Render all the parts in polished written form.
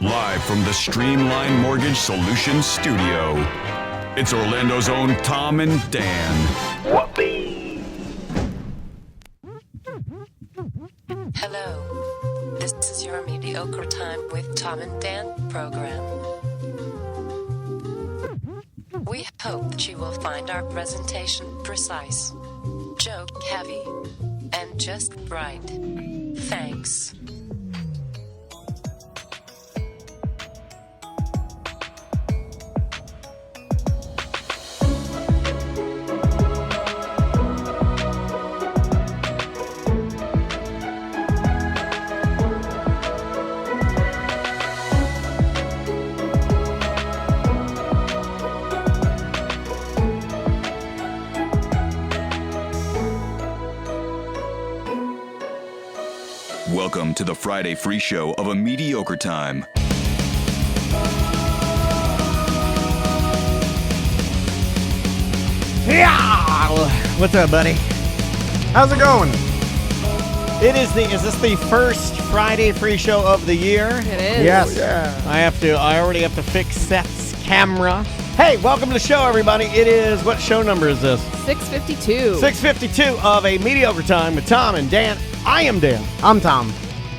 Live from the Streamline Mortgage Solutions studio, it's Orlando's own Tom and Dan. Whoopee! Hello, this is your Mediocre Time with Tom and Dan program. We hope that you will find our presentation precise, joke heavy, and just right. Thanks. Welcome to the Friday free show of A Mediocre Time. Yeah! What's up, buddy? How's it going? Is this the first Friday free show of the year? It is. Yes. I already have to fix Seth's camera. Hey, welcome to the show, everybody. It is, what show number is this? 652. 652 of A Mediocre Time with Tom and Dan. I am Dan. I'm Tom.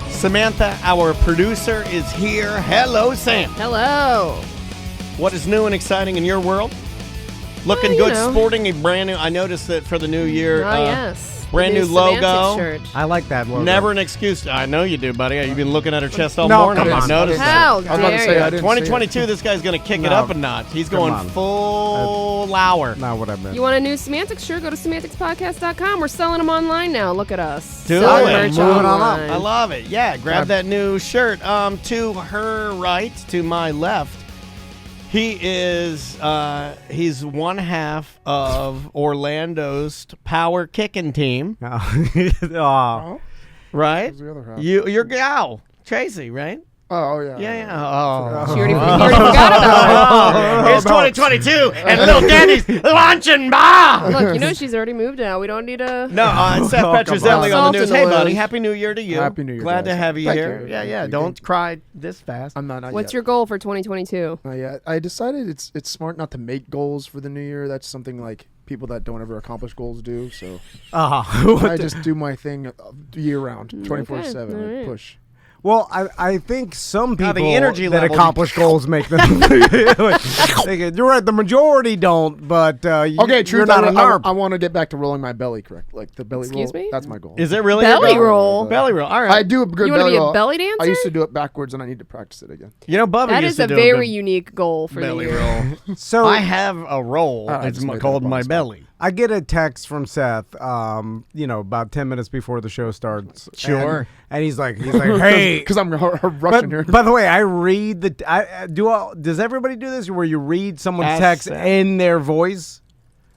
Samantha, our producer, is here. Hello, Sam. Hello. What is new and exciting in your world? Looking Well, good, know. sporting a brand new, I noticed that for the new year. Yes. Brand The new logo. semantic shirt. I like that logo. Never an excuse. I know you do, buddy. You've been looking at her chest all No, morning. come I've on. noticed that. How I was about to dare say, you. I didn't 2022, this guy's going to kick it No. up a notch. He's Come going on. full hour. Not what I meant. You want a new semantics shirt? Go to semanticspodcast.com. We're selling them online now. Look at us. Do Selling it. merch Moving on up. online. I love it. Yeah, grab that new shirt. To her right, to my left, he is he's one half of Orlando's power kicking team, Oh. right? Who's the other half? Your gal, Tracy, right? Oh, yeah. Yeah. Oh. She already forgot about Oh, it's 2022, and little Danny's luncheon bar. it. Look, you know she's already moved now. We don't need a... No, Seth Oh, come Petrozelli on. on the news. Salt in Hey, the buddy, wound. Happy New Year to you. Happy New Year, Glad guys. to have you Thank here. you. Yeah. Thank Don't you. cry this fast. I'm not What's yet. your goal for 2022? Yet. I decided it's smart not to make goals for the new year. That's something like people that don't ever accomplish goals do. So I just do my thing year round, 24/7. all I right. push. Well, I think some people the energy that level- accomplish goals make them. You're right. The majority don't, but Okay, true. you're not a narp. I want to get back to rolling my belly correct, like the belly Excuse roll. me? That's my goal. Is it really Belly a goal? roll? Belly roll. All right. I do a good You want to belly be a roll. belly dancer? I used to do it backwards, and I need to practice it again. You know, Bubba That used is to a do very good unique goal for the belly year. roll. So I have a roll. I It's just made that called up on my the spot. belly. I get a text from Seth, about 10 minutes before the show starts. Sure. And he's like, hey. Because I'm rushing here. By the way, I read does everybody do this where you read someone's Ask text Seth. in their voice?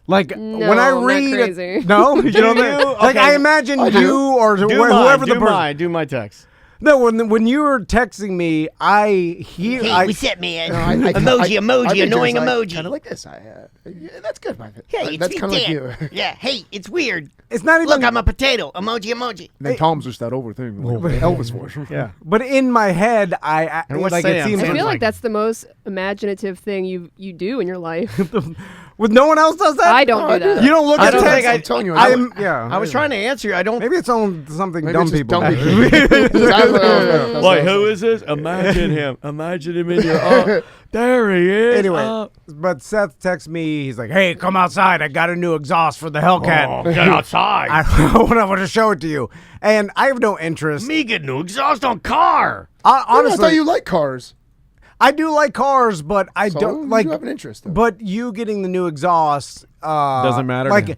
Like No, when I not read crazy. no, you don't you? like Okay. I imagine I do. you or Do whoever the person. do my text. No, when you were texting me, I hear set me a No, annoying emoji. Kind of like this. That's good, my Hey, That's kind of like you. Yeah, hey, it's weird. it's not even a potato. Emoji. And then Tom's just that over thing, like Elvis voice. yeah. But in my head, I And what's like Sam? it seems I Sam's feel like- like that's the most imaginative thing you do in your life. with no one else does that. I don't do that. You don't look I at don't text. think I'm telling you, I was trying to answer you. I don't. Maybe it's on something Maybe dumb it's just people. dumb do. people. That's what I was- Wait, who is this? Imagine him. Imagine him in your. There he is. Anyway, but Seth texts me. He's like, "Hey, come outside. I got a new exhaust for the Hellcat. Get outside. I want to show it to you." And I have no interest. Me get new exhaust on car. I Honestly, thought you like cars. I do like cars, but I So don't you like. have an interest, though. But you getting the new exhaust Doesn't matter to Like, him.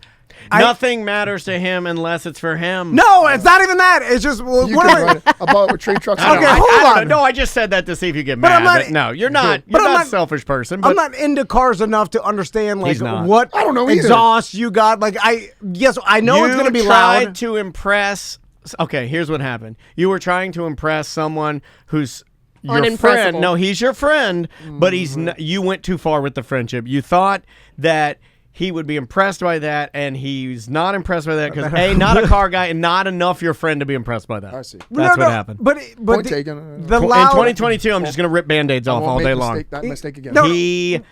I- Nothing matters to him unless it's for him. no, it's not even that. It's just what You am can I? ride about with trade trucks. Okay, I hold don't on. know. No, I just said that to see if you get But mad. I'm not- but no, you're not. But You're I'm not a not- selfish person. But I'm not into cars enough to understand like He's not. what I don't know either. exhaust you got. Like I know it's gonna be tried loud. to impress. Okay, here's what happened. You were trying to impress someone who's your friend. Unimpressible. No, he's your friend, but he's. You went too far with the friendship. You thought that he would be impressed by that, and he's not impressed by that because A, not a car guy, and not enough your friend to be impressed by that. I see. That's what happened. But Point taken. the In loud 2022, I'm just going to rip Band-Aids off all day long. That mistake again. He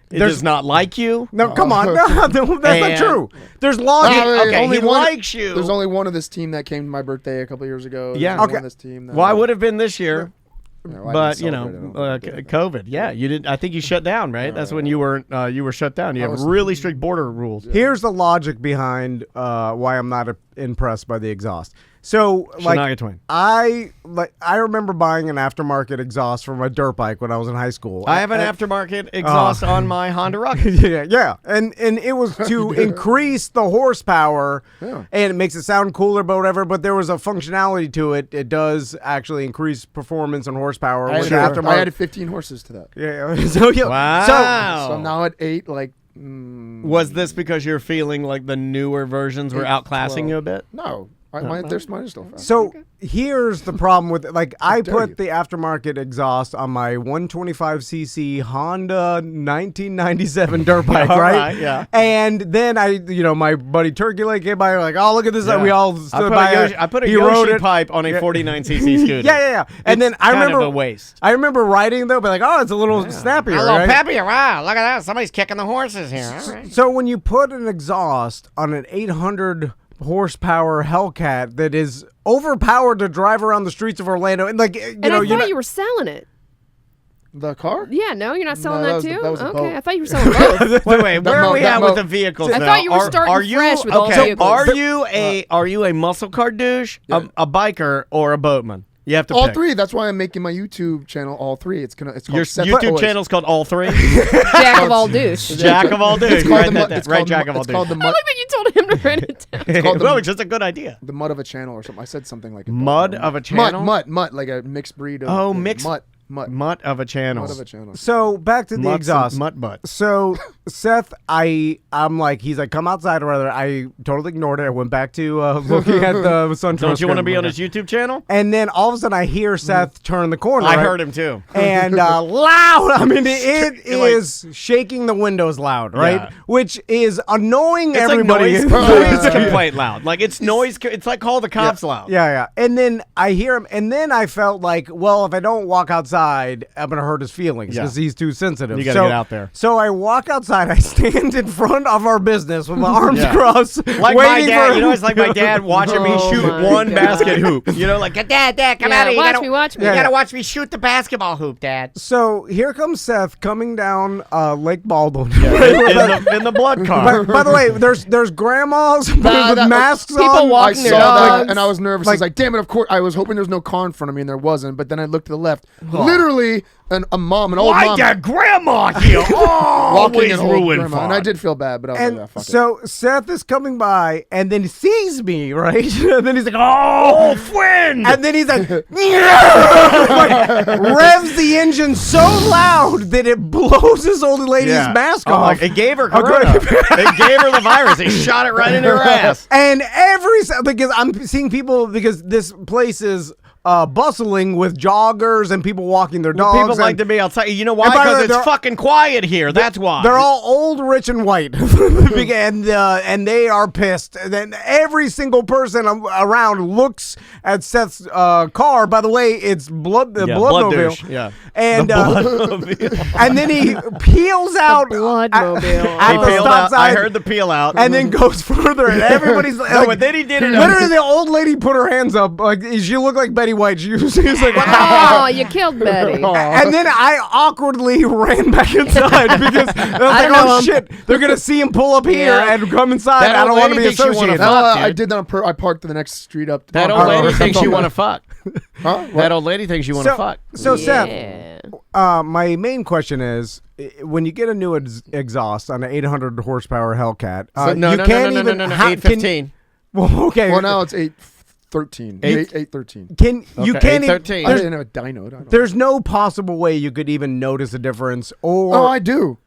does not like you. No, come on. No, that's not true. There's logic. He likes you. There's only one of this team that came to my birthday a couple years ago. Yeah. There's one of this team that, Well, I would have been this year. But I didn't celebrate it. COVID. Yeah, you didn't. I think you shut down, right? That's when you weren't. You were shut down. You have really strict border rules. Here's the logic behind why I'm not impressed by the exhaust. So, Shania Twain. I remember buying an aftermarket exhaust for my dirt bike when I was in high school. I have an aftermarket exhaust on my Honda Rocket. yeah, and it was to increase the horsepower, and it makes it sound cooler, but whatever. But there was a functionality to it. It does actually increase performance and horsepower. I added 15 horses to that. Yeah. So Wow. So I'm now at 8. Was this because you're feeling like the newer versions were outclassing you a bit? No. Mine is still fast. So here's the problem with it. Like, I put you. the aftermarket exhaust on my 125cc Honda 1997 dirt bike, All right? right, yeah. And then my buddy Turkey Lake came by, like, oh, look at this. Yeah. We all stood by. I put a he rode Yoshi it. pipe on a 49cc scooter. Yeah. And then I kind remember of a waste. I remember riding though, but like, oh, it's a little snappier. A little right? peppier. Wow, look at that. Somebody's kicking the horses here. All right. So when you put an exhaust on an 800 horsepower Hellcat that is overpowered to drive around the streets of Orlando, and like, I thought you were selling it. The car? Yeah, no, you're not selling No, that too? that was a okay, boat. I thought you were selling both. Wait, where are we at with the vehicles I now? thought you were starting fresh with all vehicles. Are you a muscle car douche, a biker, or a boatman? You have to all pick. 3. That's why I'm making my YouTube channel all 3. It's called Your Seth YouTube Boys. channel's called All 3? Jack of all douche. Jack of all douche. It's called Jack of all it's called douche. the I like that you told him to write it down. It's called Well, it's just a good idea. the mud of a channel or something. I said something like Mud of a channel? Mud, like a mixed breed of mixed mutt. Mutt of a channel. Mud of a channel. So back to the exhaust. Mutt butt. So Seth, I'm like, he's like, come outside or whatever. I totally ignored it. I went back to looking at the sun. Don't you want to be on his YouTube channel? And then all of a sudden I hear Seth turn the corner. I right? heard him too. And loud. I mean, it is shaking the windows loud, right? Yeah. Which is annoying It's everybody. like noise complaint loud. Like it's noise. It's like call the cops loud. Yeah. And then I hear him, and then I felt like, well, if I don't walk outside, I'm gonna hurt his feelings because he's too sensitive. You gotta get out there. So I walk outside. I stand in front of our business with my arms crossed, like my dad. It's like my dad watching me shoot one basket hoop. You know, like Dad, come out here. Watch me. You gotta watch me shoot the basketball hoop, Dad. So here comes Seth coming down Lake Baldwin in the blood car. By the way, there's grandmas with masks people on. walking I their saw dogs. that and I was nervous. I was like, damn it, of course. I was hoping there was no car in front of me and there wasn't, but then I looked to the left. Literally, an old mom. Why that grandma here? Walking Always an old ruined grandma. fun. And I did feel bad, but I was like, yeah, fuck it. So Seth is coming by and then he sees me, right? And then he's like, oh, friend. and then he's like, like, revs the engine so loud that it blows this old lady's mask off. It gave her corona. It gave her the virus. It shot it right in her ass. And because I'm seeing people, because this place is bustling with joggers and people walking their dogs. People like to be outside. You know why? And by the Because way, it's fucking quiet here. That's why. They're all old, rich, and white, and they are pissed. And then every single person around looks at Seth's car. By the way, it's Bloodmobile. Douche. Yeah, and Bloodmobile. and then he peels out Bloodmobile. at the stop sign. I heard the peel out, and then goes further, and everybody's like, but then he did it. Literally, the old lady put her hands up, like she looked like Betty White. She was like, Oh, you killed Betty. and then I awkwardly ran back inside because I was like, oh shit, they're gonna see him pull up here and come inside. That I don't old want to lady be thinks you wanna associated. fuck, dude. I did that on I parked the next street up. That old lady thinks you want to fuck. Huh? That old lady thinks you want to fuck. So Seth, Yeah. my main question is, when you get a new exhaust on an 800 horsepower Hellcat, No, 815. Well, okay. Well, now it's 813. 813. You can't 813. I didn't have a dyno. There's no possible way you could even notice a difference, or Oh, I do.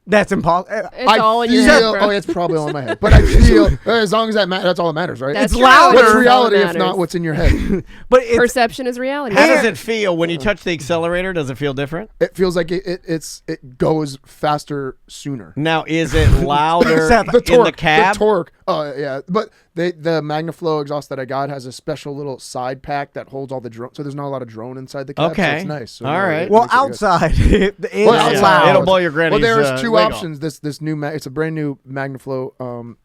That's impossible. It's all in your head, bro. Oh, it's probably all in my head. But I feel as long as that's all that matters, right? That's It's true. louder. What's That's all that reality if matters. not what's in your head? But it's, Perception is reality. How does it feel when you touch the accelerator? Does it feel different? It feels like it goes faster sooner. Now, is it louder Seth, The torque, in the cab? The torque. Oh yeah, but the MagnaFlow exhaust that I got has a special little side pack that holds all the drone. So there's not a lot of drone inside the cab. Okay. So it's nice. So All no, right. it well, makes it good. outside, it's outside, loud. It'll blow your granny's Well, there's two wig off. options. This new it's a brand new MagnaFlow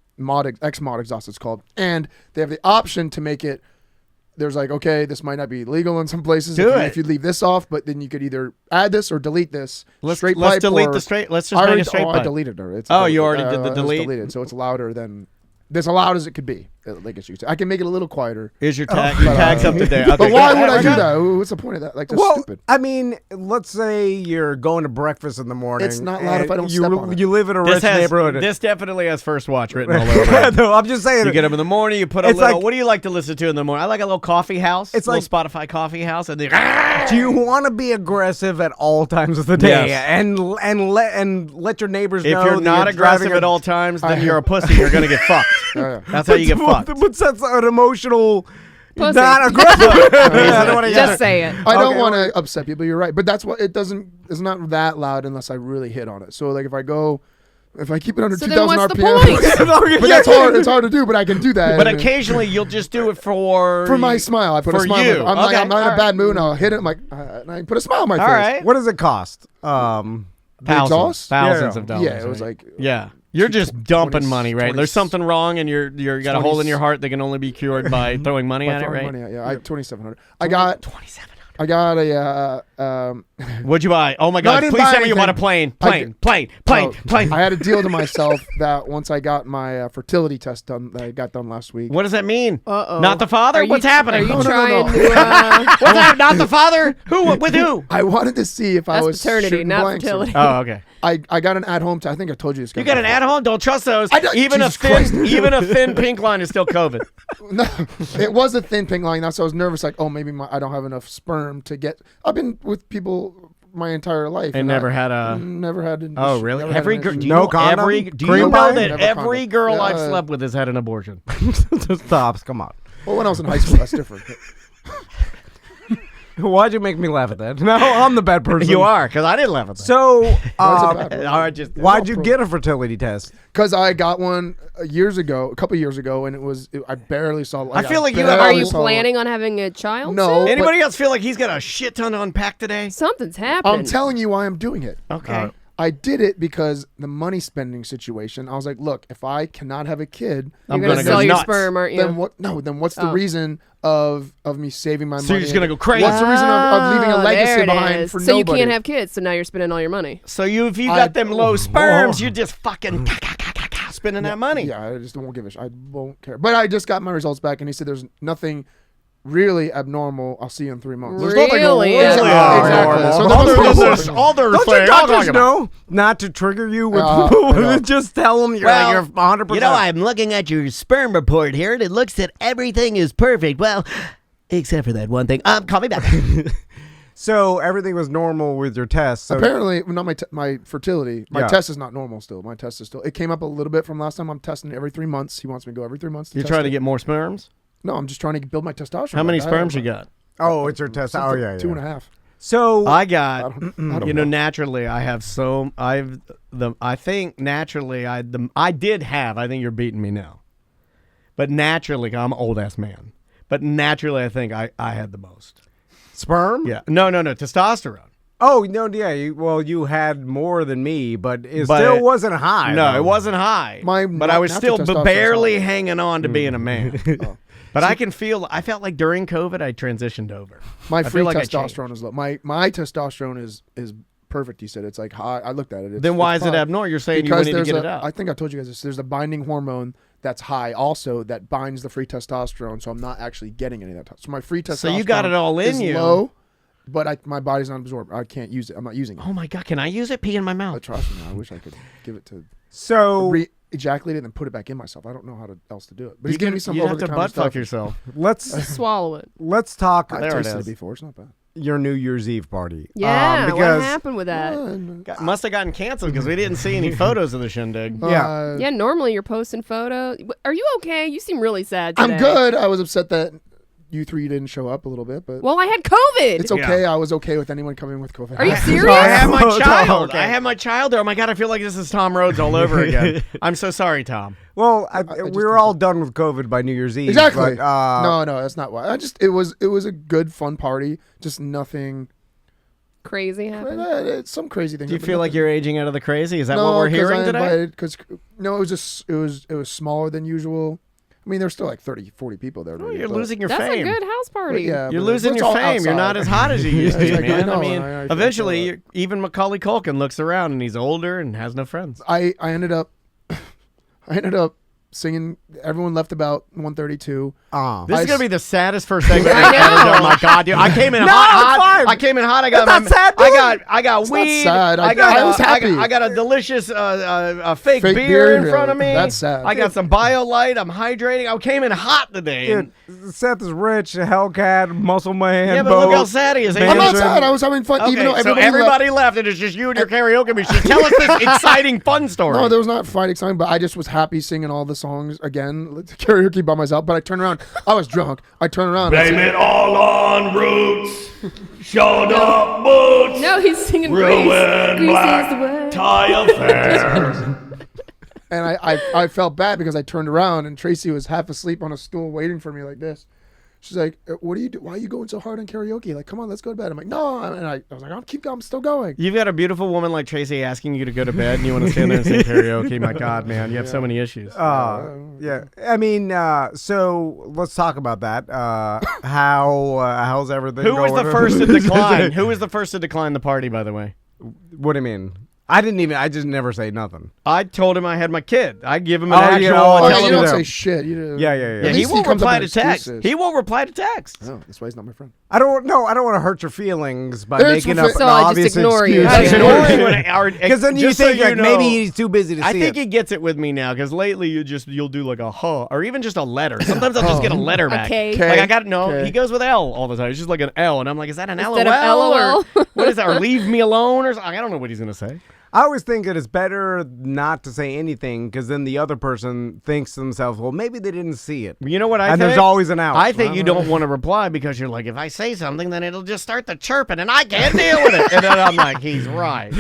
X mod exhaust it's called, and they have the option to make it. There's like, okay, this might not be legal in some places if you leave this off, but then you could either add this or delete this. Let's pipe delete or- the straight. Let's just make a straight I pipe. deleted her. It's You already did the it's delete? deleted, so it's louder than. As loud as it could be, like it's used to. I can make it a little quieter. Is your tag's up to date? Okay, But why good. would I Okay. do that? What's the point of that? Like, that's Well, stupid. I mean, let's say you're going to breakfast in the morning. It's not loud if I and don't you, step on it. You live in a This rich has neighborhood. this definitely has first watch written all over it. No, I'm just saying. You get up in the morning, you put a It's little. like- What do you like to listen to in the morning? I like a little coffee house. It's little Spotify coffee house, and then Do you want to be aggressive at all times of the day Yes. and let your neighbors know if you're that not you're driving aggressive at a- all times, then you're a pussy. You're gonna get fucked. Yeah. That's how you get fucked. But that's an emotional, Pussy. not aggressive. I don't wanna hear Just it. say it. I don't Okay, want to upset people. You're right, but that's what it doesn't. It's not that loud unless I really hit on it. So like if I keep it under So 2,000 then what's the RPM, point? but that's hard. It's hard to do, but I can do that. But And occasionally you'll just do it for for my smile, I put a for smile. you. I'm like, Okay, I'm not in all a bad mood. And I'll hit it. I'm like, and I put a smile on my All face. right. What does it cost? Thousands exhaust? of dollars. Yeah, it was right? like Yeah. You're just dumping 20 money, right? 20 There's something wrong, and you got a hole in your heart that can only be cured by throwing money by at it, throwing right? money at- yeah, I 2,700. I got 2,700. I got a What'd you buy? Oh my No, I God! didn't Please buy tell me you bought a anything. plane. I had a deal to myself that once I got my fertility test done, that I got done last week. What does that mean? Uh-oh. Not the father? Are you- What's happening? Are you No, no, no, trying no. to? What's happening? Not the father? Who? With who? I wanted to see if I That's was paternity, shooting not blanks. fertility. Oh, okay. I got an at home test. I think I told you this. You got an at-home? Don't trust those. I don't- Even Jesus Christ. even a thin pink line is still COVID. No, it was a thin pink line. That's why I was nervous. Like, oh, maybe I don't have enough sperm to get. I've been with people my entire life And never had a. never had. An Oh, issue, really? never had Every an girl? issue. Do you No know condom? every? Do Cream you know pie? that Never every condom. girl Yeah, I've slept with has had an abortion? Just stops. Come on. Well, when I was in high school, that's different. Why'd you make me laugh at that? No, I'm the bad person. You are, because I didn't laugh at that. So, Why's it bad? All right, just why'd you get a fertility test? Because I got one a couple years ago, and I barely saw. I feel like you barely have- Are you saw- planning on having a child? No. soon? Anybody else feel like he's got a shit ton to unpack today? Something's happening. I'm telling you why I'm doing it. Okay. I did it because the money spending situation. I was like, look, if I cannot have a kid, You're I'm gonna gonna sell go your nuts. sperm, aren't you? then what? No, then what's the Oh. reason of me saving my money? So you're just gonna go crazy. What's the reason of leaving a Ah, legacy there it behind is. for so nobody? you can't have kids, so now you're spending all your money. So if you I- got them low sperms, you just fucking spending that money. Yeah, I just won't give a shit. I won't care. But I just got my results back, and he said there's nothing really abnormal. I'll see you in 3 months. There's nothing Really? really Exactly. abnormal. So Other that's than what this I'm other Don't thing your I'm doctors talking about. know not to trigger you with I know. just tell them you're 100%. You know, I'm looking at your sperm report here, and it looks that everything is perfect. Well, except for that one thing. Call me back. So everything was normal with your test. So Apparently, not my fertility. My Yeah. test is not normal still. My test is still. It came up a little bit from last time. I'm testing it every 3 months. He wants me to go every 3 months. You're test trying to it. get more sperms? No, I'm just trying to build my testosterone. How many back. sperms you got? oh, it's your test. Oh, yeah, yeah. 2.5. So I I got, don't know. you know, naturally I have I think naturally I think you're beating me now. But naturally, I'm an old ass man. But naturally I think I had the most. sperm? Yeah. No, testosterone. Oh no, yeah. You had more than me, but it But still it- wasn't high. No, though. it wasn't high. My but I was natural still testosterone's barely high. hanging on to being a man. Oh. But I felt like during COVID I transitioned over. My I free feel like I changed. testosterone is low. My testosterone is perfect. He said it's like high. I looked at it. It's, Then why it's is it fine. abnormal? You're saying Because you need to there's get it out. I think I told you guys this. There's a binding hormone that's high also that binds the free testosterone. So I'm not actually getting any of that. So my free testosterone. So you got it all in is you. low, but my body's not absorbed. I can't use it. I'm not using it. Oh my God, can I use it? Pee in my But mouth. trust me, I wish I could give it to So ejaculate it and then put it back in myself. I don't know how else to do it. But he's You giving me some you have over to the butt fuck yourself. let's Swallow it. talk. I've There it tasted is. it before. It's not bad. your New Year's Eve party. Yeah, because what happened with that? Must have gotten canceled because we didn't see any photos of the shindig. Yeah. Yeah, normally you're posting photos. Are you okay? You seem really sad today. I'm good. I was upset that you three didn't show up a little bit, but Well, I had COVID. it's okay. I was okay with anyone coming with COVID. Are you serious? I have my Oh, child. okay. I have my child there. Oh my god, I feel like this is Tom Rhodes all over again. I'm so sorry, Tom. Well, we were all done with COVID by New Year's Eve. Exactly. But, no, that's not why. It was a good fun party. Just nothing. Crazy happened. It's some crazy thing. Do you feel like you're aging out of the crazy? Is that what we're hearing today? Because no, it was smaller than usual. I mean, there's still like 30, 40 people there. Oh, maybe, you're but- losing your That's fame. a good house party. Yeah, You're but losing it's your all fame. You're not outside. as hot as you used to, Exactly. man. I I know, mean, I eventually, even Macaulay Culkin looks around and he's older and has no friends. I ended up singing. Everyone left about 1:32. This I is gonna s- be the saddest first segment I've ever done. Oh my god, dude! I came in hot. fine. I came in hot. I got That's not sad, dude. I got It's not weed. sad. I got. I was happy. I got a delicious fake Fake beer beer, in front of me. that's sad. I got some BioLite. I'm hydrating. I came in hot today. dude, Seth is rich, a Hellcat, muscle man. yeah, but look how boat. sad he is. I'm He- not sad. I was having fun, even though Okay, so everybody left, and it's just you and your karaoke machine. Tell us this exciting, fun story. No, there was not fighting exciting, but I just was happy singing all the songs again, karaoke by myself. But I turned around. I was drunk. I turned around. Blame it all on roots. Showed up boots. No, he's singing Grease. Ruined Grease black is the way. tie affair. And I felt bad because I turned around and Tracy was half asleep on a stool waiting for me like this. She's like, "What do you do? Why are you going so hard on karaoke? Like, come on, let's go to bed." I'm like, "No," and I was like, I'm still going." You've got a beautiful woman like Tracy asking you to go to bed, and you want to stand there and sing karaoke. My God, man, you have so many issues. Yeah, I mean, so let's talk about that. How's everything Who going? was the first to decline? Who was the first to decline the party, by the way? What do you mean? I just never say nothing. I told him I had my kid. I give him an Oh, actual. yeah, Oh, tell yeah, him you don't to- say shit. You do. Yeah. Yeah, At he least he won't comes up reply to with text. excuses. He won't reply to text. Oh, that's why he's not my friend. I don't want to hurt your feelings by There's making some up fi- an So I just obvious ignore you. excuse. I That's ignore annoying you. when I- Because then you just so think like know, maybe he's too busy to I see think it. he gets it with me now because lately you'll do like a huh or even just a letter. Sometimes I'll just get a letter back. K. Like I got no. K. He goes with L all the time. It's just like an L, and I'm like, is that an Instead LOL? of LOL. Or what is that? Or leave me alone or something? I don't know what he's gonna say. I always think that it's better not to say anything because then the other person thinks to themselves, well, maybe they didn't see it. You know what I And think? there's always an out. I think you don't want to reply because you're like, if I say something, then it'll just start the chirping, and I can't deal with it. And then I'm like, he's right.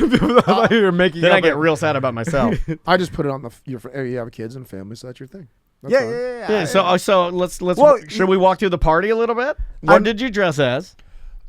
You're making Then up I get a- real sad about myself. I just put it on you have kids and family, so that's your thing. That's Yeah, fine. yeah. So let's Well, should we walk through the party a little bit? What did you dress as?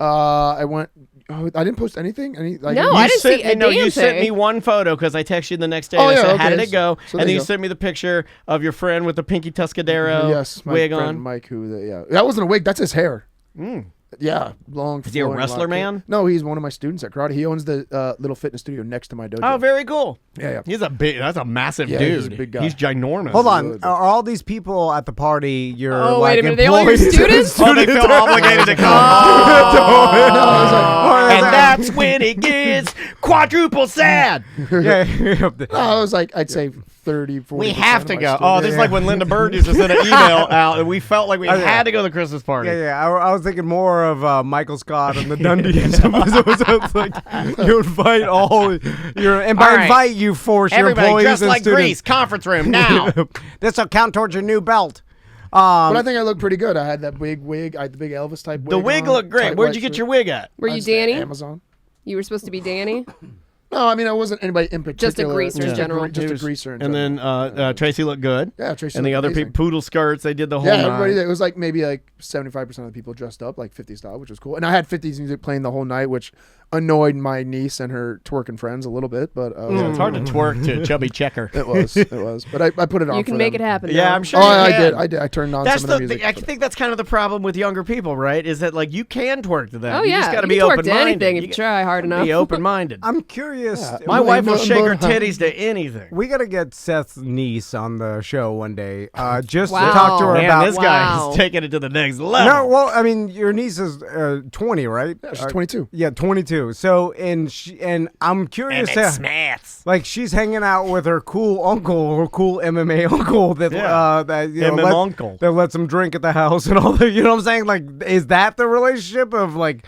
I went. Oh, I didn't post anything. No, I didn't see a you damn sent thing. me one photo because I texted you the next day. Oh, and I yeah, said, how okay. did it go? So And there then you you go. sent me the picture of your friend with the Pinky Tuscadero Yes, my wig friend on. Mike, that wasn't a wig. That's his hair. Mm. Yeah, long. Is he a flowing wrestler, lock. man? No, he's one of my students at karate. He owns the little fitness studio next to my dojo. Oh, very cool. Yeah. That's a massive Yeah, dude. he's a big guy. He's ginormous. Hold on. Are all these people at the party your Oh, like wait a minute. They all your employees? students? Oh, they feel obligated to come. And that's when it gets quadruple sad. Yeah. No, I was like, I'd say 30, 40. We have to go. Oh, this is like when Linda Bird used to send an email out, and we felt like we had to go to the Christmas party. Yeah. I was thinking more of Michael Scott and the Dundies. So it's like you invite all your, and by All right. invite you force your Everybody employees dressed and like students. Grease. Conference room now. This will count towards your new belt. But I think I looked pretty good. I had that big wig. I had the big Elvis type wig. The wig on, looked great. tight Where'd white you get shirt. your wig at? Were I you just did Danny? Amazon. You were supposed to be Danny? No, I mean I wasn't anybody in particular. Just a greaser in general. Just He a was- greaser. In And general. then Tracy looked good. Yeah, Tracy And the looked other amazing. people, poodle skirts, they did the whole Yeah, nine. everybody did. It was like maybe like 75% of the people dressed up like 50 style, which was cool. And I had 50s music playing the whole night, which annoyed my niece and her twerking friends a little bit. But Yeah, it's hard to twerk to Chubby Checker. It was. But I put it on. You can for make them. it happen. Yeah, now. I'm sure Oh, you I can. did. I turned on That's some of the. the music. I think that's kind of the problem with younger people, right? Is that like you can twerk to that. Oh, You yeah. just got to You be can twerk open to minded. anything if you try hard enough. Be open minded. I'm curious. My Really wife will nothing shake her but- titties to anything. We got to get Seth's niece on the show one day, just Wow. to talk to her Man, about. this guy Wow. is taking it to the next level. No, well, I mean, your niece is 20, right? Yeah, she's 22. Yeah, 22. So, and I'm and curious it to, smacks. like, she's hanging out with her cool uncle, her cool MMA uncle that Yeah. that you know, MM uncle. that lets him drink at the house and all that. You know what I'm saying? Like, is that the relationship of like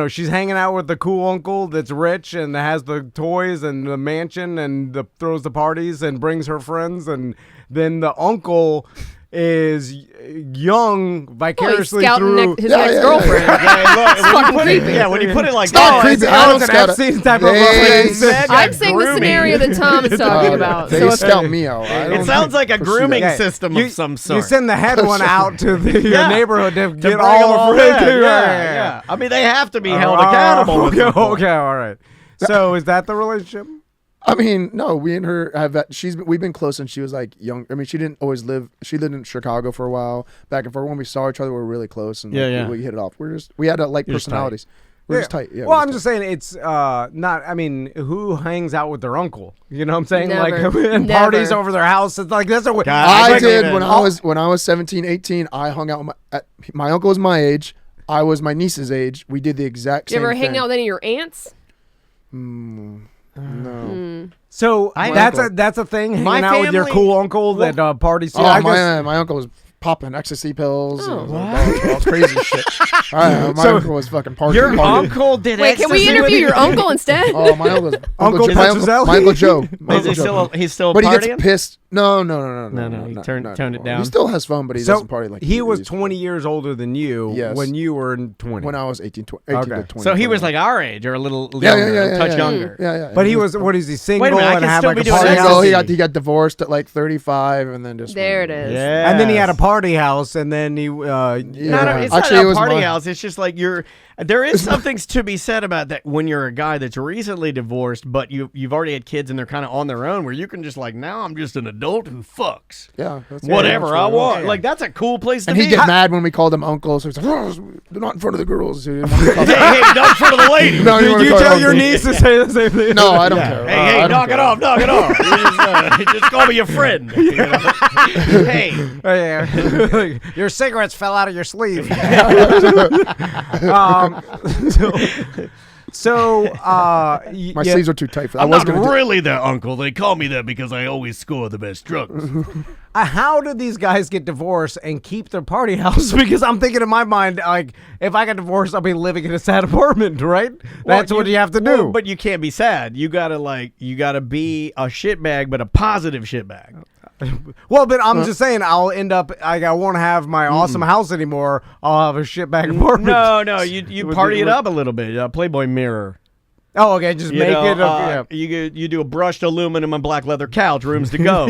she's hanging out with the cool uncle that's rich and has the toys and the mansion and throws the parties and brings her friends, and then the uncle is young vicariously through his ex-girlfriend. When you put it like It's not that, creepy. I don't an scout Epstein it. type of I'm saying the scenario that Tom is talking about. They scout me out. it sounds like a grooming system of some sort. You send the head one out to your neighborhood to get bring all them of in. them. Yeah. I mean, they have to be held accountable. at some point. Okay, all right. So is that the relationship? I mean, no, we and her have we've been close since she was like young. I mean, she didn't always live. She lived in Chicago for a while, back and forth. When we saw each other, we were really close, and we hit it off. We had like personalities. We're just tight. Yeah. Well, I'm just saying it's not. I mean, who hangs out with their uncle? You know what I'm saying? Never. Like and parties over their house. It's like that's a. I did when I was 17, 18. I hung out with my uncle was my age. I was my niece's age. We did the exact You same ever thing. hang out with any of your aunts? No. So that's a thing. Hanging out with your family- cool uncle that parties. Oh, my uncle was popping ecstasy pills. Oh, and all crazy shit. My uncle was fucking partying. Your uncle did Wait, can we interview your uncle instead? Oh, my uncle was Uncle my Petrozelli? my uncle Joe. My Is Uncle he Joe. still But he partying? gets pissed. No. He toned it down. He still has fun, but he So doesn't party like he was used to. 20 years older than you Yes. when you were in 20. When I was 18 to Okay. 20. So he was like our age or a little Yeah, younger, yeah, a touch yeah. younger. Yeah. But he was. What is he single Wait a minute, I and can had still like be a doing party that. single. house? He got divorced at like 35, and then just There it is. Yeah. And then he had a party house, and then he. It's Actually, not it a was party mine. house. It's just like there is something to be said about that when you're a guy that's recently divorced, but you've already had kids and they're kind of on their own, where you can just like, now I'm just an adult who fucks. Yeah. That's Whatever that's I right. want. Like, that's a cool place to And be. he'd get mad when we called him uncle. So he's like, "Oh, they're not in front of the girls." He didn't want to call Hey, them- not in front of the lady. No, Did wanna you call tell him your uncle. niece to say the same thing? No, I don't care. Hey, I don't knock care. it off, knock it off. You just call me a friend. You know? Hey. Oh, yeah. Your cigarettes fell out of your sleeve. My sleeves are too tight for that. I'm I was not gonna do- really their uncle. They call me that because I always score the best drugs. How do these guys get divorced and keep their party house? Because I'm thinking in my mind, like, if I get divorced, I'll be living in a sad apartment, right? That's what you have to do. Well, but you can't be sad. You gotta be a shitbag, but a positive shitbag. Well, but I'm just saying, I'll end up, like, I won't have my awesome house anymore. I'll have a shitbag apartment. No, you party it up a little bit. Playboy mirror. Oh, okay, just make it. Yeah. You do a brushed aluminum and black leather couch, rooms to go.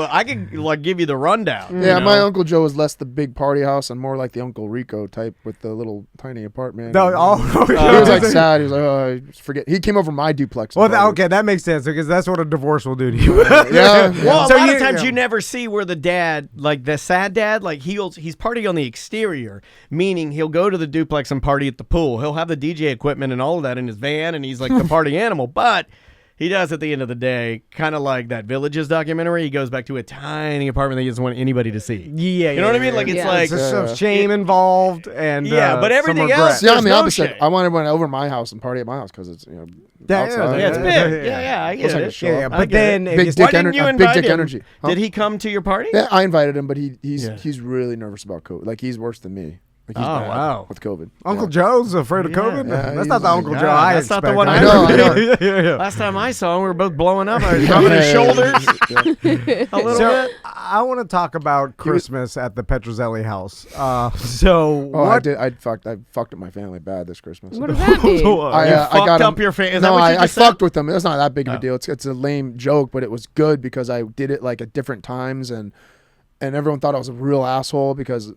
I can like give you the rundown. Yeah, you know? my Uncle Joe was less the big party house and more like the Uncle Rico type with the little tiny apartment. No, he was like sad. He was like, oh, forget. He came over my duplex. and Well, partied. okay, that makes sense because that's what a divorce will do to you. Yeah. Well, So a lot you- of times yeah. you never see where the dad, like the sad dad, like he's partying on the exterior, meaning he'll go to the duplex and party at the pool. He'll have the DJ equipment and all of that in his van, and he's like the party animal. But he does at the end of the day, kind of like that Villages documentary. He goes back to a tiny apartment that he doesn't want anybody to see. Yeah, You know what I mean? Like it's Yeah. like There's some shame involved and but some everything regret. else. See, I'm the There's no opposite. shame. I wanted one over my house and party at my house because it's outside. Yeah, it's big. Yeah, I Looks get like a it. show. Yeah, I but get then it. if Big you dick Why didn't you big invite dick him? energy. Huh? Did he come to your party? Yeah, I invited him, but he's Yeah. he's really nervous about COVID. Like he's worse than me. Like he's Oh, bad wow. with COVID. Uncle Yeah. Joe's afraid of Yeah. COVID? Yeah, That's he's not the like, Uncle yeah, Joe I that's not the expect. one I know. yeah. Last time I saw him, we were both blowing up. I was rubbing his shoulders a little So bit. I want to talk about Christmas at the Petrozelli house. So Oh, what? I did. I fucked at my family bad this Christmas. What does that mean? I fucked got up him- your fan. Is No, that what you I just said? fucked with them. It's not that big of a deal. It's a lame joke, but it was good because I did it like at different times, and everyone thought I was a real asshole because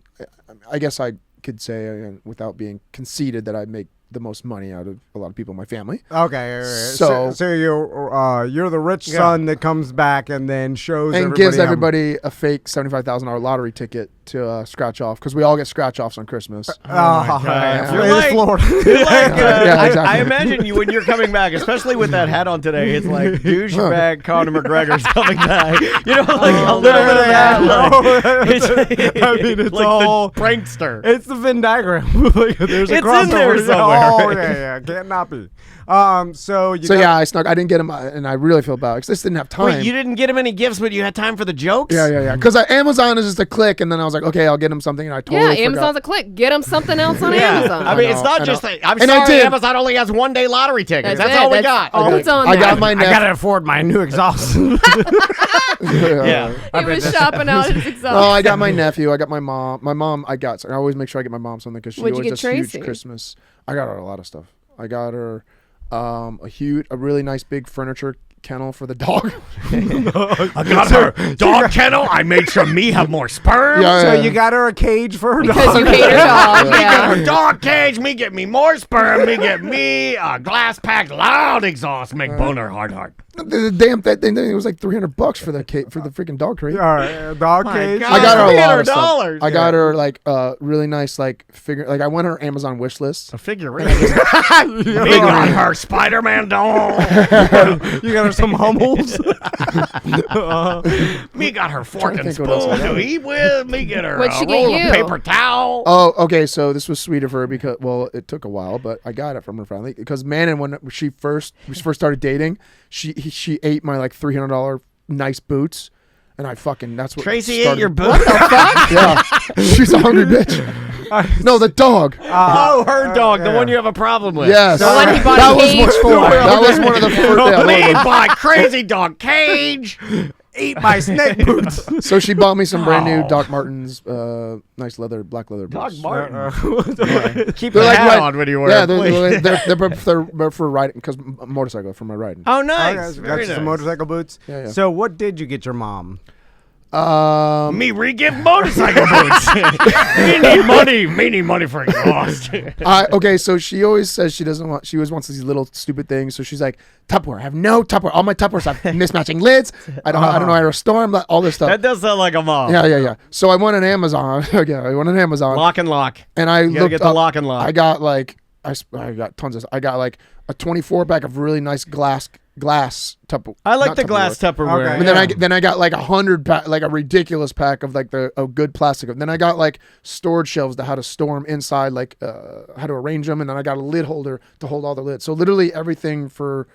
I guess I could say without being conceited that I make the most money out of a lot of people in my family. Okay, all right. So- so you're the rich son that comes back and then shows And everybody gives how- everybody a fake $75,000 lottery ticket to scratch off because we all get scratch offs on Christmas. Oh, yeah. God. You're It's like- Florida. You're like, Yeah, I exactly. imagine you when you're coming back, especially with that hat on today. It's like douchebag Conor McGregor's coming back. You know, like a little bit of that. Like, it's, I mean, it's like all- the prankster. It's the Venn diagram. Like, there's a It's crossover. in there somewhere. Oh, yeah. Can't not be. So yeah, I snuck. I didn't get him, and I really feel bad because I just didn't have time. Wait, you didn't get him any gifts, but you had time for the jokes? Yeah. Because Amazon is just a click, and then I was like, okay, I'll get him something, and I totally forgot. Amazon's a click. Get him something else on Amazon. I mean, it's not just that. I'm sorry, Amazon only has one-day lottery tickets. That's all we got. All that's on there. I got my I gotta afford my new exhaust. Yeah. He was shopping out his exhaust. Oh, I got my nephew. I got my mom. My mom, I always make sure I get my mom something because she What'd you always get does Tracy? huge Christmas. I got her a lot of stuff. I got her a really nice big furniture kennel for the dog. I got her dog kennel. I made sure me have more sperm. So you got her a cage for her dog. Because you hate your dog. Me get her dog cage. Me get me more sperm. Me get me a glass packed loud exhaust. Make boner hard. The damn that thing, it was like $300 for the freaking dog crate. All right, dog cage. God. I got her a lot of $300. stuff. I got her like really nice like figure. Like I went on her Amazon wish list. A figurine. Me got her Spider-Man doll. You got her some Hummels. Me got her fork to and think what else I spoon got. to eat with. Me get her What'd a she get roll you? of paper towel. Oh, okay. So this was sweet of her because, well, it took a while, but I got it from her finally. Because Manon, when we first started dating, she ate my like $300 nice boots, and that's what Tracy started. ate your boot. Yeah, she's a hungry bitch. No, the dog. Her dog, the one you have a problem with. Yes, The one he bought that a was cage for. That was one of the first. Me buy crazy dog cage. Eat my snake boots. So she bought me some brand new Doc Martens, nice black leather boots. Keep They're the like hat on when you wear Yeah, it. they're for riding because motorcycle for my riding. Oh, I nice. got Very you some nice. motorcycle boots. Yeah. So what did you get your mom? Me re-give motorcycle boots. Me need money for exhaust. Okay, so she always says she always wants these little stupid things. So she's like, Tupperware, I have no Tupperware. All my Tupperwares have mismatching lids. I don't know how to store them. All this stuff. That does sound like a mom. Yeah. So I went on Amazon. I went on Amazon. Lock and lock. And I You gotta looked get the up, lock and lock. I got like I got tons of. I got like a 24 pack of really nice glass Tupperware. I like not the glass Tupperware. Okay. But then I got like 100 pack, like a ridiculous pack of like a good plastic. Then I got like storage shelves to how to store them inside, like how to arrange them, and then I got a lid holder to hold all the lids. So literally everything for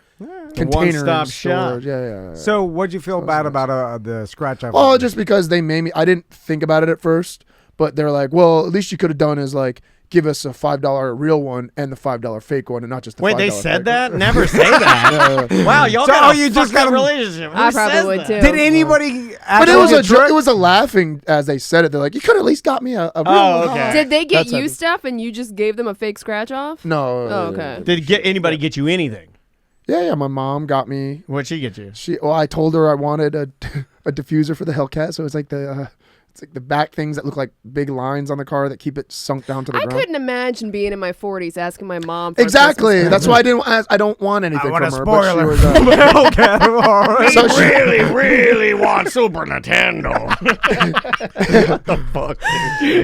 container one-stop and shop. storage. Yeah. So what'd you feel bad about the scratch off? Oh, just because they made me. I didn't think about it at first, but they're like, well, at least you could have done is like give us a $5 real one and the $5 fake one, and not just the Wait, $5 they fake said one. that? Never say that. Wow, y'all So, got a you just fucked got up 'em- relationship. Who I probably says would that? too. Did anybody? But it was actually it was a laughing as they said it. They're like, you could at least got me a real one. okay. Did they get That's you happened. stuff and you just gave them a fake scratch off? No. Oh, okay. Did anybody get you anything? Yeah. My mom got me. What'd she get you? I told her I wanted a diffuser for the Hellcat, so it's like the back things that look like big lines on the car that keep it sunk down to the I ground. couldn't imagine being in my 40s asking my mom for a Exactly. Christmas That's why I didn't ask. I don't want anything want from a her. But she spoiler. was, Okay, all right. so she, really want Super Nintendo. What the fuck?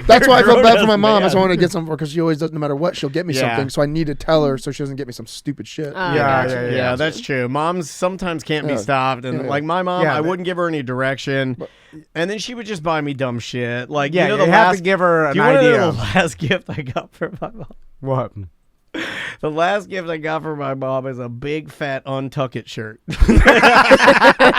that's why I felt bad for my Grown-ass mom. I man. just wanted to get something for her because she always does. No matter what, she'll get me Yeah. something. So I need to tell her so she doesn't get me some stupid shit. Yeah, that's true. Moms sometimes can't be Yeah. stopped, and Yeah. like my mom, Yeah, I but- wouldn't give her any direction, and then she would just buy me dumb shit. Like Yeah, you know, you the have last to give her an do you wanna know idea. the last gift I got for my mom. What? The last gift I got for my mom is a big fat Untuck It shirt.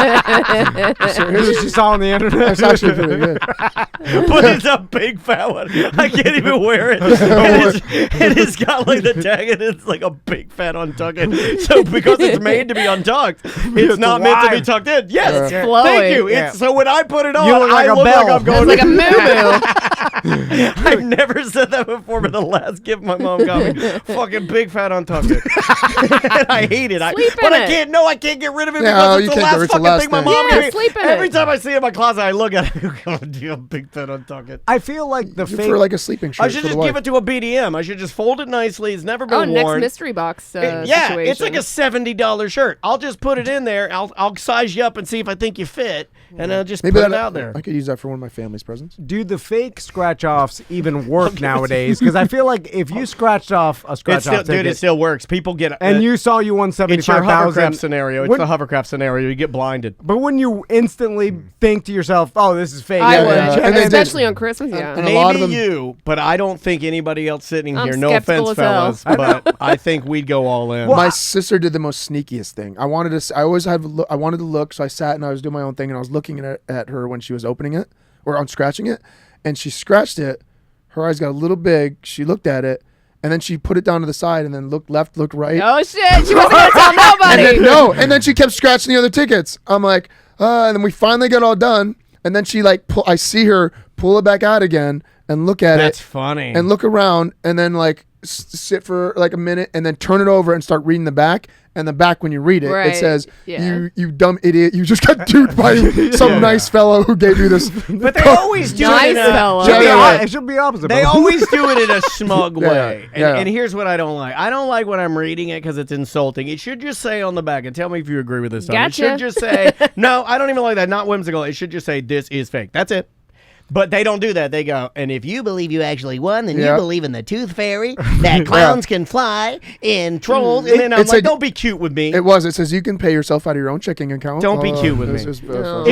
This she saw on the internet. That's actually pretty good. But it's a big fat one. I can't even wear it. And it's got like the tag, and it's like a big fat untuck it. So because it's made to be untucked, it's not meant to be wide. tucked in. Yes, It's flowy. thank you. Yeah. It's so when I put it on, You look like I a look bell. like I'm going. It's like a moo-moo. I've never said that before, but the last gift my mom got me, fucking big fat untucked it. And I hate it. Sleep But in I it. can't. No, I can't get rid of it No, because you it's the can't get last rid- it's the fucking last thing my thing. mom Yeah, gave me. sleep in Every it. time I see it in my closet, I look at it. Oh, do a big fat untuck it. I feel like the fake. For like a sleeping shirt. I should for the just wife. give it to a BDM. I should just fold it nicely. It's never Oh, been next worn. mystery box Yeah, situation. it's like a $70 shirt. I'll just put it in there. I'll size you up and see if I think you fit, and I'll just Maybe put that, it out there. I could use that for one of my family's presents. Do the fake scratch offs even work nowadays? Because I feel like if you scratched off a scratch It's still, off dude, ticket it still works. People get and you saw you won It's your 75,000, hovercraft scenario. It's What- the hovercraft scenario. You get blinded. but wouldn't you instantly think to yourself, "Oh, this is fake"? I would. And they did. especially on Christmas. Yeah. And a lot of Maybe them- you, but I don't think anybody else sitting I'm here. No offense, skeptical as hell. fellas, but I think we'd go all in. My sister did the most sneakiest thing. I wanted to look, so I sat and I was doing my own thing, and I was looking at her when she was opening it or scratching it, and she scratched it. Her eyes got a little big. She looked at it, and then she put it down to the side, and then looked left, looked right. Oh shit! She wasn't gonna tell nobody. And then she kept scratching the other tickets. I'm like, and then we finally got all done, and then she like I see her pull it back out again and look at That's it. funny. And look around, and then like sit for like a minute, and then turn it over and start reading the back. And the back, when you read it, Right. it says, Yeah. "You dumb idiot! You just got duped by some nice fellow who gave you this." But they always do Nice it in a, fella. It should be opposite. They bro. always do it in a smug Yeah, way. yeah. And here's what I don't like. I don't like when I'm reading it because it's insulting. It should just say on the back, and tell me if you agree with this. Tom. Gotcha. It should just say, no, I don't even like that. Not whimsical. It should just say, this is fake. That's it. But they don't do that. They go, and if you believe you actually won, then Yeah. you believe in the tooth fairy, that clowns can fly, and trolls. And then I'm It's like, a- don't be cute with me. It says you can pay yourself out of your own checking account. Don't be cute with me. It It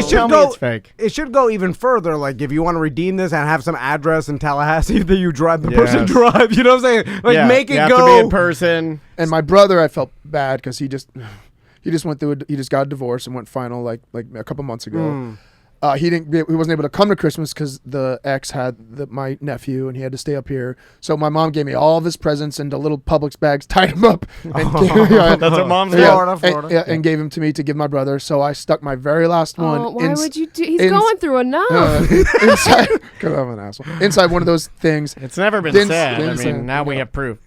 should should go- it's fake. It should go even further. Like if you want to redeem this and have some address in Tallahassee that you drive, the person Yes. drive. You know what I'm saying? Like Yeah, make you it have go. to be in person. And my brother, I felt bad because he just went through. He just got a divorce and went final like a couple months ago. He wasn't able to come to Christmas because the ex had my nephew and he had to stay up here. So my mom gave me all of his presents into little Publix bags, tied him up, and That's what moms do. Florida. and gave him to me to give my brother. So I stuck my very last one. Oh, why would you do? He's ins- going through enough. Inside, because I'm an asshole. Inside one of those things. It's never been Didn't- said. didn't I say- mean, now we have proof.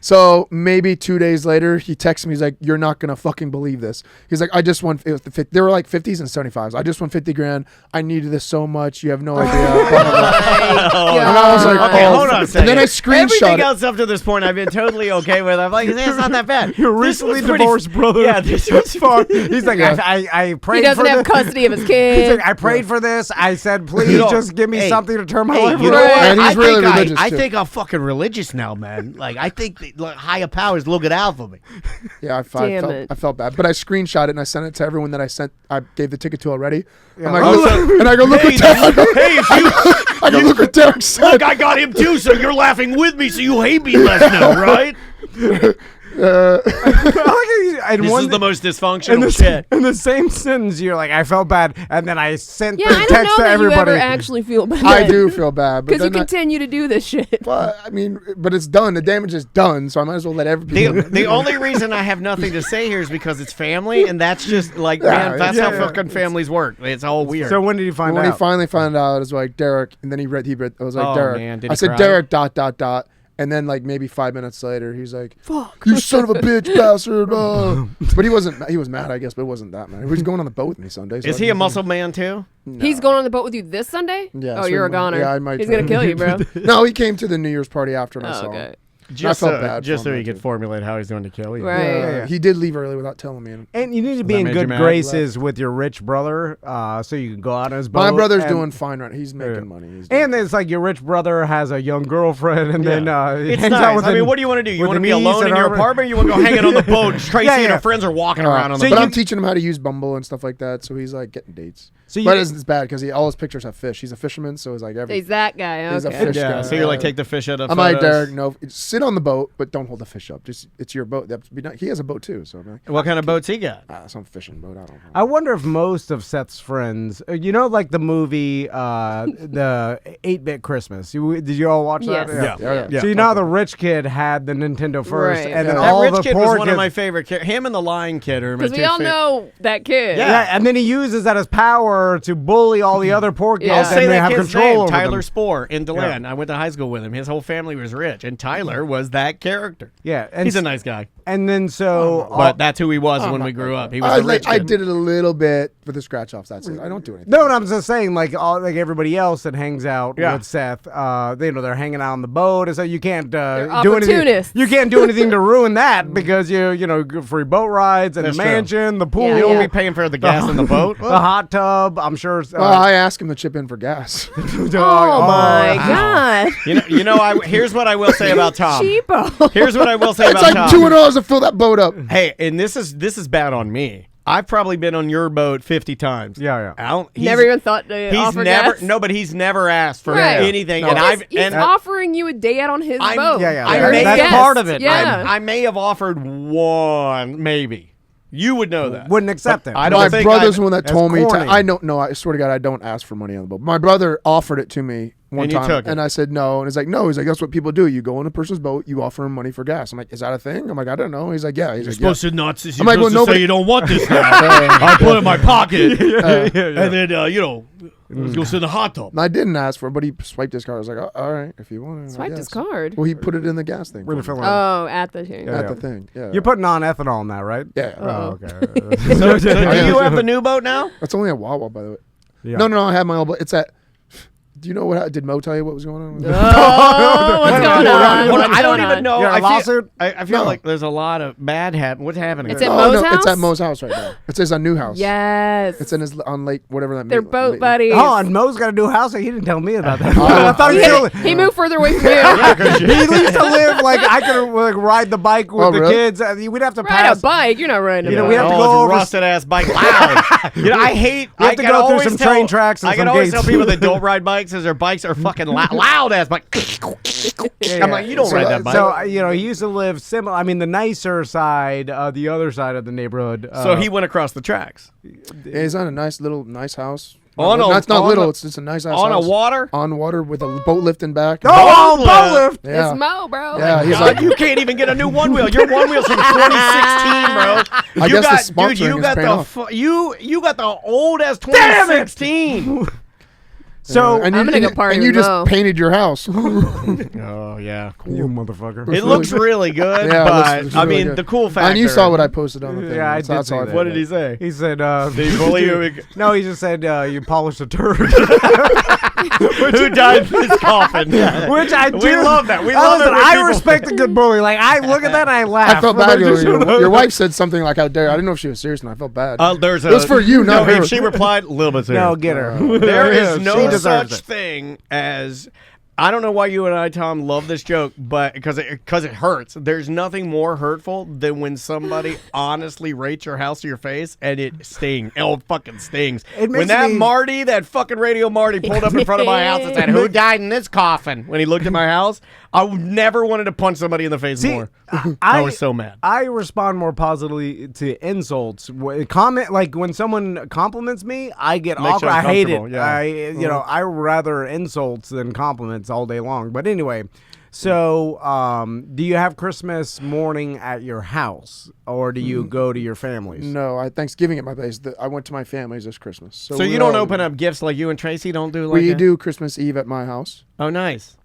So maybe 2 days later, he texts me. He's like, "You're not gonna fucking believe this." He's like, "I just won." They were like 50s and 75s. I just won 50 grand. I needed this so much. You have no idea. Blah, blah, blah. And I was like, Okay, oh. hold on a second. And then I screenshot Everything it. else up to this point, I've been totally okay with. I'm like, it's not that bad. Your This recently was pretty- divorced brother. Yeah, this was fun. He's like, I prayed He doesn't for have this. custody of his He's kid. like, I prayed for this. I said, please You know, just give me hey, something to turn my Hey, life you know around. what? And he's I really think religious, I too. think I'm fucking religious now, man. Like, I think that, like, higher powers looking out for me. Yeah, Damn it. I felt bad, but I screenshot it and I sent it to everyone that I gave the ticket to already. Yeah. I'm like, Oh, look, so- and I go, look Hey, what Derek. hey, if you I go, look what Derek said. look, I got him too, so you're laughing with me, so you hate me less now, right? And This one is the most in dysfunctional the, shit. in the same sentence, you're like, I felt bad, and then I sent Yeah, the I don't text know to that you everybody. ever actually feel bad. I do feel bad, but Because you then continue to do this shit. well, I mean, but it's done. The damage is done, so I might as well let everybody. The only reason I have nothing to say here is because it's family, and that's just like, man, that's how fucking families work. It's all weird. So when did you find when out? he finally found out, it was like Derek, and then he read. I was like, Oh, Derek. man, did I he said cry? Derek ... And then like maybe 5 minutes later, he's like, Fuck. "You son of a bitch, bastard!" But he wasn't. He was mad, I guess, but it wasn't that mad. He was going on the boat with me Sunday. So is he a muscle man too? He's going on the boat with you this Sunday? Yeah, Oh, so you're a he might- goner. yeah, I might He's try. going to kill you, bro. No, he came to the New Year's party after and I Oh, saw him. okay. Just felt so, bad just for so him, he could too. formulate how he's going to kill you. Right. Yeah. He did leave early without telling me. And you need to be that in made you good mad? graces with your rich brother, so you can go out on his boat. My brother's and- doing fine right now. He's making money. He's doing And it's like your rich brother has a young girlfriend, and then he It's hangs nice. out with I mean, him- what do you want to do? You with want to the be alone niece in your and apartment? Or you want to go hanging on the boat? Tracy Yeah, and yeah. her friends are walking around on the So but boat. I'm teaching him how to use Bumble and stuff like that. So he's like getting dates. So But you- it's bad because all his pictures have fish. He's a fisherman, so it's like every. He's that guy. He's a Okay. fish Yeah, guy. so you like take the fish out of I'm like, photos? Derek, no, sit on the boat, but don't hold the fish up. Just it's your boat. That'd be nice. He has a boat too, so I'm like, What kind of boats he got? some fishing boat. I don't know. I wonder if most of Seth's friends, you know, like the movie, the 8-Bit Christmas. Did you all watch that? Yes. Yeah. So you know how the rich kid had the Nintendo first, Right. and then That all rich the kid poor was one of kids- my favorite characters. Him and the Lion Kid are my Because two we all favorite. know that kid. Yeah, and then he uses that as power to bully all the other poor kids, Yeah. I'll And say and they that have kid's control name, over Tyler them. Spohr in Deland. I went to high school with him. His whole family was rich, and Tyler was that character. Yeah, and He's a nice guy. And then so, But that's who he was when we grew up. He was I, the rich I kid. did it a little bit for the scratch offs. That's it. I don't do anything. no, I'm just saying, like everybody else that hangs out Yeah. with Seth, they're hanging out on the boat, and so you can't do anything. opportunists. You can't do anything to ruin that because free boat rides and That's the true. mansion, the pool, Yeah, You yeah. won't be paying for the gas in the boat. the hot tub. I'm sure. I asked him to chip in for gas. Oh, my God. You know. Here's what I will say about Tom. Cheapo. Here's what I will say It's about like Tom. $200 to fill that boat up. Hey, and this is bad on me. I've probably been on your boat 50 times. Yeah. Never even thought to offer gas? No, but he's never asked for Right. anything. No. And He's offering you a day out on his boat. That's part of it. Yeah. I may have offered one, maybe. You would know that. Wouldn't accept it. I don't My think brother's the one that That's told me corny. to. I don't know. I swear to God, I don't ask for money on the boat. My brother offered it to me one And you time, took it. and I said no. And he's like, no. He's like, that's what people do. You go on a person's boat, you offer him money for gas. I'm like, is that a thing? I'm like, I don't know. He's like, yeah. He's like, supposed to not. You're I'm like, well, supposed to nobody- say you don't want this now. I put it in my pocket, and then let's go sit in the hot tub. And I didn't ask for it, but he swiped his card. I was like, oh, all right, if you want it. I Swiped his guess. card. Well, he put it in the gas thing. Really for me. feeling Oh, at the thing. At the thing. Yeah. You're putting on ethanol in that, right? Yeah. Oh, okay. So do you have the new boat now? That's only a Wawa, by the way. Yeah. No, I have my old boat. It's at. Do you know what? Did Mo tell you what was going on? Oh, what's going on? Hold on, What's I don't going even on? know. You got a lawsuit? I feel No. like there's a lot of bad happening. What's happening? It's at Oh, Mo's no, house? it's at Mo's house right now. It says a new house. Yes. It's in his on Lake, whatever that. They're means. boat buddies. Oh, and Mo's got a new house. He didn't tell me about that. I thought He moved further away from you. he used to live like I could like ride the bike with Oh, the really? kids. We'd have to Ride pass. a bike. You're not riding a You know, bike. we have to Oh, go it's over rusted ass bike loud. I hate. We have I to can go through always some tell- train tracks and I can some always gates. tell people that don't ride bikes is their bikes are fucking loud ass bike. I'm like, you don't So ride that- that bike. So he used to live similar. I mean, the nicer side, the other side of the neighborhood. So he went across the tracks Yeah, he's on a nice house. On No, a- it's not on little. a- It's just a nice house. on a water. On water with a boat lift in back. boat lift. Yeah. It's Mo, bro. Yeah, he's God, like, you can't even get a new one wheel. Your one wheel's from 2016, bro. I You guess the got, dude. sponsoring You is got paying the off. you got the old ass 2016. So and I'm gonna go party and you with just Mo. painted your house. Oh yeah, you motherfucker. it looks really good. Yeah, it but looks I really mean, good. the cool factor. And you saw what I posted on the thing. Yeah, I That's- did that's see how I that. feel. What did he say? He said, Did he bully you? No, he just said you polished a turd. Who died in his coffin? Which I do. We love that. We love Listen, it when I people- respect a good bully. Like I look at that and I laugh. I felt bad. Your wife said something like, "How dare!" I didn't know if she was serious, and I felt bad. There's It was for you, not no, her. If she replied, a little bit. No, get her. There is She no deserves such it. thing as. I don't know why you and I, Tom, love this joke, but because it hurts. There's nothing more hurtful than when somebody honestly rates your house to your face and it stings. Oh, it fucking stings. It When makes that me- that fucking Radio Marty pulled up in front of my house and said, "Who died in this coffin?" When he looked at my house, I never wanted to punch somebody in the face more. I was so mad. I respond more positively to insults. Comment like when someone compliments me, I get Makes you awkward. I hate it. uncomfortable, yeah. I rather insults than compliments all day long. But anyway, so do you have Christmas morning at your house, or do you go to your family's? No, Thanksgiving at my place. I went to my family's this Christmas. So you don't open up gifts like you and Tracy don't do? Like We that? do Christmas Eve at my house. Oh, nice.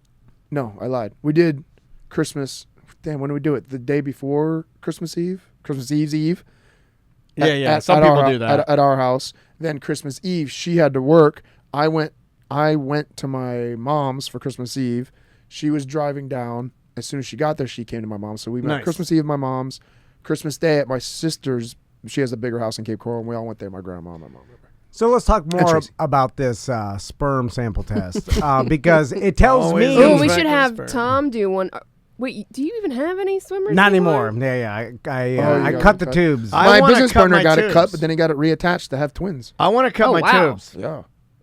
No, I lied. We did Christmas. Damn, when did we do it? The day before Christmas Eve? Christmas Eve's Eve? Yeah. Some people do that. At our house. Then Christmas Eve, she had to work. I went to my mom's for Christmas Eve. She was driving down. As soon as she got there, she came to my mom's. So we met Nice. Christmas Eve at my mom's. Christmas Day at my sister's. She has a bigger house in Cape Coral, and we all went there. My grandma, my mom. So let's talk more Tracy. about this sperm sample test because it tells Always me. goes Oh, we back should to have sperm. Tom do one. Wait, do you even have any swimmers? Not anymore. Yeah. I you cut got the it. tubes. I My wanna business cut partner my got it cut, tubes. but then he got it reattached to have twins. I want to cut Oh, my wow. tubes. Yeah.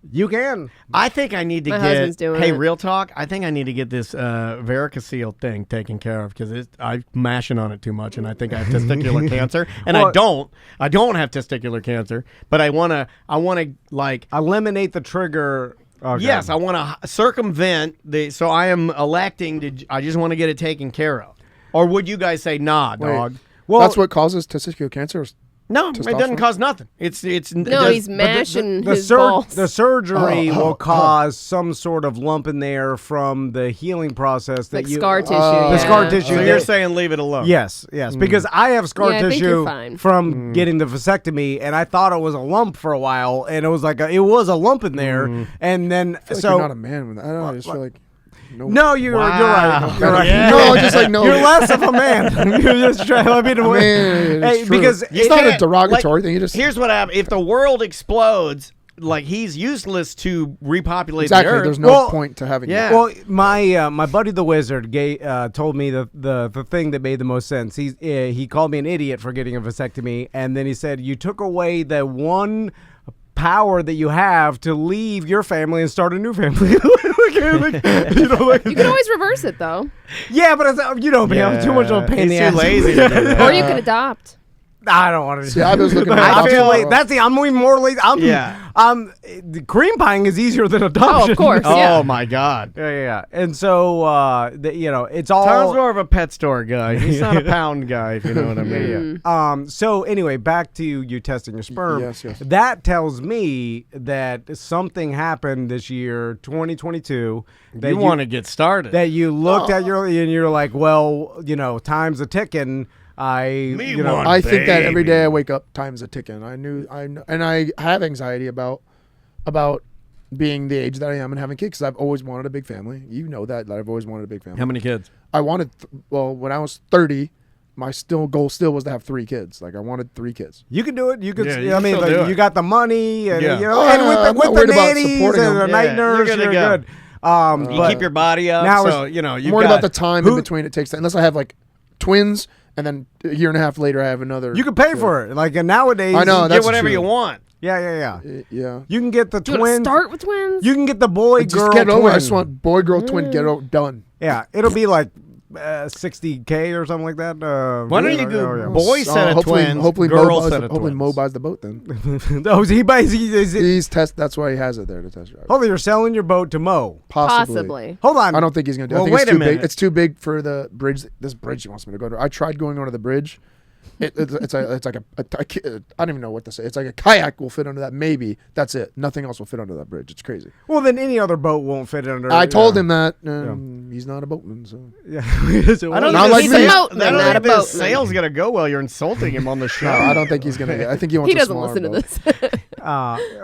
You can. I think I need to My get. husband's doing Hey, it. real talk. I think I need to get this varicocele thing taken care of because I'm mashing on it too much, and I think I have testicular cancer. And I don't have testicular cancer, but I wanna like. Eliminate the trigger. Okay. Yes, I want to circumvent the. So I am electing to. I just want to get it taken care of. Or would you guys say, nah, dog? Well, That's what causes testicular cancer. No, it doesn't Testosterone? cause nothing. It's No, he's mashing the, his balls. the surgery will cause some sort of lump in there from the healing process that like you scar tissue. the yeah. scar tissue. So that- you're saying leave it alone? Yes, because I have scar Yeah, I think you're tissue fine. from getting the vasectomy, and I thought it was a lump for a while, and it was like it was a lump in there, and then I feel like so you're not a man with that. I don't know. I just feel like no, you're right. You're right. Yeah. No, just like no. You're less of a man. You're just trying to be the Man, it's true. because It's not a can't- derogatory thing. You just Here's what happens: if the world explodes, like he's useless to repopulate Exactly. the earth. There's no point to having. Yeah. it. Well, my buddy the wizard told me the thing that made the most sense. He called me an idiot for getting a vasectomy, and then he said you took away the one power that you have to leave your family and start a new family. You can always reverse it though. Yeah, but it's, I'm too much of a pain in the He's ass. too lazy to do that. Or you can adopt. I don't want to. See, I was looking at I adoption. feel like I'm even more lazy. Yeah. The cream pieing is easier than adoption. Oh, of course. Yeah. Oh my God. Yeah. And so, it's all. Tom's more of a pet store guy. He's not a pound guy, if you know what I mean. So anyway, back to you testing your sperm. Yes. That tells me that something happened this year, 2022. That You want to get started. that you looked at and you're like, well, time's a ticking. Me one. I think that every Baby. day I wake up, time's a ticking. I know, and I have anxiety about being the age that I am and having kids because I've always wanted a big family. You know that I've always wanted a big family. How many kids? I wanted, when I was 30, my goal was to have 3 kids. Like I wanted 3 kids. You can do it. You could. Yeah, you I can mean, still do it. you got the money, and Yeah. and I'm with not the worried about nannies supporting and the them. night Yeah, nurse, you're you're gonna good. You But keep your body up. now So, it's- you've I'm worried got about the time in between it takes. Unless I have like twins, and then a year and a half later I have another. you can pay for it. Like and nowadays, I know, get that's whatever true. you want. Yeah. Yeah. You can get the Do you want to twins. start with twins? You can get the boy Just girl get it over. twin. I just want boy, girl, twin. Get it done. Yeah, it'll be like $60K or something like that. Why don't you go boy set of hopefully, twins, hopefully girl Mo set buys, of hopefully twins? Mo buys the boat then. Oh, he buys. He's test. That's why he has it there to test drive. Hopefully, you're selling your boat to Mo. Possibly. Hold on. I don't think he's gonna do. Well, I think wait it's a too big. minute. It's too big for the bridge. This bridge he wants me to go to. I tried going onto the bridge. It's like a I don't even know what to say. It's like a kayak will fit under that. Maybe that's it. Nothing else will fit under that bridge. It's crazy. Well, then any other boat won't fit under. I told him that he's not a boatman. So Yeah. I don't Not think like this me. sale- Boatman, I don't not think a this boatman. sale's gonna go well. You're insulting him on the show. no, I don't think he's gonna. I think he wants. He a doesn't smaller listen to boat. this.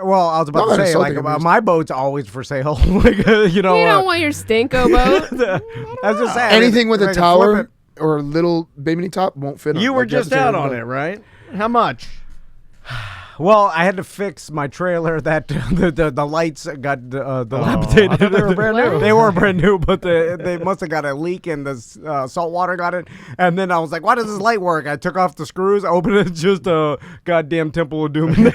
Well, I was about No, to I'm say, like, insulting him. my boat's always for sale. Like, You don't want your stinko boat. I was just saying, Anything with I a can flip tower it. or a little baby top won't fit. You on. were Like, have just to tear out it on down. it, right? How much? Well, I had to fix my trailer. That the lights got dilapidated. I thought they were brand new. They were brand new, but they must have got a leak and the salt water got it. And then I was like, "Why does this light work?" I took off the screws, opened it, just a goddamn Temple of Doom. Just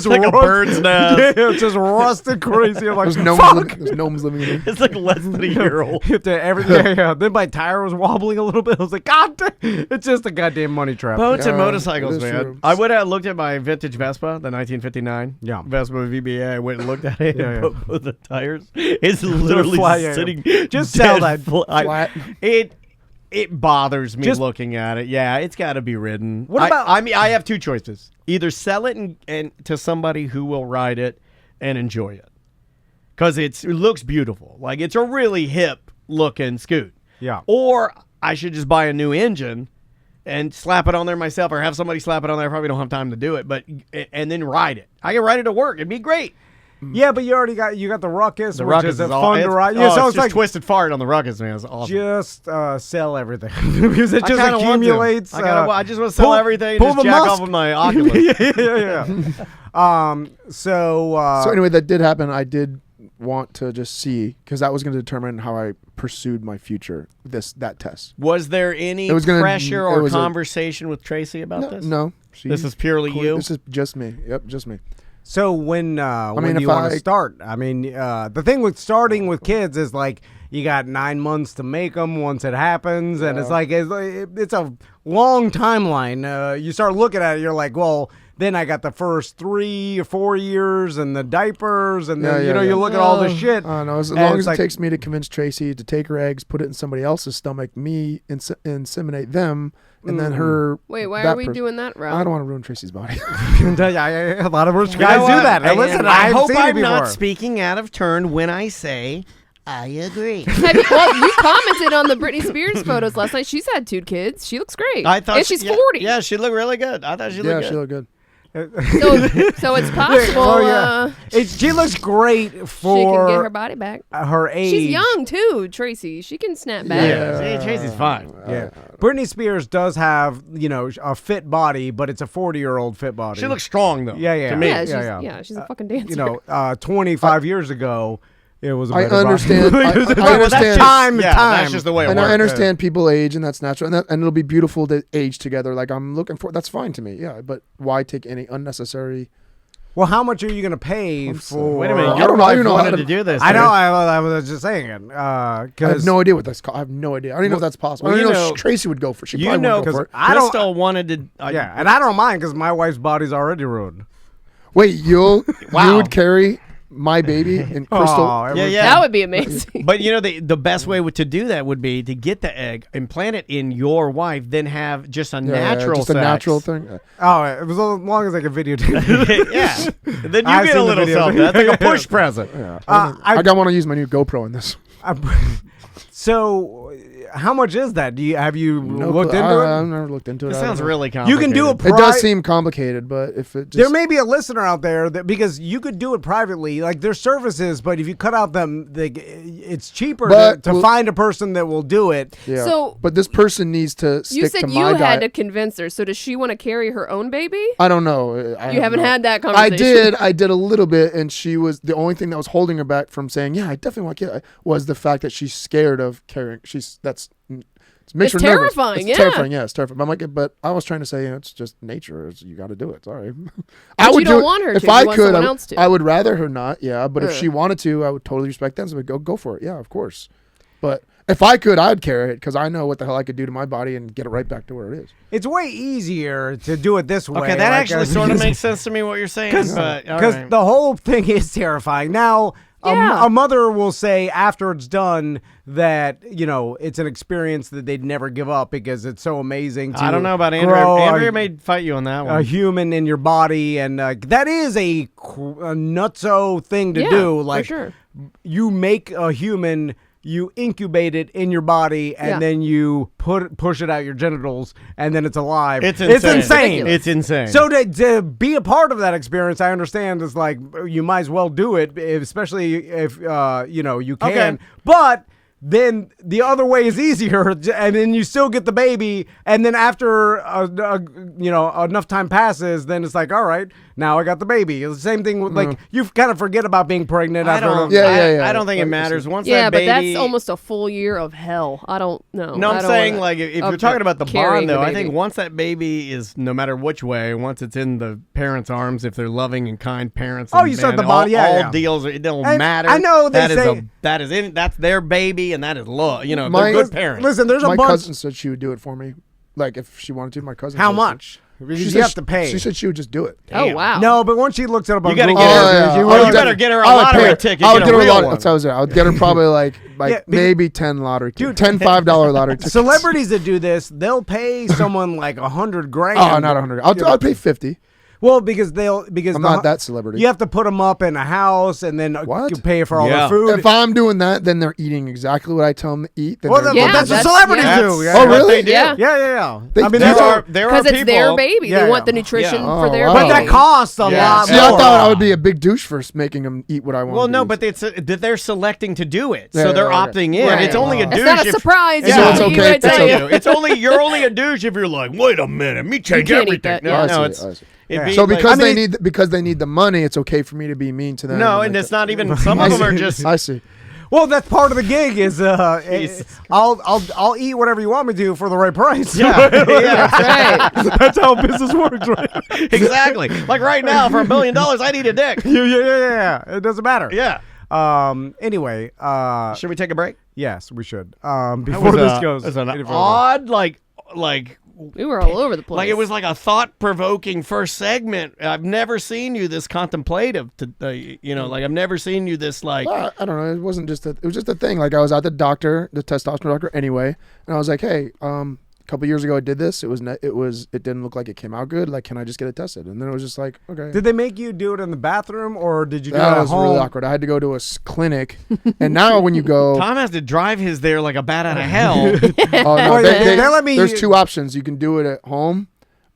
like a rust- bird's nest. Yeah, it just rusted crazy. I'm like, There's gnomes, fuck. there's gnomes living in there. It's like less than a year old. Yeah. Then my tire was wobbling a little bit. I was like, God, it's just a goddamn money trap. Boats and Yeah, motorcycles, it is man. true. I would have looked at my vintage Vespa, the 1959 Vespa VBA. I went and looked at it. Yeah, and yeah. both the tires. It's literally flat, yeah. sitting. Just dead sell that flat. It bothers me Just- looking at it. Yeah, it's got to be ridden. What about- I mean, I have two choices: either sell it and to somebody who will ride it and enjoy it, because it looks beautiful. Like it's a really hip looking scoot. Yeah. Or I should just buy a new engine and slap it on there myself, or have somebody slap it on there. I probably don't have time to do it, and then ride it. I can ride it to work. It'd be great. Yeah, but you already got the Ruckus, The which Ruckus is is fun to ride. Yeah, Oh, so it's it's just like twisted fart on the Ruckus, man. It's awesome. just sell everything because it I just kinda want to. accumulates. I just want to sell everything and pull just the jack Musk. off of my Oculus. yeah. So So anyway, that did happen. I did want to just see because that was going to determine how I pursued my future. That test. Was there any It was gonna- pressure it or was a- conversation with Tracy about this? No, This is purely you? This is just me. Yep, just me. So when mean, do you if want to I- start? I mean, the thing with starting with kids is like you got 9 months to make them once it happens, and it's a long timeline. You start looking at it, you're like, well, then I got the first 3 or 4 years and the diapers, and then you look at all the shit. I know. As and long it's as like- it takes me to convince Tracy to take her eggs, put it in somebody else's stomach, me inseminate them, and then her. Wait, why that are we person- doing that route? I don't want to ruin Tracy's body. A lot of rich You guys know do what? that. And Listen, I I've hope seen I'm it not before. speaking out of turn when I say I agree. Well, you commented on the Britney Spears photos last night. She's had 2 kids. She looks great. I thought and she's 40. Yeah, she looked really good. I thought she looked yeah, good. she looked good. So it's possible She looks great for she can get her body back. her age. She's young too, Tracy. She can snap back. Yeah, Tracy's fine. Yeah. Britney Spears does have, a fit body, but it's a 40-year-old fit body. She looks strong though. Yeah. To me. Yeah, she's a fucking dancer. 25 years ago, it was a I better understand. body. I understand. Time. That's just the way it And works. I understand people age, and that's natural, and it'll be beautiful to age together. Like I'm looking for, that's fine to me. Yeah, but why take any unnecessary? Well, how much are you going to pay for? Wait a minute, I your don't know. I wife don't know wanted how to do this. I know. dude. I was just saying it. I have no idea what that's called. I have no idea. I don't even know if that's possible. well, I don't you even know know- if Tracy would go for it. She You probably know, wouldn't go for it. I don't- Crystal wanted to. Yeah, and I don't mind because my wife's body's already ruined. Wait, you Wow. would carry my baby and Crystal? Aw, Yeah. That would be amazing. But the best way to do that would be to get the egg, implant it in your wife, then have just a natural just sex. a natural thing. Oh, it was as long as I could videotape it. Yeah. Then you I've get seen a the little video. something. That's like a push present. Yeah. I- I want to use my new GoPro in this. So, how much is that? Have you looked clue. into it? I've never looked into it. This I don't sounds know. really You complicated. can do it. It does seem complicated, but if it just There may be a listener out there that because you could do it privately, like there's services, but if you cut out it's cheaper But to find a person that will do it. yeah. So- but this person needs to stick You said to you my had diet. to convince her. So does she want to carry her own baby? I don't know. You haven't had that I conversation. I did a little bit, and she was the only thing that was holding her back from saying, "Yeah, I definitely want to." Was the fact that she's scared of carrying. It makes It's her nervous. terrifying, It's yeah. terrifying. Yeah, it's terrifying. But I'm like, but I was trying to say, it's just nature. You got to do it. Sorry. But you do don't it. want her if to. I You want could. someone else to. I would rather her not. Yeah, but if Ugh. she wanted to, I would totally respect that. So we'd go for it. Yeah, of course. But if I could, I'd carry it because I know what the hell I could do to my body and get it right back to where it is. It's way easier to do it this way. Okay, that actually sort of makes sense to me what you're saying. because Because the whole thing is terrifying. Now, Yeah. a mother will say after it's done that it's an experience that they'd never give up because it's so amazing. To I don't know about Andrea. grow Andrea may fight you on that a one. human in your body, and that is a nutso thing to Yeah, do. for Like sure. you make a human. You incubate it in your body, and Yeah. then you push it out your genitals, and then it's alive. It's insane. insane. It's insane. So to be a part of that experience, I understand is like you might as well do it, especially if you can. Okay. But then the other way is easier, and then you still get the baby, and then after enough time passes, then it's like, all right, now I got the baby. It's the same thing with like you kind of forget about being pregnant. I after don't. Yeah. I don't think it matters. Once Yeah, that but baby, that's almost a full year of hell. I don't know. No, I I'm don't saying wanna- like if of you're talking about the carrying bond though, the I think baby. once that baby is no matter which way, once it's in the parents' arms, if they're loving and kind parents. Oh, and you start man, the bond, all yeah. deals. It don't And matter. I know they say that's their baby and that is love. They're My- good parents. Listen, there's a My bunch. cousin said she would do it for me, like if she wanted to. My cousin. How said much? She You said have to pay. She said she would just do it. Oh wow. No, but once she looks it up on You gotta Google, get her- yeah. you I would better definitely- get her a I would lottery pay her. ticket, I would get get a her real lottery. one. That's what I was saying. I would get her probably like Yeah, because- maybe 10 lottery, Dude. $5 lottery tickets. celebrities that do this, they'll pay someone like $100,000. Oh, not 100. I'll pay 50. Well, because I'm not that celebrity. You have to put them up in a house and then What? you pay for all Yeah. the food. If I'm doing that, then they're eating exactly what I tell them to eat. Then well, they're- Yeah, that's what that's- celebrities yeah. do. Yeah. Oh, What really? they do. Yeah. Yeah. They- I mean, they that's are- there are Because it's their people- baby. Yeah, They want the yeah. nutrition Yeah. for their Oh, but baby. wow. that costs a Yeah. lot See, I more. thought I would be a big douche for making them eat what I want. Well, no, but they're selecting to do it, so Yeah, they're right. opting in. Right. It's only a douche. It's not a if- surprise. Yeah. So it's you okay. gotta It's tell okay. you. You're only a douche if you're like, wait a minute, me change can't eat everything. that, No, yeah. no, I it's see. it'd be So like- because I mean, they need the money, it's okay for me to be mean to them. no, like and it's that. not even. Some of them are just. I see. Well, that's part of the gig. Is Jesus. I'll eat whatever you want me to for the right price. Yeah, yeah, Right. That's how business works, right? exactly. Like right now, for $1 billion, I need a dick. Yeah. It doesn't matter. Yeah. Anyway. Should we take a break? Yes, we should. That Before was this a- goes it was an any further. odd, like We were all over the place. Like it was like a thought-provoking first segment. I've never seen you this contemplative. Like I've never seen you this like. Well, I don't know. It wasn't just it was just a thing. Like I was at the doctor, the testosterone doctor, anyway, and I was like, "Hey, a couple years ago I did this. It didn't look like it came out good. Like, can I just get it tested?" And then it was just like, okay. Did they make you do it in the bathroom, or did you do it That at was home? really awkward. I had to go to a clinic, and now when you go, Tom has to drive his there like a bat out of hell. oh, no, Wait, they let me- there's two options. You can do it at home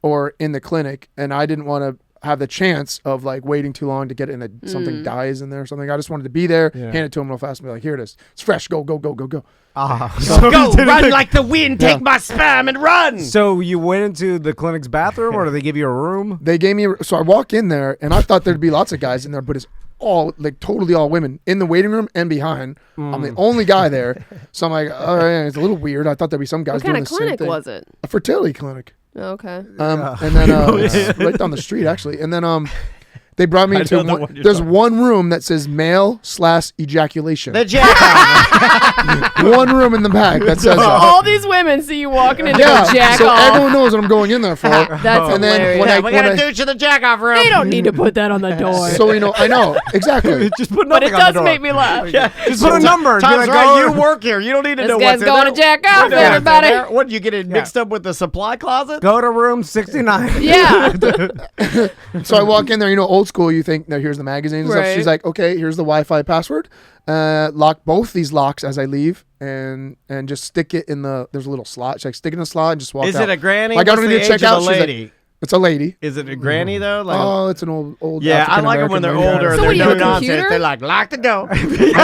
or in the clinic, and I didn't want to. have the chance of like waiting too long to get it and something dies in there or something. I just wanted to be there, hand it to him real fast and be like, here it is. It's fresh. Go. Go, So run like the wind. Take my sperm and run. So you went into the clinic's bathroom, or did they give you a room? They gave me, so I walk in there and I thought there'd be lots of guys in there, but it's all like totally all women in the waiting room and behind. I'm the only guy there. So I'm like, all right, it's a little weird. I thought there'd be some guys What kind doing of the same clinic thing. was it? A fertility clinic. Okay. And then right down the street actually. And then they brought me into there's one room that says male/ejaculation. The jack. One room in the back that says All these women see you walking into yeah, a jack so off. everyone knows what I'm going in there for. That's and then hilarious. We got a douche in the jack off room. They don't need to put that on the door. so I know exactly. Just put but nothing it on the does door. make me laugh. Just put a number. Tom's Be like, right. "Oh, You work here. You don't need to This know guy's what's going in to there. jack off, What, everybody. What, you get it mixed up with the supply closet? Go to room 69. Yeah. So I walk in there, old school. You think, no, here's the magazines and stuff. Right. She's like, okay, here's the Wi-Fi password. Lock both these locks as I leave, and just stick it in there's a little slot. She's like, stick it in the slot and just walk out. Is it a granny? Like, I What's don't the need to check age of out. the She's like, lady? it's a lady. Is it a granny though? Like, Oh, it's an old. yeah, I like them African-American when they're lady. older. So They're what, you no have a nonsense. computer? They're like, lock the door. My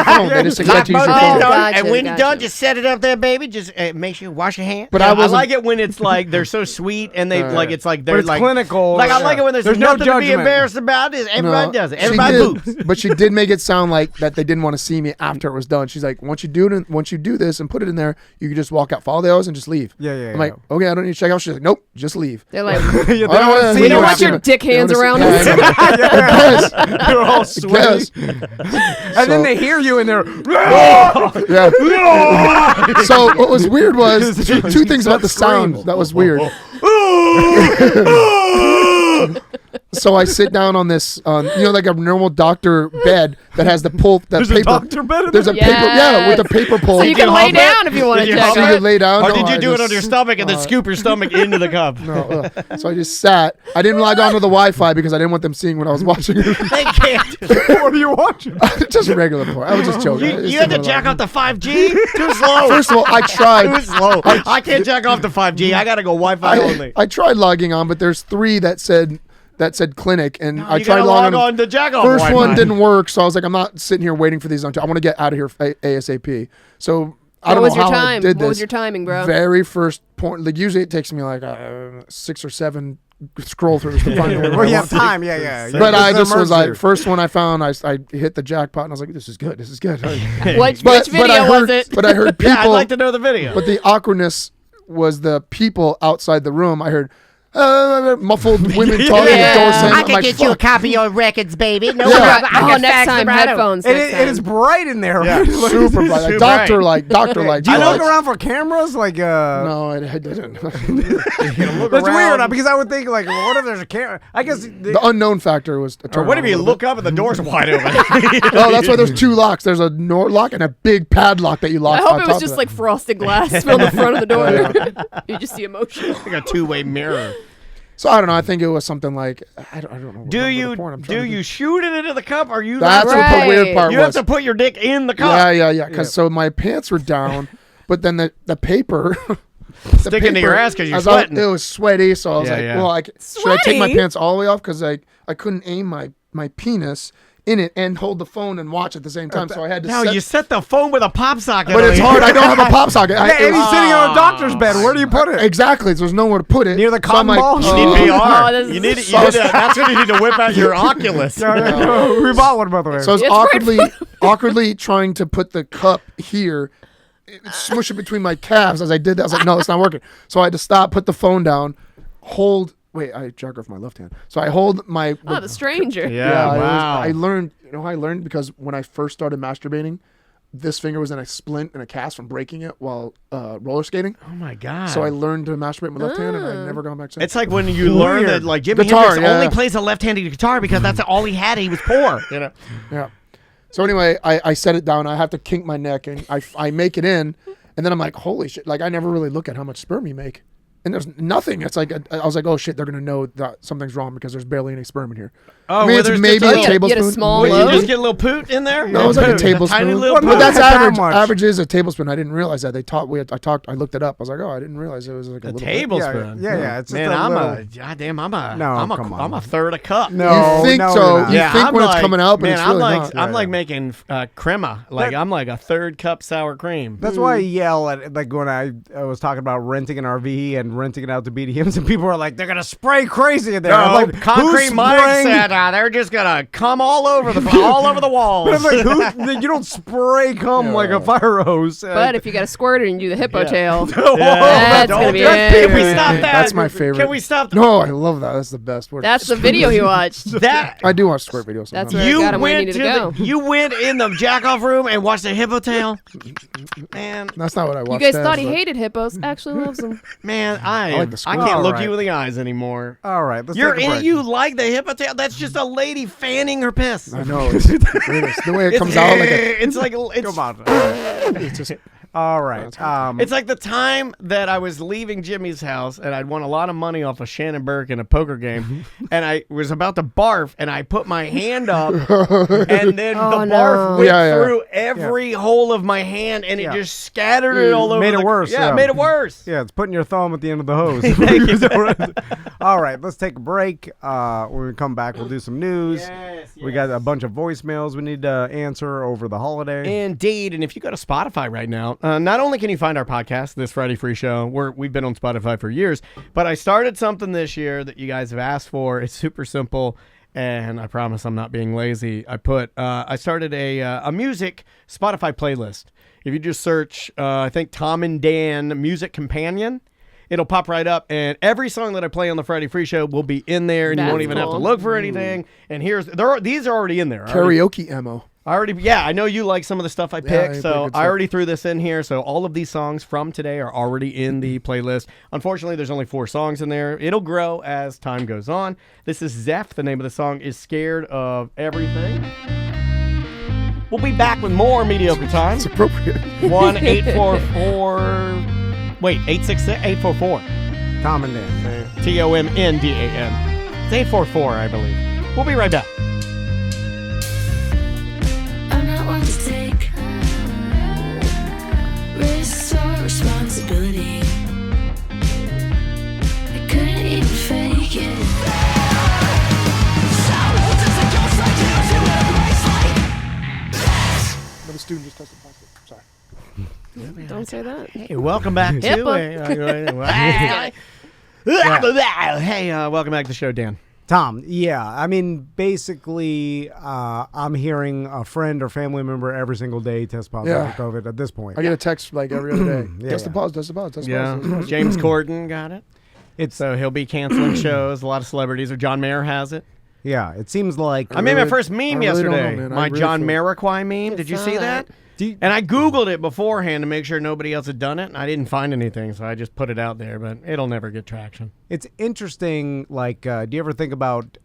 phone. They just Lock expect you to use both your things phone. down, Gotcha, and when you're gotcha. done, just set it up there, baby. Just make sure you wash your hands. But I I wasn't- like it when it's like they're so sweet and they like it's like they're But it's like clinical. Like I like it when there's no nothing to be judgment. embarrassed about. Everybody No, does it. she Everybody did, boops. but she did make it sound like that they didn't want to see me after it was done. She's like, once you do this and put it in there, you can just walk out, follow the hours, and just leave. Yeah. I'm like, okay, I don't need to check out. She's like, nope, just leave. They're like, Yeah, they Oh, don't want yeah, to see we we you don't want after your the- dick hands They around wanna us. see- Yes. They're all sweaty. Yes. And then they hear you and they're, Yeah. So what was weird was two things about the sound that was weird. So I sit down on this, like a normal doctor bed that has the pull. That there's paper. a doctor bed in There's a there? paper. Yeah, with a paper pull. So you can lay down if you want to Did you check hump So you it. could lay down. Or No, did you I do it on just- your stomach and then scoop your stomach into the cup? No, so I just sat. I didn't log on to the Wi-Fi because I didn't want them seeing what I was watching. They can't. What are you watching? Just regular porn. I was just joking. You had to jack off the 5G? Too slow. First of all, I tried. Too slow. I can't jack off the 5G. I gotta go Wi-Fi only. I tried logging on, but there's 3 that said clinic, and I You tried gotta logging log on to jack off First Wi-Fi. one didn't work, so I was like, I'm not sitting here waiting for these. I want to get out of here ASAP. So I What don't was know your how I time? did What this. was your timing, bro? Very first point. Like usually it takes me like 6 or 7 scroll throughs to find where Well, I you want. have time. Yeah. But I It's just was emergency. like, first one I found, I hit the jackpot, and I was like, this is good. Which video was it? But I heard people. Yeah, I'd like to know the video. But the awkwardness was the people outside the room. I heard muffled women talking Yeah. at the door saying, I I'm can like, get you a fuck. copy of records, baby. No Yeah. problem. I Oh, can next fax time, them right over. headphones. And next it is time. bright in there. Yeah. Right? Super bright. Like Super doctor bright. like. Do you look like- around for cameras? Like, No, I didn't. that's weird because I would think like, well, what if there's a camera? I guess The unknown factor was a Or turn what on if a you little look up and the door's wide open? bit. No, that's why there's 2 locks. There's a lock and a big padlock that you lock. I hope on it top was of just that. like frosted glass on the front of the door. You just see emotion. like a two-way mirror. So I don't know. I think it was something like I don't know. Do remember you the porn I'm trying do to you shoot it into the cup? Or you That's not- what the Right. weird part you was. have to put your dick in the cup. Yeah. Because so my pants were down, but then the paper. Sticking to your ass 'cause you're as I- sweating. It was sweaty, so I was Yeah, like, yeah. well, should I take my Sweaty? pants all the way off because I couldn't aim my penis in it and hold the phone and watch at the same time, so I had to. No, set, you set the phone with a pop socket. but on it's it. hard. I don't have a pop socket. Yeah, and he's sitting on a doctor's bed. Where do you put it? Exactly. So there's nowhere to put it. Near the So I'm cotton ball? You oh. need VR. Oh, this is you need so that's when you need to whip out your Oculus. We bought one, by the way. So I was It's right awkwardly trying to put the cup here, smush it between my calves as I did that. I was like, no, it's not working. So I had to stop, put the phone down, hold. Wait, I jack off my left hand. So I hold my. Oh, the stranger. Yeah, wow. I learned. You know how I learned? Because when I first started masturbating, this finger was in a splint and a cast from breaking it while roller skating. Oh my god. So I learned to masturbate with my left hand, and I've never gone back since. It's like when you learn that like Jimi Guitar, Hendrix yeah. only plays a left-handed guitar because that's all he had. He was poor. You know. Yeah. So anyway, I set it down. I have to kink my neck, and I make it in, and then I'm like, holy shit! Like I never really look at how much sperm you make. and there's nothing. It's like I was like, oh shit, they're gonna know that something's wrong because there's barely any sperm in here. Oh, I mean, where it's there's maybe just a you tablespoon. get a small Would you load? just get a little poot in there? No, it was like a Poot, tablespoon. tiny little But poot. that's Not that average. much. Average is a tablespoon. I didn't realize that. I looked it up. I was like, oh, I didn't realize it was like a A little tablespoon. Yeah. It's just Man, a little... I'm a third a cup. No, You think no, so? you're not. You think I'm when like, it's coming out, but man, it's really I'm not. I'm like making crema. Like I'm like a third cup sour cream. That's why I yell at like when I was talking about renting an RV and renting it out to BDMs, and people are like, they're gonna spray crazy in there. I'm like, Concrete who's Mike spraying- said they're just gonna come all over the walls. But I'm like, you don't spray cum like a fire hose. But if you got a squirter and you do the hippo tail, Whoa, that's don't gonna be do it. Can we stop that? That's my favorite. Can we stop that? No, I love that. That's the best word. That's the video he watched. That I do watch squirt videos. That's sometimes. where I got him where he needed to go. you went in the jack off room and watched the hippo tail. Man, That's not what I You watched. guys as, thought he but- hated hippos. Actually loves them. man, I like the squirrel. can't look Alright. you in the eyes anymore. all right, let's You're take a break. you like the hippo tail? That's just a lady fanning her piss. I know. It's the way it comes out like a. It's like it's Come on. It's just. All right. It's like the time that I was leaving Jimmy's house and I'd won a lot of money off of Shannon Burke in a poker game, and I was about to barf, and I put my hand up, and then the barf went through every hole of my hand, and it just scattered it all over. Made it worse, Yeah, yeah. it made it worse. Yeah, it's putting your thumb at the end of the hose. All right, let's take a break. When we come back, we'll do some news. We got a bunch of voicemails we need to answer over the holiday. Indeed, and if you go to Spotify right now, not only can you find our podcast, This Friday Free Show, we've been on Spotify for years, but I started something this year that you guys have asked for. It's super simple, and I promise I'm not being lazy. I started a music Spotify playlist. If you just search, I think Tom and Dan Music Companion, it'll pop right up, and every song that I play on the Friday Free Show will be in there, and you That's won't even have to cool. look for anything. And these are already in there. Karaoke ammo. I know you like some of the stuff I you picked, play so good I stuff. already threw this in here. So all of these songs from today are already in the playlist. Unfortunately, there's only 4 songs in there. It'll grow as time goes on. This is Seth. The name of the song is Scared of Everything. We'll be back with more Mediocre Time. It's appropriate. 844. Tom and Dan. TOMNDAN. It's 844, I believe. We'll be right back. I'm not one to take risks or responsibility. I couldn't even fake it. Another student just tested positive. Sorry. Don't say that. Hey, welcome back to Hippo. welcome back to the show, Dan. Tom, yeah. I mean, basically, I'm hearing a friend or family member every single day test positive for COVID at this point. I get a text like every other day. Yeah, Test the yeah. pause, test the pause, test the Yeah, pause. test the pause. James Corden got it. So he'll be canceling shows. A lot of celebrities. Or John Mayer has it. Yeah, it seems like... I made my first meme really don't know, yesterday. man. I My really John feel- Mariquai meme. Did you saw see that? that. And I Googled it beforehand to make sure nobody else had done it, and I didn't find anything, so I just put it out there, but it'll never get traction. It's interesting, like, do you ever think about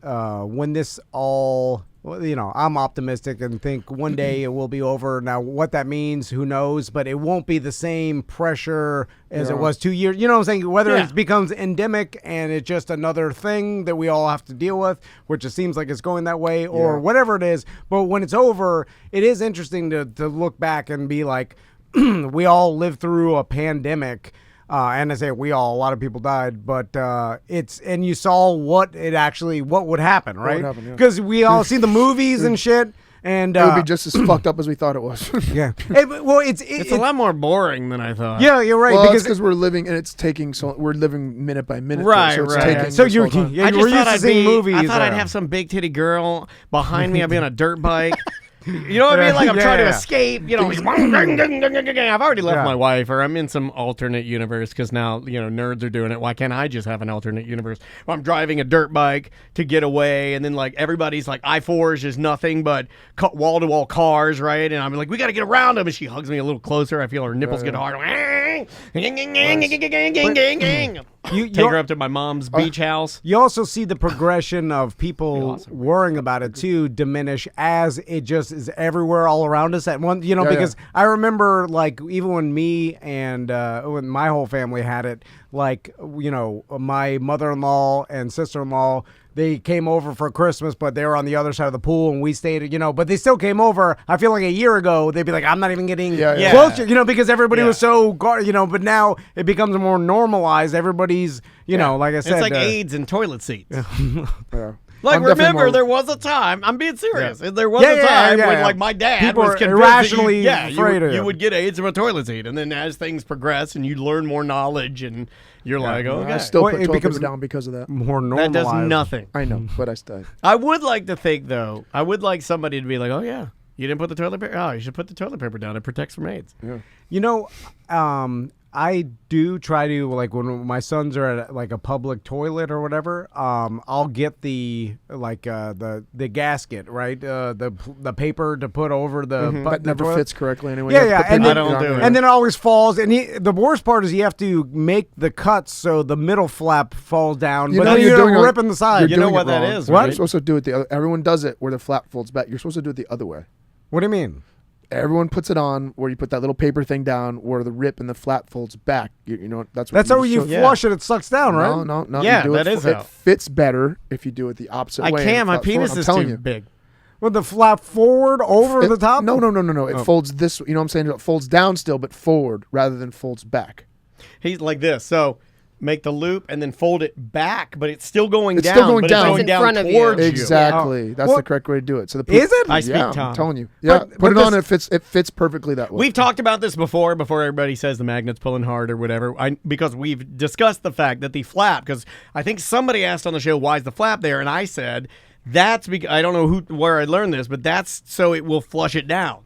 when this all... Well, you know, I'm optimistic and think one day it will be over. Now, what that means, who knows? But it won't be the same pressure as it was 2 years. You know what I'm saying? Whether it becomes endemic and it's just another thing that we all have to deal with, which it seems like it's going that way, or whatever it is. But when it's over, it is interesting to look back and be like, we all lived through a pandemic. And I say a lot of people died, but and you saw what would happen, right? happen, yeah. Because we all see the movies and shit, and It would be just as fucked up as we thought it was. yeah. It's a lot more boring than I thought. Yeah, you're right. Well, because we're living and it's taking we're living minute by minute. Right, so it's right. taking So this you're whole time. yeah, I you just were used thought to I'd seeing be, movies. I thought I'd have some big titty girl behind me. I'd be on a dirt bike. You know what I mean? Like I'm trying to escape. You know, I've already left my wife, or I'm in some alternate universe because now nerds are doing it. Why can't I just have an alternate universe? Where I'm driving a dirt bike to get away, and then like everybody's like I-4 is just nothing but wall-to-wall cars, right? And I'm like, we got to get around them, and she hugs me a little closer. I feel her nipples get hard. Take her up to my mom's beach house. You also see the progression of people worrying about it too diminish as it just is everywhere all around us at one. Because I remember like even when me and when my whole family had it, like my mother-in-law and sister-in-law. They came over for Christmas, but they were on the other side of the pool, and we stayed, but they still came over. I feel like a year ago, they'd be like, I'm not even getting closer, because everybody was so, but now it becomes more normalized. Everybody's, like I said. It's like AIDS and toilet seats. Yeah. Like, remember, there was a time, I'm being serious. Yeah. There was a time when, like, my dad people was convinced irrationally afraid you would get AIDS from a toilet seat. And then as things progress and you learn more knowledge and you're like, okay. I still put toilet paper down because of that. More normalized. That does nothing. I know, but I still. I would like to think, though, I would like somebody to be like, oh, yeah, you didn't put the toilet paper? Oh, you should put the toilet paper down. It protects from AIDS. Yeah. I do try to, like, when my sons are at like a public toilet or whatever, I'll get the gasket, right? The paper to put over the that never toilet. fits correctly anyway. Yeah, and I don't do it. And then it always falls. And the worst part is you have to make the cuts so the middle flap falls down, but then you're ripping the side. You know what that is, What? right? You're supposed to do it the other. Everyone does it where the flap folds back. You're supposed to do it the other way. What do you mean? Everyone puts it on where you put that little paper thing down where the rip and the flap folds back. That's how you flush it. It sucks down, right? No. Yeah, you do that it, is it how. fits better if you do it the opposite way. I can't. My penis I'm is telling too you. big. With the flap forward over the top? No. It folds this. You know what I'm saying? It folds down still, but forward rather than folds back. He's like this. So make the loop and then fold it back, but it's still going It's down. still going but down. It's going It's in down front of you. towards you. Exactly. That's the correct way to do it. So Is it? I speak yeah, Tom. I'm telling you. Yeah. Put it on. It fits perfectly that way. We've talked about this before everybody says the magnet's pulling hard or whatever, because we've discussed the fact that the flap, because I think somebody asked on the show, why is the flap there? And I said, that's because, I don't know where I learned this, but that's so it will flush it down.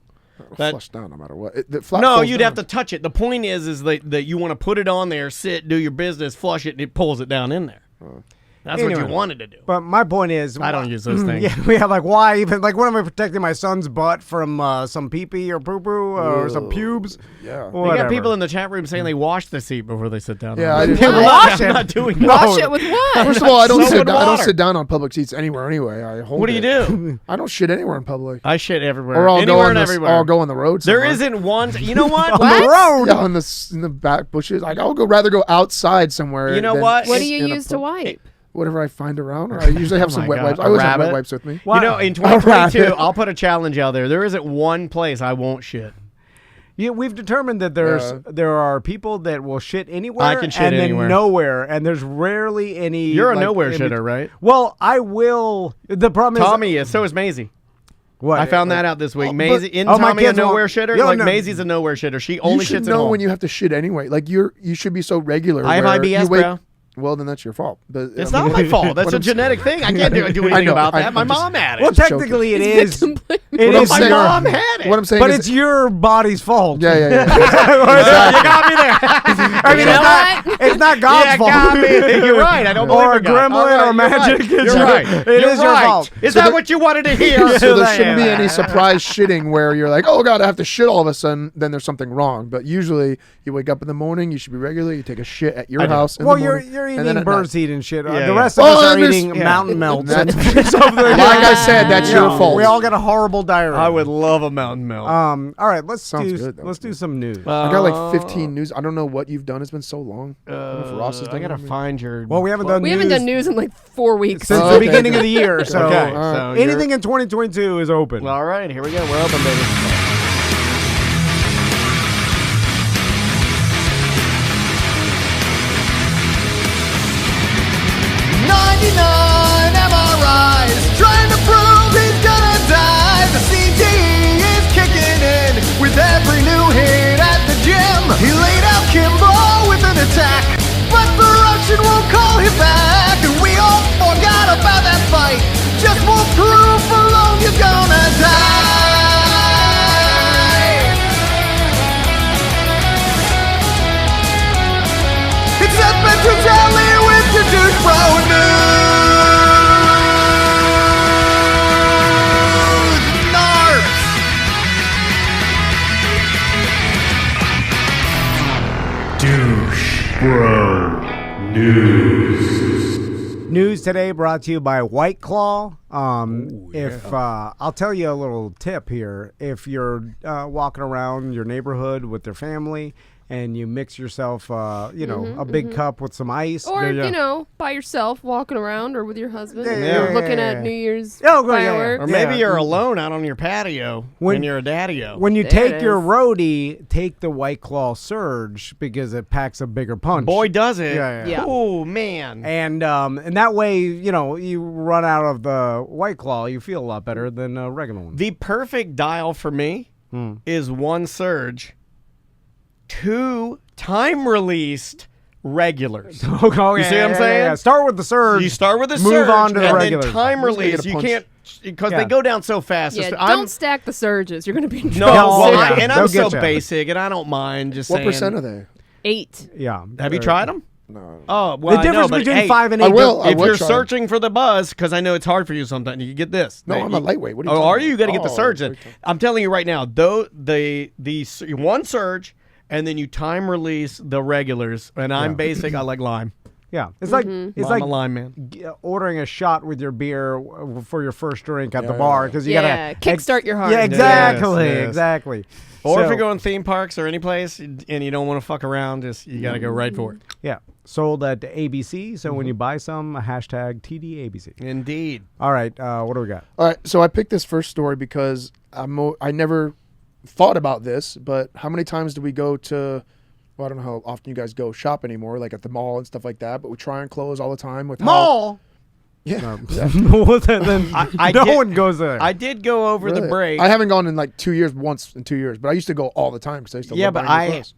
Flush down no matter what. The flap No, folds you'd down. have to touch it. The point is that you want to put it on there, sit, do your business, flush it, and it pulls it down in there. That's what you wanted to do. But my point is, I don't use those things. Yeah, like why even? Like, what am I protecting my son's butt from some pee-pee or poo-poo or some pubes? Yeah. You got people in the chat room saying they wash the seat before they sit down. Yeah, I didn't wash I'm it. not doing that. Wash it with what? First of all, I don't Soap sit and down. I don't water. sit down on public seats anywhere. Anyway, I hold. What do you it. do? I don't shit anywhere in public. I shit everywhere. Or I'll go Anywhere on and the everywhere. I'll go on the road. There somewhere. isn't one. You know what? On the road. Yeah, in the back bushes. Like I'll rather go outside somewhere. You know than what? What do in you a use to wipe? Whatever I find around. Or I usually have some my wet God, wipes. I a always have rabbit? wet wipes with me. You know, in 2022, I'll put a challenge out there. There isn't one place I won't shit. Yeah, we've determined that there are people that will shit anywhere I can shit and anywhere. then nowhere, and there's rarely any. You're a like, nowhere shitter, right? Well, I will. The problem Tommy is. So is Maisie. What? I found that out this week. Oh, Maisie, isn't my Tommy a kids won't- nowhere shitter? Yo, Like no. Maisie's a nowhere shitter. She You only should shits at know home. when you have to shit anyway. Like you should be so regular. I have where IBS, you wake- bro. Well, then that's your fault. But It's not my fault. That's What a I'm genetic thing. I can't do anything I know. about that. I'm My just- mom had it. Well, Just technically it It's is. victim blaming. It What is I'm my saying- mom had it. What I'm saying but is, it's your body's fault. yeah. You got me there. I mean, You know what? it's not God's Yeah, fault. got me. You're right. I don't believe Or in a God. gremlin All right, or magic. You're It's right. your- It it is is your fault. Is that what you wanted to hear? so there shouldn't be any surprise shitting where you're like, oh God, I have to shit all of a sudden. Then there's something wrong. But usually you wake up in the morning, you should be regular. You take a shit at your house. In Well, the you're morning, you're and then eating at birdseed and shit. Yeah, the yeah. rest of us are and there's- eating mountain melts. That's- Like Like I said, that's your fault. We all got a horrible diarrhea. I would love a mountain melt. All right, let's Sounds do good, though. let's do some news. I got like 15 news. I don't know what you've done. It's been so long. I don't know if Ross has I done gotta it. find your. Well, we haven't done We news haven't done news in like 4 weeks. since Oh, the okay. beginning of the year. So Okay, all so anything in 2022 is open. All right, here we go. We're open, baby. Trying to prove he's gonna die. The CT is kicking in with every new hit at the gym. He laid out Kimbo with an attack, but the Russian won't call him back. And we all forgot about that fight. Just more proof alone you're gonna die. It's Seth Petruccelli with your douche bro news. Douche Bro News. News today brought to you by White Claw. I'll tell you a little tip here. If you're walking around your neighborhood with your family and you mix yourself, a big cup with some ice. Or, by yourself walking around or with your husband. Yeah. Looking at New Year's Or fireworks. maybe you're alone out on your patio when you're a daddy-o. When you There take it your is. roadie, take the White Claw Surge because it packs a bigger punch. Boy, does it. Yeah. Oh, man. And that way, you run out of the White Claw, you feel a lot better than a regular one. The perfect dial for me is 1 surge, 2 time-released regulars. Oh, You see what I'm saying? Yeah. Start with the Surge. You start with the move surge, on to the and regulars. then time Who's gonna get release. a You punch? can't, because they go down so fast. Yeah, I'm- don't stack the surges. You're going to be in No, trouble. well, yeah. and They'll I'm so get ya. basic, and I don't mind just What saying. percent are they? 8. Yeah. Have you tried them? No. Oh, well, The difference between 5 and 8. I will. If would you're try. searching for the buzz, because I know it's hard for you sometimes, you can get this. No, I'm a lightweight. What are you Oh, talking are you? You got to about? get the surge then. I'm telling you right now, though the 1 surge, and then you time release the regulars, and I'm basic. I like lime. Yeah. It's like I'm it's a like lime man. ordering a shot with your beer for your first drink at the bar because you Yeah, gotta kickstart your heart. Yeah, exactly, Yes. exactly. Or if So- you're going theme parks or any place and you don't want to fuck around, just you got to go right for it. Yeah, sold at ABC. So when you buy some, hashtag TDABC. Indeed. All right, what do we got? All right, so I picked this first story because I never thought about this, but how many times do we go to? Well, I don't know how often you guys go shop anymore, like at the mall and stuff like that. But we try on clothes all the time with Mall. Yeah, What's that then? No one goes there. I did go over the Really? break. I haven't gone in like 2 years, once in 2 years, but I used to go all the time because I used to. Yeah, love but buying new clothes.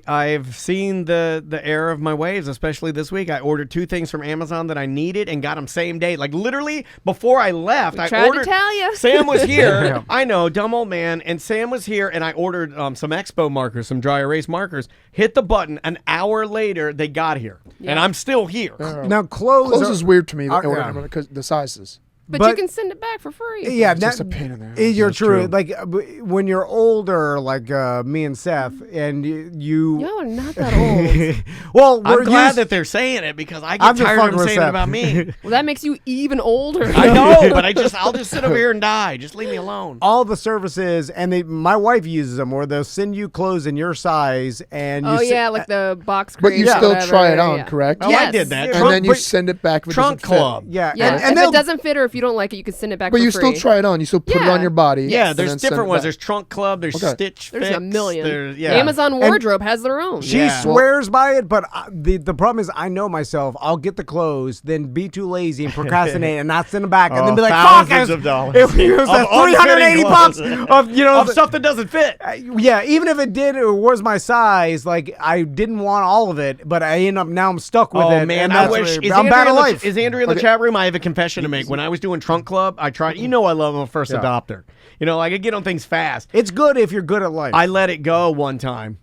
I've seen the error of my ways, especially this week. I ordered 2 things from Amazon that I needed and got them same day. Like literally before I left, I Tried ordered. to tell you. Sam was here. I know, dumb old man. And Sam was here, and I ordered some Expo markers, some dry erase markers. Hit the button. An hour later, they got here, and I'm still here. Now Clothes is weird to me yeah. because the sizes. But you can send it back for free. Yeah, It's just a pain in the ass. You're That's true. true. Like when you're older, like me and Seth, and you. Y'all are not that old. Well, I'm we're glad used- that they're saying it because I I'm get just tired of fucking them with saying it Seth. about me. Well, that makes you even older. I know, but I'll just sit over here and die. Just leave me alone. all the services, and my wife uses them, where they'll send you clothes in your size, and you Oh, se- yeah, like the box But you crates or still whatever, try it on, yeah. correct? Oh, Yes. I did that. And Trunk- then you send it back. If it Trunk doesn't fit. Club. yeah, Yeah, and if they'll it doesn't fit or if you don't like it, you can send it back But for you free. still try it on. You still put it Yeah. on your body. Yeah, and there's then send different it ones. back. There's Trunk Club. There's Okay. Stitch There's Fix. a million. There's, yeah. Amazon Wardrobe has their own. She Yeah. swears by it, but the problem is I know myself. I'll get the clothes, then be too lazy and procrastinate and not send them back, and then be like, "Fuck, thousands of dollars. It was Of $380 bucks unfitting of of stuff that doesn't fit. Yeah, even if it did, it was my size. Like I didn't want all of it, but I end up now I'm stuck with it. Oh man, and I that's wish. what- Is I'm bad at life. Is Andrea in the chat room? I have a confession to make. When I was doing Trunk Club, I tried. You know, I love. I'm a first adopter. You know, like I get on things fast. It's good if you're good at life. I let it go one time.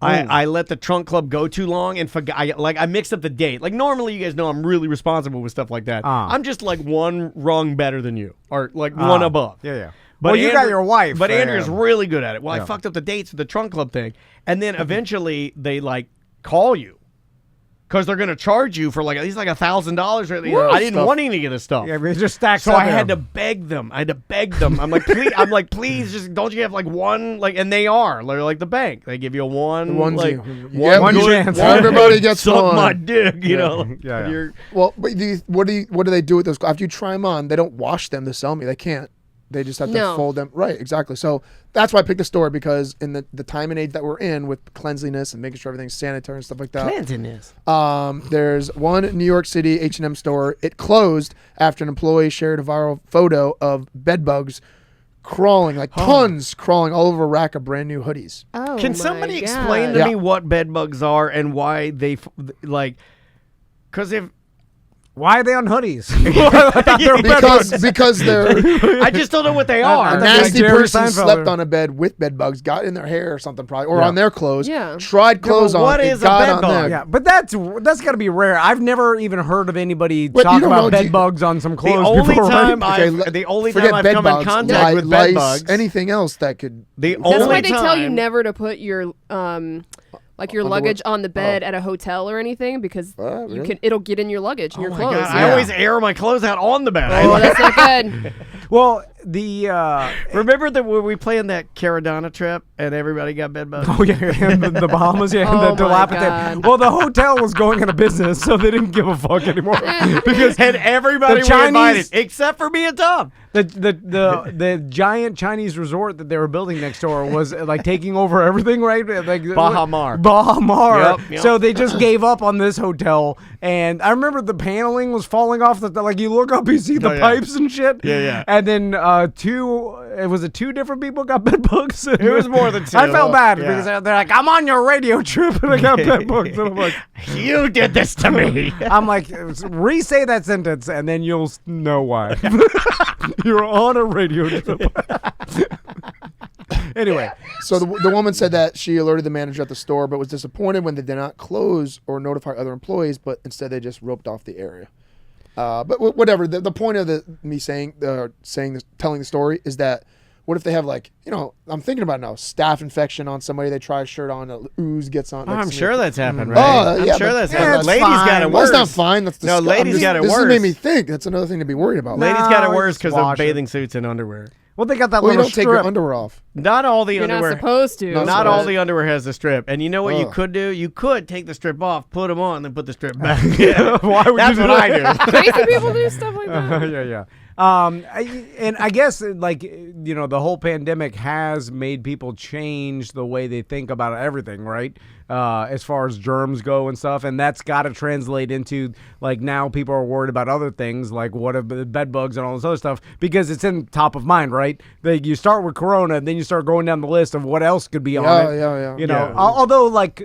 I let the Trunk Club go too long and forgot. I mixed up the date. Like normally, you guys know I'm really responsible with stuff like that. I'm just like one rung better than you, or like one above. Yeah. But Well, you got your wife. But Andrea's really good at it. Well, Yeah. I fucked up the dates with the Trunk Club thing, and then eventually they like call you because they're gonna charge you for like at least like $1,000. I didn't want any of this stuff. Yeah, it just stacks So up I had there. to beg them. I'm like, please, just don't you have like one like? And they are. They're like the bank. They give you a one. Onesie. Like, Yeah, one good- chance. Everybody gets suck one. my dick. You know. Yeah. You're- Well, but what do they do with those? After you try them on, they don't wash them to sell me. They can't. They just have to No. fold them. Right, exactly. So that's why I picked the store, because in the time and age that we're in with cleanliness and making sure everything's sanitary and stuff like that. Cleanliness. There's one New York City H&M store. It closed after an employee shared a viral photo of bed bugs crawling, like tons crawling all over a rack of brand new hoodies. Oh, Can my somebody God. explain to Yeah. me what bed bugs are and why they like? Because if Why are they on hoodies? I thought they were bed bugs. because they're I just don't know what they a are. nasty Jerry person Seinfeld. slept on a bed with bed bugs, got in their hair or something probably, or on their clothes. Yeah. Tried clothes on. what it is a got bed on bug? there. Yeah, but that's got to be rare. I've never even heard of anybody But talk you don't about know, bed do you- bugs on some The clothes only before. time right? Forget I've bed come in bugs, contact with lice, bed bugs, anything else that could. the That's only why they tell you time- never to put your like your luggage on the bed at a hotel or anything, because really? it'll get in your luggage and your clothes. God, I always air my clothes out on the bed. Oh, that's not good. Well, remember that when we planned that Caradonna trip and everybody got bed bugs? Oh yeah, the Bahamas, yeah, Oh, the my dilapidated. God. Well, the hotel was going out of business, so they didn't give a fuck anymore because And everybody The was Chinese- invited except for me and Tom. the giant Chinese resort that they were building next door was like taking over everything, right? Like Baha Mar. Yep. So they just gave up on this hotel, and I remember the paneling was falling off. Like you look up, you see the pipes and shit. Yeah. And then two different people got bed bugs. It was more than two. I felt bad Yeah. because they're like, I'm on your radio trip, and I got bed bugs. And I'm like, You did this to me. I'm like, re-say that sentence, and then you'll know why. You're on a radio trip. Anyway, So the woman said that she alerted the manager at the store, but was disappointed when they did not close or notify other employees, but instead they just roped off the area. But whatever. The point of me telling the story is that what if they have I'm thinking about it now, staph infection on somebody, they try a shirt on, a ooze gets on. I'm sure that's happened, right? Oh, yeah, I'm sure but- that's yeah, happened. that's Ladies got it Well, worse. that's not fine. That's No, ladies got it This worse. made me think. That's another thing to be worried about. Ladies got it No, worse just because of wash it. bathing suits and underwear. well, they got that Well, you little don't take your strip. underwear off. Not all the You're underwear. not supposed to. No, Not so- all the underwear has the strip. And you know what you Ugh. could do? You could take the strip off, put them on, then put the strip back. Why would That's you do what I that? do. Crazy people do stuff like that. Yeah. I guess the whole pandemic has made people change the way they think about everything, right? As far as germs go and stuff, and that's got to translate into like now people are worried about other things like what if the bed bugs and all this other stuff because it's in top of mind, right? You start with Corona, and then you start going down the list of what else could be on it. Yeah. Yeah. Although like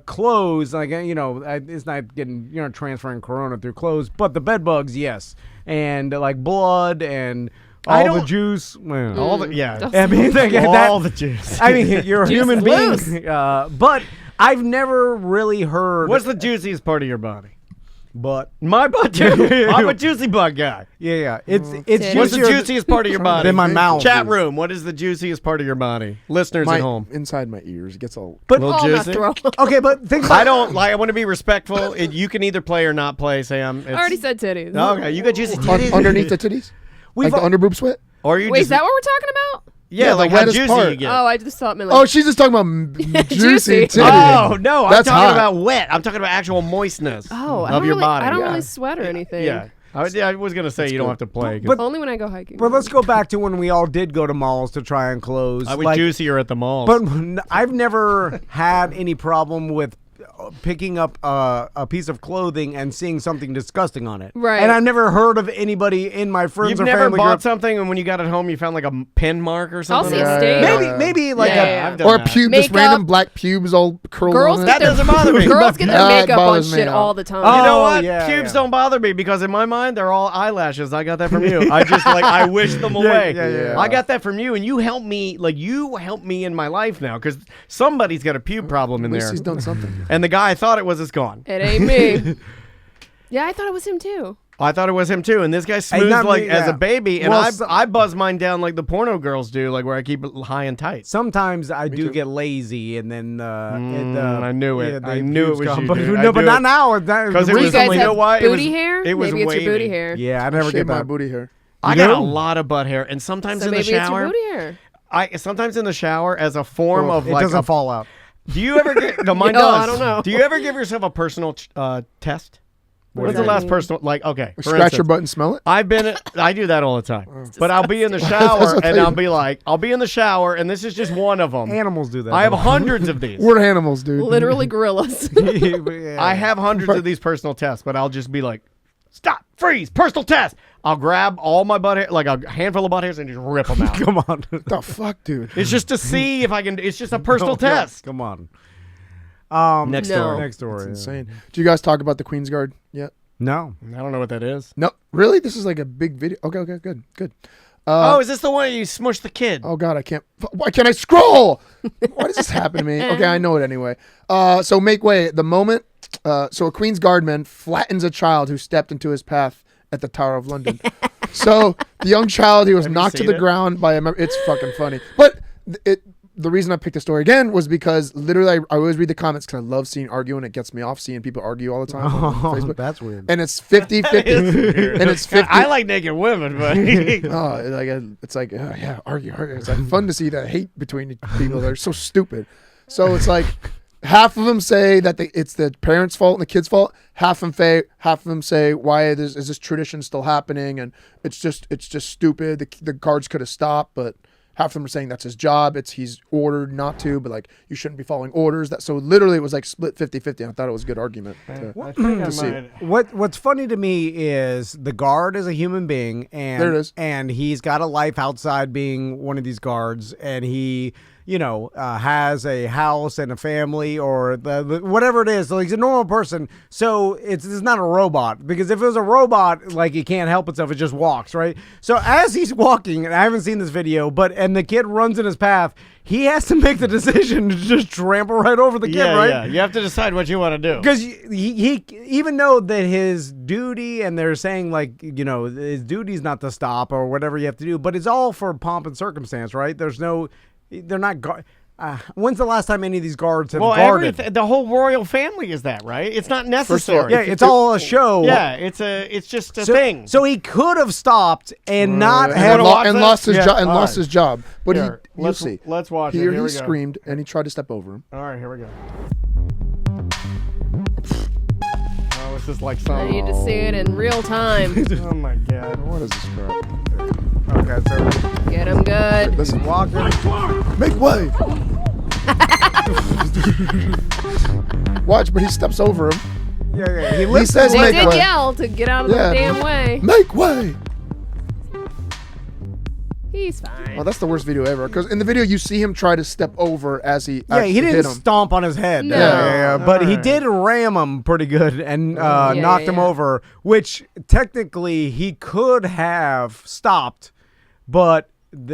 clothes, like it's not getting transferring Corona through clothes, but the bed bugs, yes. And like blood and all the juice. Well, All the, yeah. That's- I mean, all the juice. I mean, you're a Juice human loose. being. But I've never really heard. What's the juiciest part of your body? But My butt, too. I'm a juicy butt guy. yeah. It's Titties. What's the juicier juiciest part of your body? than my mouth. Chat room. What is the juiciest part of your body? Listeners at home. Inside my ears, it gets all. But Little Oh, my juicy. throat. okay, but think about I don't like. I want to be respectful. You can either play or not play, Sam. I already said titties. Okay, you got juicy titties. Underneath the titties? We've Like the underboob sweat? Or you Wait, just, is that what we're talking about? yeah, the like how wettest juicy part. you get. Oh, I just thought. Oh, she's just talking about juicy Juicy. titties. Oh no, I'm That's talking hot. about wet. I'm talking about actual moistness Oh, I of don't your really, body. I don't yeah. really sweat or anything. Yeah, I was gonna say you don't have to play. 'cause But- Only when I go hiking. But let's go back to when we all did go to malls to try and close. I was Like, juicier at the malls. But I've never had any problem with picking up a piece of clothing and seeing something disgusting on it. Right. And I've never heard of anybody in my friends You've or never family bought group. something and when you got it home you found like a pin mark or I'll something. see a stain. Maybe like Yeah. I've done Or a that. pube, this Makeup. random black pubes all curled Girls on get it. That doesn't bother me. Girls get their It makeup on bothers me shit now. all the time. You know Oh, what? yeah, Pubes yeah. don't bother me because in my mind they're all eyelashes. I got that from you. I just I wish them away. yeah. I got that from you, and you helped me. You helped me in my life now because somebody's got a pube problem in At least there. he's done something. And the guy I thought it was is gone. It ain't me. Yeah, I thought it was him too. I thought it was him too, and this guy smooths not like me, as yeah. a baby, and Well, I buzz mine down like the porno girls do, like where I keep it high and tight. Sometimes I do get lazy, and then I knew it. the I knew it pubes was come. you, But, dude. I no, but knew not it. now. 'Cause it Do you was guys only- have you know why? It booty was- hair? it was Maybe it's your booty wavy. hair. Yeah, I never Shave get my that. booty hair. I got a do? lot of butt hair, and sometimes So in the maybe it's shower, your booty hair. sometimes in the shower as a form of It like doesn't a, fall out. Do you ever get no? Mine No, does. I don't know. Do you ever give yourself a personal test? When's the that last mean? personal? Like, okay, for Scratch your instance, butt and smell it? I do that all the time. But I'll be in the shower what and they I'll do. be like, I'll be in the shower and this is just one of them. Animals do that. I have though. hundreds of these. We're animals, dude. Literally gorillas. Yeah. I have hundreds of these personal tests, but I'll just be like, stop, freeze, personal test. I'll grab all my butt hair, like a handful of butt hairs, and just rip them out. Come on. The fuck, dude? It's just to see if I can. It's just a personal test. Come on. Next No. story. Next story. That's insane. Do you guys talk about the Queen's Guard yet? No. I don't know what that is. No, really? This is like a big video. Okay, good. Oh, is this the one where you smush the kid? Oh God, I can't. Why can't I scroll? Why does this happen to me? Okay, I know it anyway. So make way. The moment. So a Queen's Guardman flattens a child who stepped into his path at the Tower of London. So the young child, he was Have you knocked to seen the it? ground by a. It's fucking funny, but the reason I picked the story again was because literally I always read the comments because I love seeing arguing. It gets me off seeing people argue all the time on Facebook. That's weird. And it's 50-50. And it's 50. I like naked women, but it's like yeah, argue. It's like fun to see the hate between people. They're so stupid. So it's like half of them say that it's the parents' fault and the kids' fault. Half of them say why is this tradition still happening, and it's just stupid. The guards could have stopped, but half of them are saying that's his job. He's ordered not to, but like you shouldn't be following orders. So literally it was like split 50-50. I thought it was a good argument to see. What's funny to me is the guard is a human being, and there it is. And he's got a life outside being one of these guards, and he has a house and a family or whatever it is. So he's a normal person. So it's not a robot, because if it was a robot, like it can't help itself, it just walks, right? So as he's walking, and I haven't seen this video, and the kid runs in his path, he has to make the decision to just trample right over the kid, right? Yeah, you have to decide what you want to do. Because he even though that his duty, and they're saying like, his duty's not to stop or whatever you have to do, but it's all for pomp and circumstance, right? They're not when's the last time any of these guards have guarded? The whole royal family is that, right? It's not necessary. Yeah, it's all a show. Yeah, it's just a thing. So he could have stopped and not lost his job. But you'll see. Let's watch it. Here Here he we go. screamed and he tried to step over him. All right, here we go. Oh, it's just like I need to see it in real time. Oh my god. What is this crap? Okay, so Get him good. Listen, walk in. make way. Watch, but he steps over him. Yeah. He says They make did way. yell to get out of the damn way. Make way. He's fine. Well, that's the worst video ever. Because in the video, you see him try to step over as he he didn't hit him. stomp on his head. No. Yeah. But he did ram him pretty good and knocked him over, which technically he could have stopped, but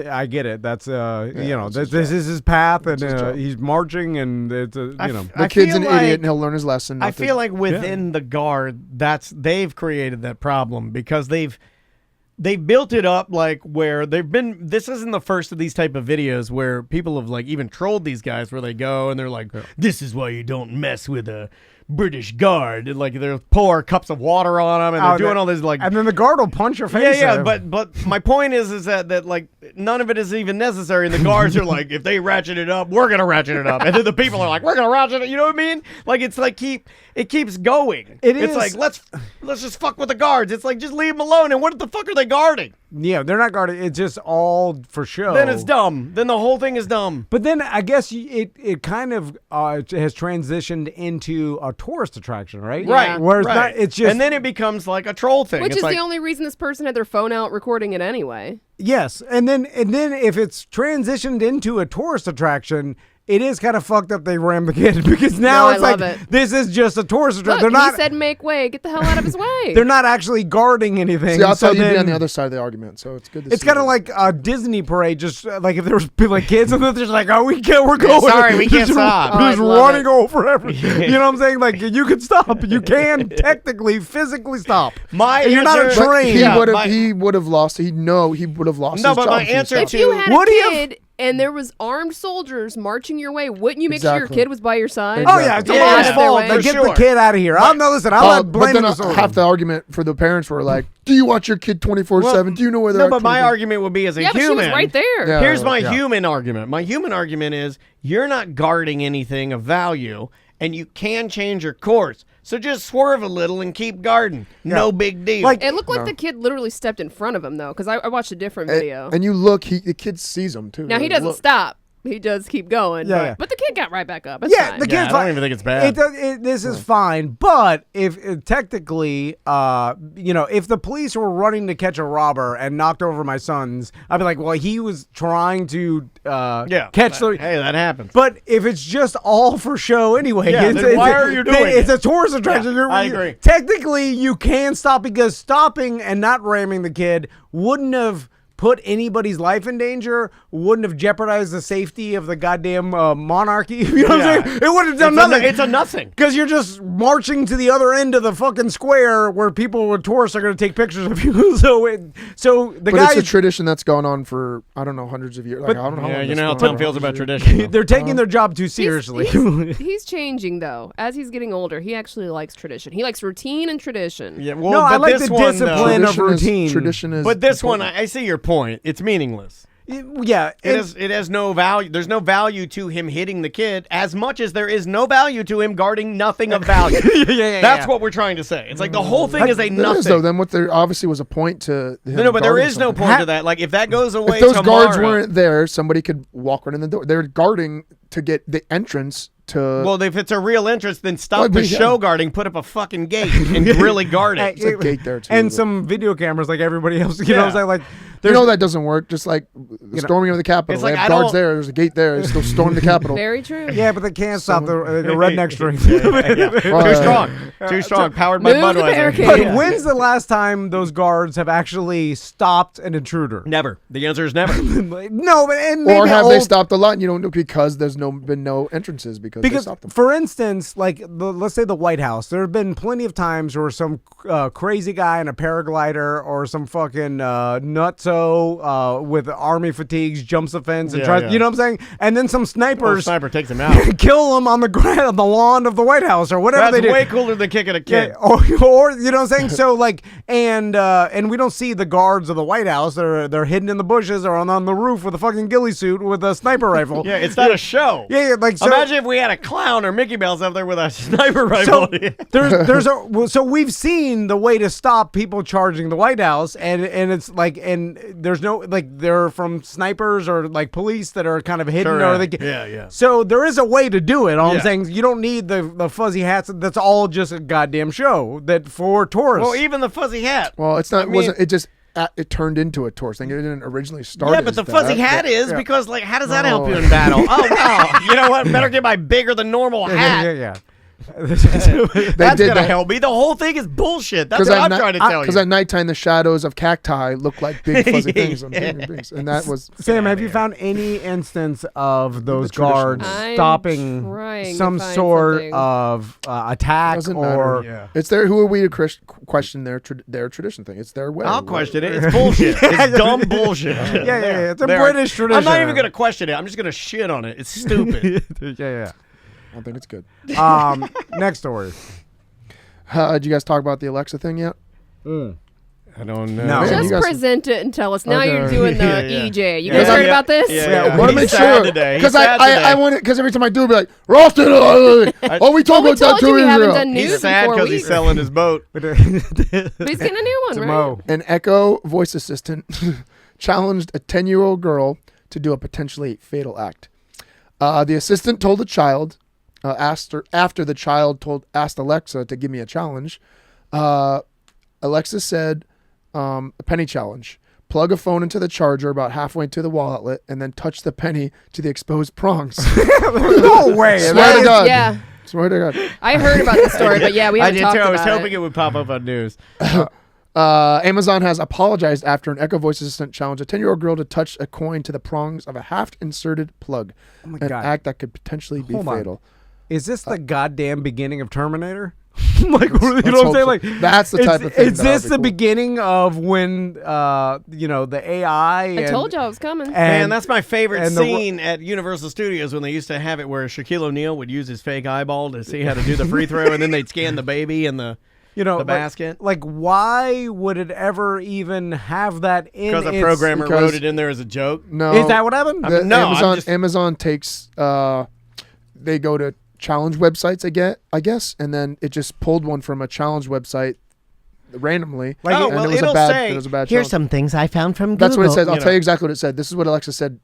I get it. That's this is his path, and he's marching, and it's the kid's an idiot, and he'll learn his lesson. I feel like within the guard, they've created that problem because they've built it up like where this isn't the first of these type of videos where people have like even trolled these guys where they go and they're like, this is why you don't mess with a British guard, and like they're pour cups of water on them and they're doing all this like, and then the guard will punch your face. But my point is that like none of it is even necessary, and the guards are like, if they ratchet it up, we're gonna ratchet it up, and then the people are like, we're gonna ratchet it. You know what I mean? Like it's like it keeps going. It's like let's just fuck with the guards. It's like just leave them alone. And what the fuck are they guarding? Yeah, they're not guarding. It's just all for show. Then it's dumb. Then the whole thing is dumb. But then I guess it kind of has transitioned into a tourist attraction, right? Right. Where it's just, and then it becomes like a troll thing. Which it's is like, the only reason this person had their phone out recording it anyway. Yes, and then if it's transitioned into a tourist attraction, it is kind of fucked up they ram the kid, because now it's like this is just a tourist attraction. Look, he said make way, get the hell out of his way. They're not actually guarding anything. See, I thought you'd be on the other side of the argument, so it's good to see. It's kind of like a Disney parade, just like if there was people like kids and they're just like, oh, we're going. Sorry, we can't stop. Just running over everything. You know what I'm saying? Like you can stop. You can technically, physically stop. You're not a train. He would have lost. He would have lost. No, his but job my answer if you had a kid and there was armed soldiers marching your way, wouldn't you make sure your kid was by your side? Oh yeah, it's the mom's fault. They get the kid out of here. I'll blame the soldiers. Half the argument for the parents were like, do you watch your kid 24/7? Do you know where they're at? No, but my argument would be as a human. But she was right there. Here's my human argument. My human argument is you're not guarding anything of value, and you can change your course. So just swerve a little and keep guarding. No big deal. It looked like the kid literally stepped in front of him, though, because I watched a different video. And you look, the kid sees him, too. Now, he doesn't stop. He does keep going. Yeah. But the kid got right back up. It's fine. The kid's I don't even think it's bad. This is fine. But if technically, if the police were running to catch a robber and knocked over my sons, I'd be like, well, he was trying to catch the... Hey, that happens. But if it's just all for show anyway, then why are you doing it? It's a tourist attraction. Yeah, I agree. Technically, you can stop, because stopping and not ramming the kid wouldn't have put anybody's life in danger, wouldn't have jeopardized the safety of the goddamn monarchy. You know what I'm saying? It would have done nothing. It's a nothing. Because you're just marching to the other end of the fucking square where people with tourists are going to take pictures of you. But it's a tradition that's gone on for, I don't know, hundreds of years. Like, I don't know how long you it's know how gone Tom on. feels about tradition. They're taking their job too seriously. He's changing though. As he's getting older, he actually likes tradition. He likes routine and tradition. Yeah, well, no, I like this the one, discipline of routine. Tradition is. But this one, important. I see your point. It's meaningless. Yeah, It has no value. There's no value to him hitting the kid as much as there is no value to him guarding nothing of value. That's what we're trying to say. It's like the whole thing is a There nothing. is, though. Then what there obviously was a point to. Him No, but there guarding is no something. point to that. Like if that goes away If those tomorrow, guards weren't there, somebody could walk right in the door. They're guarding to get the entrance to. well, if it's a real interest, then stop Well, the yeah. show guarding, put up a fucking gate, and really guard it. There's a gate there too. and some video cameras like everybody else. You know what I'm saying? Like, You know that doesn't work. Just like the storming of the Capitol. It's They like, have I guards don't- there. There's a gate there. They still storm the Capitol. Very true. yeah, but they can't stop the redneck string. Too strong. Too strong. Powered by Move the Budweiser. barricade. But Yeah. when's the last time those guards have actually stopped an intruder? Never. The answer is never. No, but and maybe Or have they old- stopped a lot? And you don't know because there's been no entrances because they Because, stopped them. for instance, like let's say the White House, there have been plenty of times where some crazy guy in a paraglider or some fucking nutso with army fatigues jumps the fence and Yeah, tries. yeah. You know what I'm saying? And then some Oh, snipers sniper takes him out. kill him on the ground, on the lawn of the White House or whatever That's they do. way cooler than kicking a kid. Yeah, or you know what I'm saying? So like, and we don't see the guards of the White House. They're hidden in the bushes or on the roof with a fucking ghillie suit with a sniper rifle. Yeah, it's not a show. Yeah, like so. Imagine if we had a clown or Mickey Mouse up there with a sniper rifle. So we've seen the way to stop people charging the White House, and it's like, and there's no like they're from snipers or like police that are kind of hidden Sure, or they yeah. So there is a way to do it. All I'm Yeah. saying is you don't need the fuzzy hats. That's all just a goddamn show that for tourists. Well, even the fuzzy hat. Well, it's not. I mean- Wasn't it just? It turned into a tourist thing. It didn't originally start. Yeah, but the as fuzzy that. hat is Yeah. because, like, how does that help you in battle? Oh, wow. You know what? Better get my bigger than normal hat. yeah. That's did going to that. help me. The whole thing is bullshit. That's what I'm trying to tell you. Because at nighttime, the shadows of cacti look like big fuzzy things. On things. And that was. Sam, have you found any instance of those traditional guards ones. I'm stopping trying to some find sort something. of attack Doesn't or matter. It's their. Who are we to question their tradition thing? It's their way. I'll question it. It's bullshit. It's dumb bullshit. Yeah. It's a There. British tradition. I'm not even going to question it. I'm just going to shit on it. It's stupid. yeah. I think it's good. Next story. Did you guys talk about the Alexa thing yet? I don't know. No. Man, Just you guys- present it and tell us. Now Okay. you're doing the Yeah. EJ. You Yeah. guys heard Yeah. about this? Yeah. I want to He's make sad sure today. He's because sad I today. want it because every time I do, it, be like Ralston. Oh, we talked Well, we about that told 2 you we years haven't ago. done news He's sad in 4 because he's weeks. selling his boat. But he's getting a new one, right? Mo. An Echo voice assistant challenged a 10-year-old girl to do a potentially fatal act. The assistant told the child, after the child asked Alexa to give me a challenge. Alexa said, a penny challenge. Plug a phone into the charger about halfway to the wall outlet and then touch the penny to the exposed prongs. No way. Swear to God. Yeah. Swear to God. I heard about this story, but yeah, we I haven't did talked too. I about was hoping it. it would pop up on news. Amazon has apologized after an Echo voice assistant challenged a 10-year-old girl to touch a coin to the prongs of a half-inserted plug. Oh my An God. act that could potentially be Hold on. fatal. Is this the goddamn beginning of Terminator? Like, you know let's what I'm hope saying? so. Like, That's the type of thing Is that would this be the cool. beginning of when, the AI? I told you I was coming. Man, that's my favorite and scene at Universal Studios when they used to have it where Shaquille O'Neal would use his fake eyeball to see how to do the free throw, and then they'd scan the baby and the basket. Like, why would it ever even have that in? Because a its- programmer because- wrote it in there as a joke. No. Is that what happened? The No, I'm Amazon takes, they go to challenge websites, I guess, and then it just pulled one from a challenge website randomly. Like, oh, and well, it was it'll a bad, say, it was a bad Here's challenge. some things I found from Google. That's what it says. I'll You tell know. you exactly what it said. This is what Alexa said,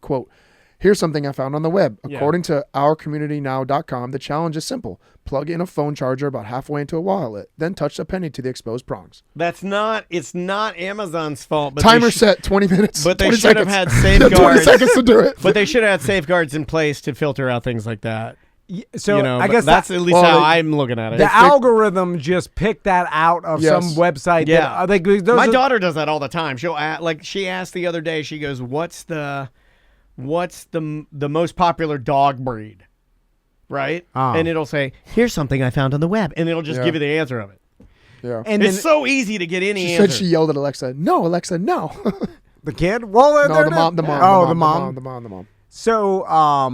quote, here's something I found on the web. Yeah. According to ourcommunitynow.com, the challenge is simple. Plug in a phone charger about halfway into a wall outlet, then touch a penny to the exposed prongs. It's not Amazon's fault. But Timer they set 20 minutes. But they 20 should have seconds. had You have 20 safeguards. seconds to do it. But they should have had safeguards in place to filter out things like that. So you know, I guess that's at least well, how they- I'm looking at it. the algorithm just picked that out of Yes. some website. Yeah. Those My are- daughter does that all the time. She asked the other day. She goes, "What's the most popular dog breed?" Right? And it'll say, "Here's something I found on the web," and it'll just give you the answer of it. Yeah. And It's then so easy to get any She answer. said she yelled at Alexa, "No, Alexa, no." the kid. Well, No, the mom. the The mom. mom. So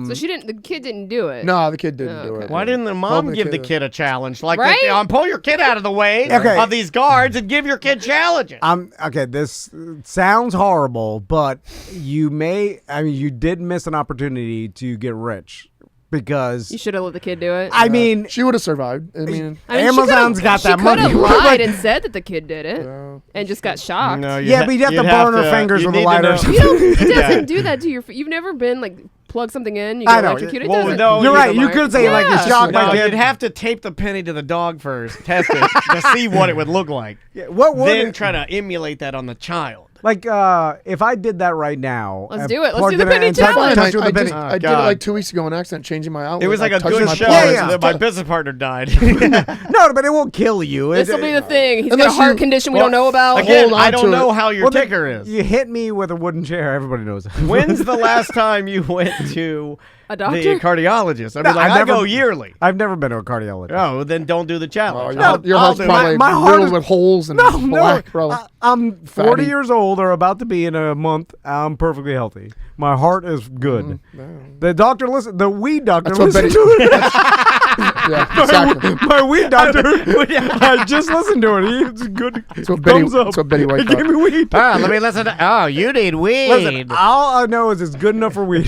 So she didn't. The kid didn't do it. No, the kid didn't do okay. it. Why didn't the mom Helping give the kid a challenge? Like, Right? pull your kid out of the way Okay. of these guards and give your kid challenges. Okay, this sounds horrible, but you did miss an opportunity to get rich because You should have let the kid do it. I mean, She would have survived. I mean, I mean, Amazon's got that money. She could have Like- lied and said that the kid did it, and just got shocked. No, Yeah, but you'd have to burn her fingers you with a need to lighter. know- You don't. It Yeah. doesn't do that to your. You've never been like plug something in. You I get know. electrocuted. It Well, doesn't. no, You're right. You Mark. could say like you Yeah. shocked No, my you'd kid. have to tape the penny to the dog first, test it to see what it would look like. Yeah, what would Then it- try to emulate that on the child. Like, if I did that right now, Let's and do it. Let's plugged do the it in penny and touched- challenge. touched it with I the penny- did it God. like 2 weeks ago on accident, changing my outlet. It was like I a touched good my show. palms. Yeah. So my business partner died. No, but it won't kill you. This will be the thing. He's got a Unless heart you- condition we don't know about. Again, Hold I on don't to know it. how your Well, then ticker is. You hit me with a wooden chair. Everybody knows that. When's the last time you went to A the doctor? cardiologist? I No, mean, like, I've I never- go yearly. I've never been to a cardiologist. Oh, then don't do the Oh, challenge. your heart's do it. probably my heart riddled is- with holes and No, black, bro. I'm 40 Fatty. years old or about to be in a month. I'm perfectly healthy. My heart is good. The doctor listen. The weed doctor That's what listened Betty- to it. Yeah, exactly. My weed doctor. I just listened to it. He's good. That's what Betty- Thumbs up. that's what Betty White He gave thought. me weed. Let me listen to. Oh, you need weed. Listen, all I know is it's good enough for weed.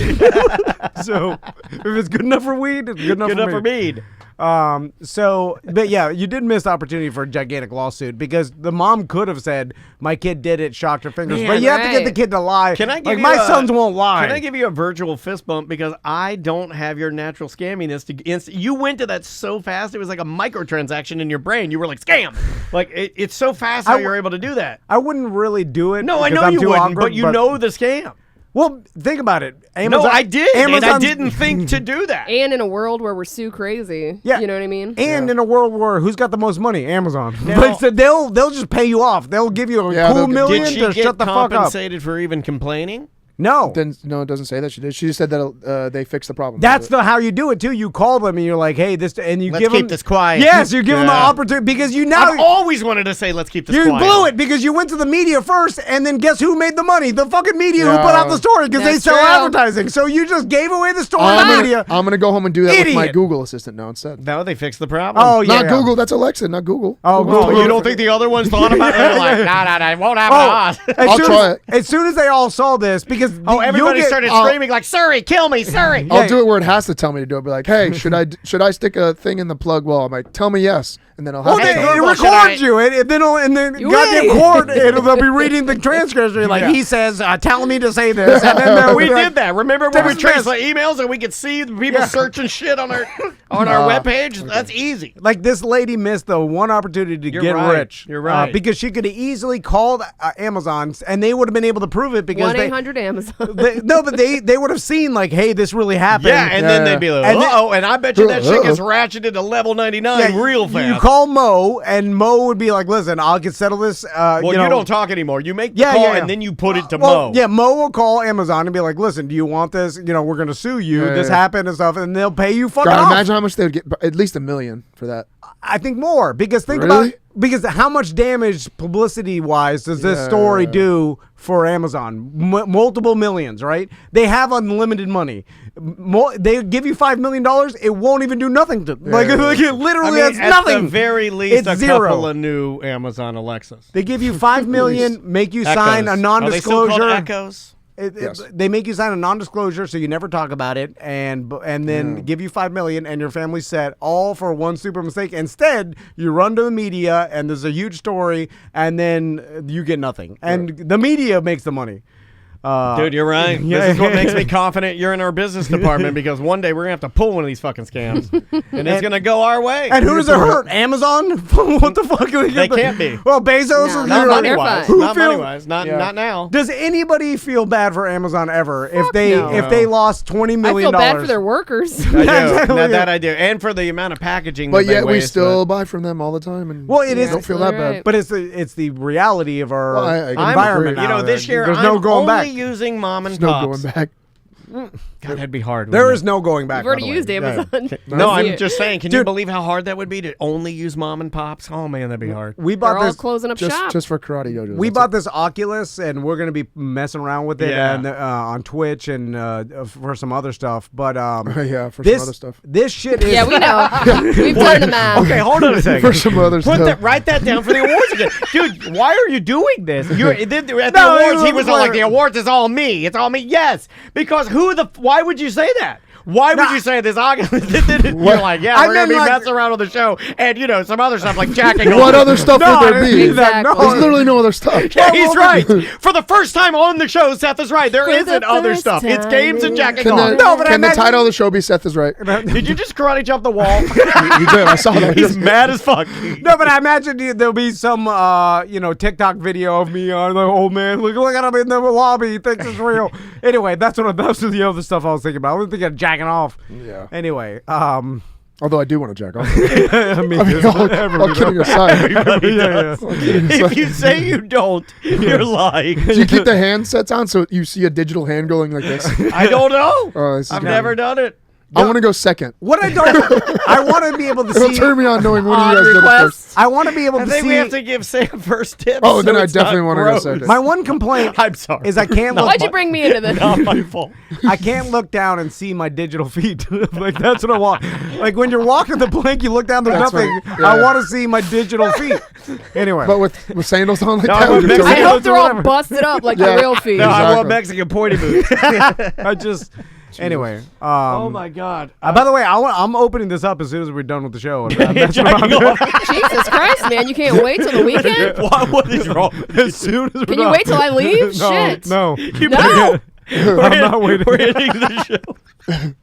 So if it's good enough for weed, it's good enough Good for enough for me. mead. But yeah, you did miss the opportunity for a gigantic lawsuit because the mom could have said, my kid did it, shocked her fingers. Man, but you have to get the right. kid to lie. Can I give like, you my a- sons won't lie. Can I give you a virtual fist bump because I don't have your natural scamminess to you went to that so fast it was like a microtransaction in your brain. You were like scam. Like it's so fast how you're able to do that. I wouldn't really do it. No, I because know I'm you too wouldn't, awkward, but you know the scam. Well, think about it. No, I did, and I Amazon's- didn't think to do that. And in a world where we're so crazy. Yeah. You know what I mean? And in a world where who's got the most money? Amazon. Now- Like, so they'll just pay you off. They'll give you a Yeah, cool they'll- million Did she to get shut the fuck up. compensated for even complaining? No. No, it doesn't say that she did. She just said that they fixed the problem. That's how you do it too. You call them and you're like, "Hey, this," and you Let's give keep them this quiet. Yes, you give them the Yeah. opportunity because you now I've always wanted to say, let's keep this you quiet. blew it because you went to the media first, and then guess who made the money? The fucking media who put out the story because they That's sell true. advertising. So you just gave away the story to the media. I'm gonna go home and do that with my Idiot. Google Assistant now instead. No, they fixed the problem. Oh yeah, Not yeah. Google. That's Alexa, not Google. Oh, Google. Google. You don't think the other ones thought about it? They're like, nah, it won't happen to us. As I'll soon try as, it. As soon as they all saw this, because Oh, everybody you'll get- started screaming like, Surrey, kill me, Surrey. I'll do it where it has to tell me to do it. Be like, hey, should I stick a thing in the plug wall? I'm like, tell me yes, and then I'll have Well, to they, tell it you. Google, should records I- you, and then You goddamn wait. court, they'll be reading the transcripts. And like he says, telling me to say this, and then they'll We be like, did that. Remember when we Text traced the message. emails and we could see the people searching shit on our webpage? That's easy. Like this lady missed the one opportunity to You're get right. rich. You're right. Because she could have easily called Amazon, and they would have been able to prove it because 1-800 Amazon. but they would have seen like, hey, this really happened. Yeah, and then they'd be like, And then- uh-oh, and I bet you that shit gets ratcheted to level 99 real fast. You call Mo, and Mo would be like, listen, I can settle this. well, you, know, don't talk anymore. You make the Yeah, call, yeah, yeah. and then you put it to well, Mo. Yeah, Mo will call Amazon and be like, listen, do you want this? You know, we're going to sue you. Yeah, this yeah. happened and stuff. And they'll pay you fucking God, off. imagine how much they would get. At least $1 million for that. I think more because think Really? about because how much damage publicity wise does this story do for Amazon? Multiple millions, right? They have unlimited money. They give you $5 million, it won't even do nothing to like it literally I mean, has at nothing. the very least, It's a zero. couple of new Amazon Alexas. They give you $5 million, make you sign a Echoes. Are they still called non-disclosure. Echoes? Yes. They make you sign a non-disclosure, so you never talk about it, and then give you $5 million, and your family's set, all for one super mistake. Instead, you run to the media, and there's a huge story, and then you get nothing, and the media makes the money. Dude, you're right. This is what makes me confident you're in our business department because one day we're going to have to pull one of these fucking scams. And it's going to go our way. And who does it hurt? Amazon? What the fuck? They can't be. Well, Bezos? No, or Not they're money-wise. fine. Not money-wise. Not now. Does anybody feel bad for Amazon ever no. if they lost $20 I million? feel bad for their workers. I do. exactly, That I do. And for the amount of packaging But that they yet we waste, still buy from them all the time, and Well, it is. don't feel that bad. Right. But it's the reality of our Well, I environment. agree. You know, now. this year there's I'm no going only back. using mom and There's no pops. going back. God, that'd be hard. There wouldn't is no going back. You've already by the way. used Amazon. No, I'm Yeah. just saying. Can you Dude. believe how hard that would be to only use mom and pops? Oh man, that'd be hard. We They're bought all this. closing up shop. Just for karate dojo. We that's bought it. this Oculus, and we're gonna be messing around with it Yeah. and on Twitch and for some other stuff. But yeah, for this some other stuff. this shit is. Yeah, we know. We've done the math. Okay, hold on a second. For some other stuff. Write that down for the awards again, dude. Why are you doing this? You're at the No, awards. He was all like, wait. "The awards is all me. It's all me." Yes, because why would you say that? Why would you say this? You're like, yeah, I we're gonna meant be like- messing around on the show, and some other stuff like jacking. What off. other stuff No, would there I be? didn't mean that. Exactly. No. There's literally no other stuff. Yeah, he's right. For the first time on the show, Seth is right. There For isn't the other first stuff. It's time. games and jacking Can, off. the, No, but I can the meant- title of the show be Seth is right? Did you just karate jump the wall? You did. I saw that. He's mad as fuck. No, but I imagine there'll be some, TikTok video of me on the old man. Look at him in the lobby. He thinks it's real. Anyway, that's the other stuff I was thinking about. I was thinking of jacking off. Yeah. Anyway, Although I do want to jack off. I mean, all kidding aside. Everybody Yeah, does. All kidding If aside. you say you don't, you're lying. Do you keep the handsets on so you see a digital hand going like this? I don't know. Oh, this is I've good. never done it. I want to go second. What I don't, I want to be able to It'll see. turn me on knowing one of On you guys did it request. first. I want to be able I to think see. we have to give Sam first tips. Oh, then so I it's definitely not want to go gross. second. My one complaint I'm sorry. is I can't look. Why'd you bring me into this? Not my fault. I can't look down and see my digital feet. Like that's what I want. Like when you're walking the plank, you look down. There's That's nothing. right. Yeah. I want to see my digital feet. Anyway, But with sandals on like No, that, with would you Mexican- I totally- hope they're all whatever. busted up like Yeah. the real feet. No, I Exactly. want Mexican pointy boots. I just. Anyway. Oh my God. By the way, I'm opening this up as soon as we're done with the show. That's what Jacking I'm off. Jesus Christ, man. You can't wait till the weekend? What is wrong? as soon as we're Can done. you wait till I leave? No, Shit. no. No. I'm not waiting. We're ending the show. I'm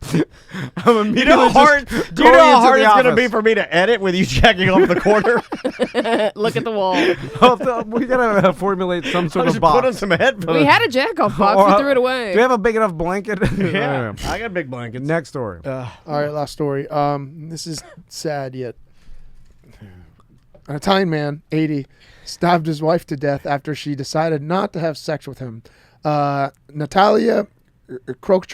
You immediately know how hard? just Do you know going how into hard the it's gonna be office. for me to edit with you jacking off the corner? Look at the wall. We gotta formulate some sort I'll of just put on box. some headphones. We had a jack off box. Or, We threw it away. Do you have a big enough blanket? Yeah, I got big blankets. Next story. All right, last story. This is sad yet. An Italian man, 80, stabbed his wife to death after she decided not to have sex with him. Natalia Crook,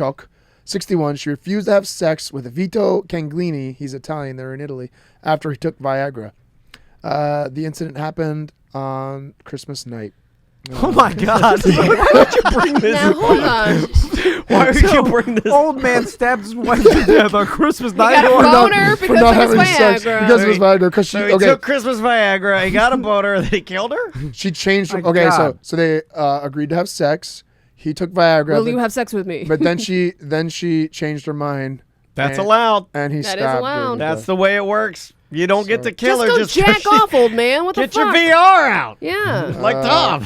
61, she refused to have sex with Vito Canglini. He's Italian. They're in Italy. After he took Viagra. The incident happened on Christmas night. Oh my God! Why would you bring this? Now, hold on. Why would you bring this? Old man stabs his wife to death on Christmas He night. got a For not- boner for because not of his having sex Viagra. because of his Viagra. Because she So he took Christmas Viagra. He got a boner. Then he killed her. she changed. My Okay, God. so they agreed to have sex. He took Viagra. Will but- you have sex with me? But then she changed her mind. That's and, allowed. And he That is stabbed her. allowed. to That's death. the way it works. You don't get to kill just her. go Just jack off, old man. What the Get your fuck? VR out, Yeah. like Tom.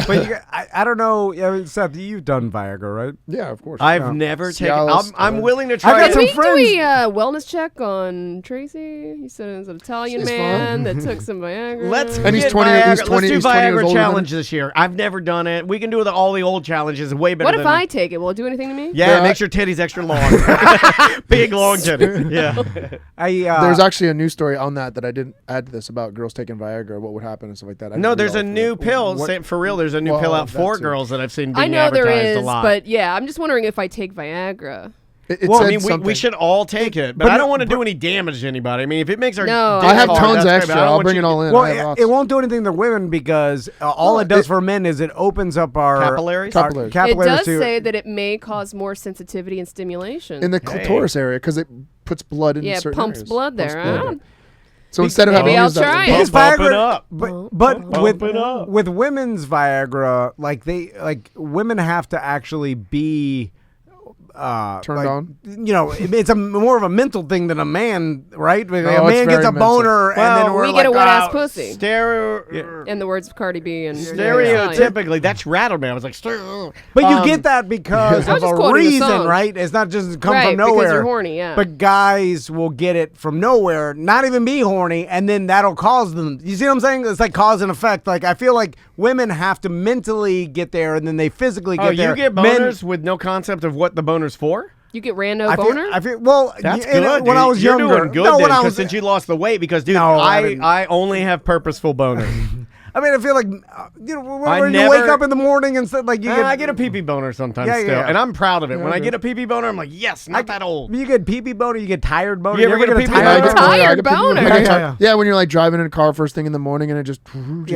But I don't know. I mean, Seth, you've done Viagra, right? Yeah, of course. I've never taken. Cialis, I'm willing to I try got it. some Did we friends- do a wellness check on Tracy? He said it was an Italian She's man that took some Viagra. Let's And he's get 20 Viagra. he's 20 Let's do he's 20 years Viagra older than challenge this year. I've never done it. We can do all the old challenges. Way better. What if than, I take it? Will it do anything to me? Yeah, Yeah, it makes your titties extra long. Big long titties. Yeah. There's actually a news story on that I didn't add to this about girls taking Viagra, what would happen and stuff like that. I No, didn't read there's all a of it. new pill. What- For real, there's a new Well, pill out that for too. girls that I've seen I being know there advertised is, a lot. but yeah, I'm just wondering if I take Viagra. It Well, said I mean, we something. should all take it, but But I no- don't want to do any damage to anybody. I mean, if it makes our No. dick I have hard, tons that's great, extra. but I don't I'll want bring you it all in. I Well, have lots. it won't do anything to women because all Well, it does it- for men is it opens up our Capillaries? our Capillaries. capillaries It does to- say that it may cause more sensitivity and stimulation. in the clitoris area because it puts blood in yeah, it certain pumps areas. blood there. Pumps blood. Huh? So instead of having Maybe to I'll use that, try Is it. Bump it Viagra, up. but Bump it up. with women's Viagra, women have to actually be Turned on? You know, it's more of a mental thing than a man, right? Like, No, a it's man gets very a boner, and then we're we like, get a wet ass "Oh, pussy. In the words of Cardi B and Stereotypically, that's rattled me. I was like, But you get that because I was of just a quoting the reason, song. right? It's not just come Right, from nowhere. because you're horny, yeah. But guys will get it from nowhere, not even be horny, and then that'll cause them. You see what I'm saying? It's like cause and effect. Like, I feel like women have to mentally get there, and then they physically get there. You get boners with no concept of what the boner's for? You get rando boner? I feel well. That's and good. when I was You're younger, doing good no, when then, I was since you lost the weight. Because dude, No, I didn't. I only have purposeful boners. I mean, I feel like you know when I you never- wake up in the morning and stuff like you get. I get a pee-pee boner sometimes Yeah, still, yeah. and I'm proud of it. Yeah, When I okay. get a pee-pee boner, I'm like, yes, not that old. You get pee-pee boner. You get tired boner. You ever get a pee-pee tired boner? Tired I get people- boner. Yeah, when you're like driving in a car first thing in the morning and it just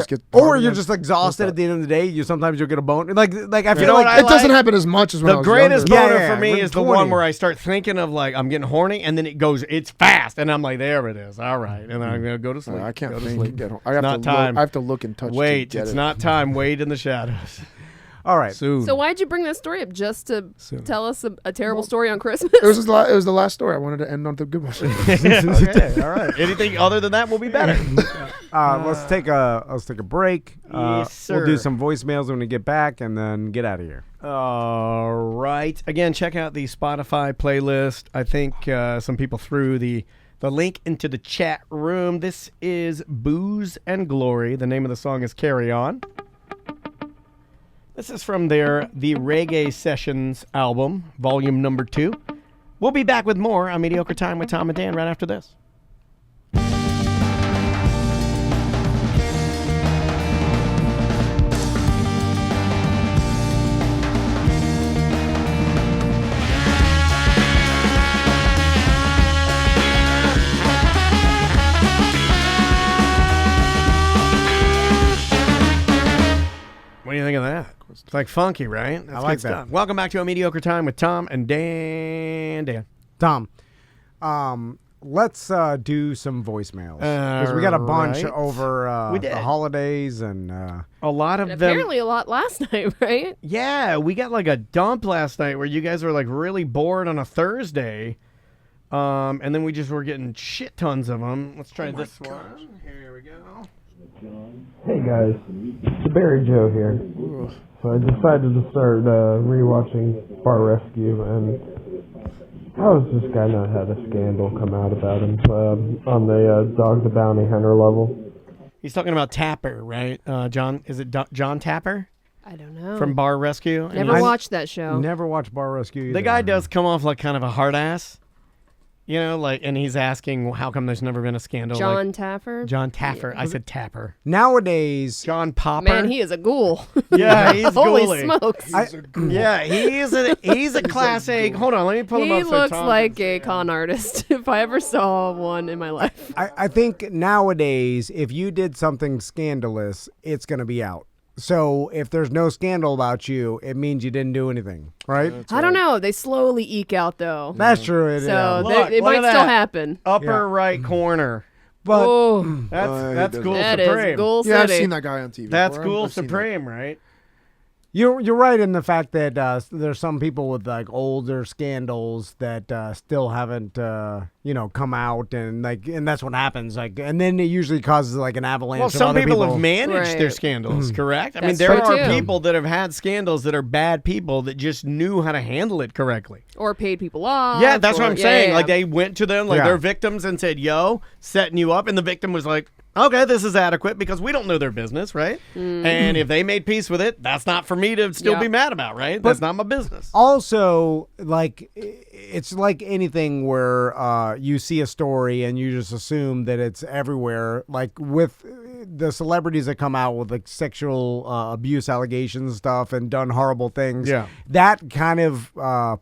get. Or you're just exhausted at the end of the day. Sometimes you'll get a boner. Like I feel know like what I It doesn't like? happen as much as when I The was greatest younger. boner Yeah, for me when is the 20. one where I start thinking of like I'm getting horny, and then it goes, it's fast, and I'm like, there it is, all right, and then I'm gonna go to sleep. I can't go to think. sleep. I have not to time. Look, I have to look and touch. Wait, to get it's it. not time. Wait in the shadows. all right. Soon. So why'd you bring that story up? Just to tell us a terrible story on Christmas? It was it was the last story. I wanted to end on the good one. Okay, all right. Anything other than that will be better. Let's take a break. Yes, We'll do sir. some voicemails when we get back, and then get out of here. All right. Again, check out the Spotify playlist. I think some people threw the link into the chat room. This is Booze and Glory. The name of the song is Carry On. This is from the Reggae Sessions album, volume number 2. We'll be back with more on Mediocre Time with Tom and Dan right after this. What do you think of that? It's like funky, right? That's I like good that. stuff. Welcome back to A Mediocre Time with Tom and Dan. Tom, let's do some voicemails because we got a bunch Alright. over We did. the holidays and A lot of them. Apparently a lot last night, right? Yeah, we got like a dump last night where you guys were like really bored on a Thursday. And then we just were getting shit tons of them. Let's try this one. Here we go. Hey guys, it's Barry Joe here. So I decided to start rewatching Bar Rescue, and how has this guy not had a scandal come out about him on the Dog the Bounty Hunter level? He's talking about Tapper, right? John, is it John Tapper I don't know. from Bar Rescue? And Never he's- watched that show. never watched Bar Rescue either. The guy does come off like kind of a hard ass, you know, like, and he's asking how come there's never been a scandal. John like, Taffer? John Taffer. I said Tapper. Nowadays, John Popper. Man, he is a ghoul. Yeah, he's Holy ghouly. smokes. Yeah, he's a class A. Hold on, let me pull him He up. so looks Tom like can a see con artist if I ever saw one in my life. I think nowadays, if you did something scandalous, it's going to be out. So if there's no scandal about you, it means you didn't do anything, right? I don't know. They slowly eke out, though. That's true. It, So Look, it look might at still that. happen. Upper Yeah. right corner. but Oh, That's Ghoul that Supreme. is Ghoul Yeah, I've City. seen that guy on TV. That's before. Ghoul I've seen that. Supreme, right? you're right in the fact that there's some people with like older scandals that still haven't come out, and that's what happens. Like, and then it usually causes like an avalanche. Well, of some other people have managed Right. their scandals, correct? I mean, That's there true, are too. people that have had scandals that are bad people that just knew how to handle it correctly. Or paid people off. Yeah, that's what or- I'm saying. yeah. Like, they went to them, like, Yeah. their victims and said, yo, setting you up. And the victim was like, okay, this is adequate because we don't know their business, right? And if they made peace with it, that's not for me to still Yeah. be mad about, right? That's not my business. Also, like, it's like anything where you see a story and you just assume that it's everywhere. Like with the celebrities that come out with like sexual abuse allegations and stuff and done horrible things. Yeah. That kind of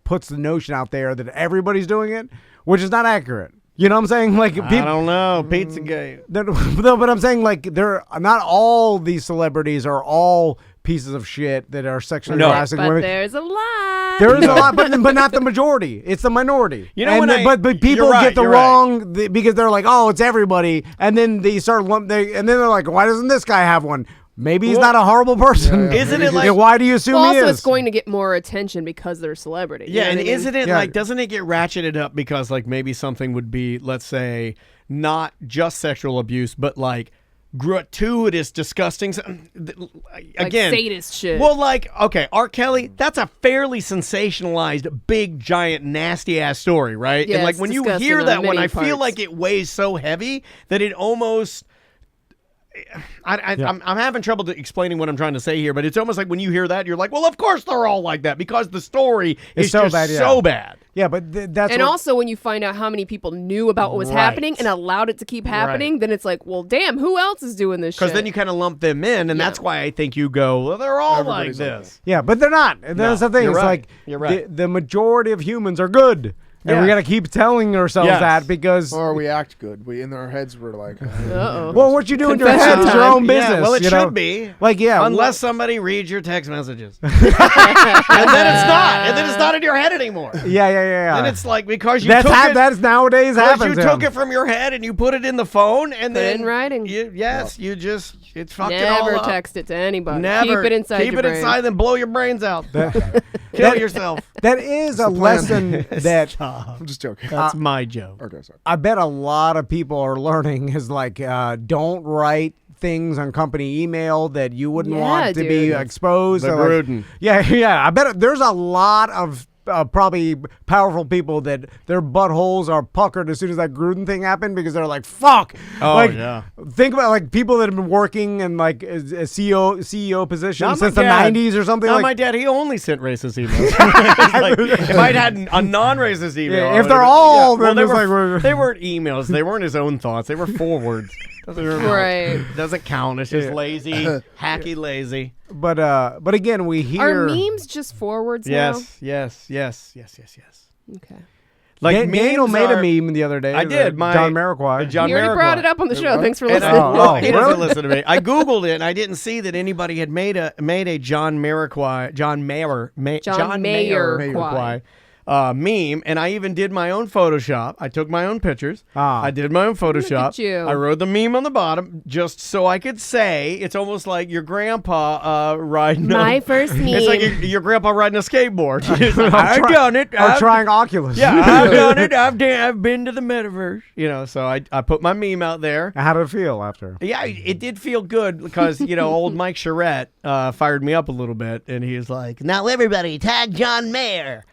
puts the notion out there that everybody's doing it, which is not accurate. You know what I'm saying? Like, I don't know. Pizzagate. No, but I'm saying like they're not all these celebrities are all pieces of shit that are sexually harassing But women. there's a lot. There is a lot, but not the majority. It's the minority. You know, and when then- I- but people you're right, get the you're right. wrong because they're like, oh, it's everybody, and then they start and then they're like, why doesn't this guy have one? maybe he's not a horrible person. Isn't it like? Yeah, why do you assume Well, he also, is? it's going to get more attention because they're a celebrity. You Yeah, know and what I mean? isn't it Yeah. like? Doesn't it get ratcheted up because like maybe something would be, let's say, not just sexual abuse, but like gratuitous, disgusting. Again, like sadist shit. Well, like, okay, R. Kelly, that's a fairly sensationalized, big, giant, nasty ass story, right? Yeah, and like it's when you disgusting hear on that one, many I feel parts. like it weighs so heavy that it almost. I'm having trouble explaining what I'm trying to say here, but it's almost like when you hear that, you're like, well, of course they're all like that because the story is so just bad, yeah. so bad. Yeah, but that's and what, also when you find out how many people knew about what was Right. happening and allowed it to keep happening, then it's like, well, damn, who else is doing this shit? Because then you kind of lump them in, and that's why I think you go, well, they're all Everybody's like like this. yeah, but they're not. That's the thing. you're It's right. like You're right. the majority of humans are good. And we Yes. got to keep telling ourselves Yes. that because Or we act good. We in our heads we're like, Uh-oh. well, what you do in your Confession head is your time. own business. Yeah, well, it you know? should be. Like, yeah, Unless somebody reads your text messages. and then it's not. And then it's not in your head anymore. yeah. And it's like because you that's took it. that's nowadays Because happens. you took it from your head and you put it in the phone and Put it then in writing. you just it's fucked it all Never up. text it to anybody. Never Keep it inside Keep your it brain. inside, then blow your brains out. Kill yourself. That is a lesson that I'm just joking. That's my joke. Okay, sorry. I bet a lot of people are learning is like don't write things on company email that you wouldn't Yeah, want to be dude. exposed. The or, like- Gruden. Yeah. I bet there's a lot of probably powerful people that their buttholes are puckered as soon as that Gruden thing happened because they're like, fuck. Oh, like, yeah. Think about like people that have been working in like a CEO position Not since my the dad. 90s or something. No, like, my dad, he only sent racist emails. It's like, if I'd had a non-racist email, Yeah, I if would've they're been- all, well, then they it's like we're- they weren't emails. They weren't his own thoughts. They were forwards. Doesn't count. Right. Doesn't count. It's just lazy, hacky lazy. but again, we hear Are memes just forwards now? Yes. Okay. Like Daniel memes made are- a meme the other day. I did. My John Marquardt. John You already brought it up on the show. Thanks for And listening. I, he doesn't really? listen to me. I googled it and I didn't see that anybody had made a John Mayer meme, and I even did my own Photoshop. I took my own pictures. I did my own Photoshop. at you. I wrote the meme on the bottom just so I could say it's almost like your grandpa riding. My first It's like meme. your grandpa riding a skateboard. He's like, I've done it. Or trying Oculus. Yeah, I've done it. I've been to the metaverse. You know, so I put my meme out there. How did it feel after? Yeah, it did feel good because, old Mike Charette fired me up a little bit, and he was like, Now everybody tag John Mayer.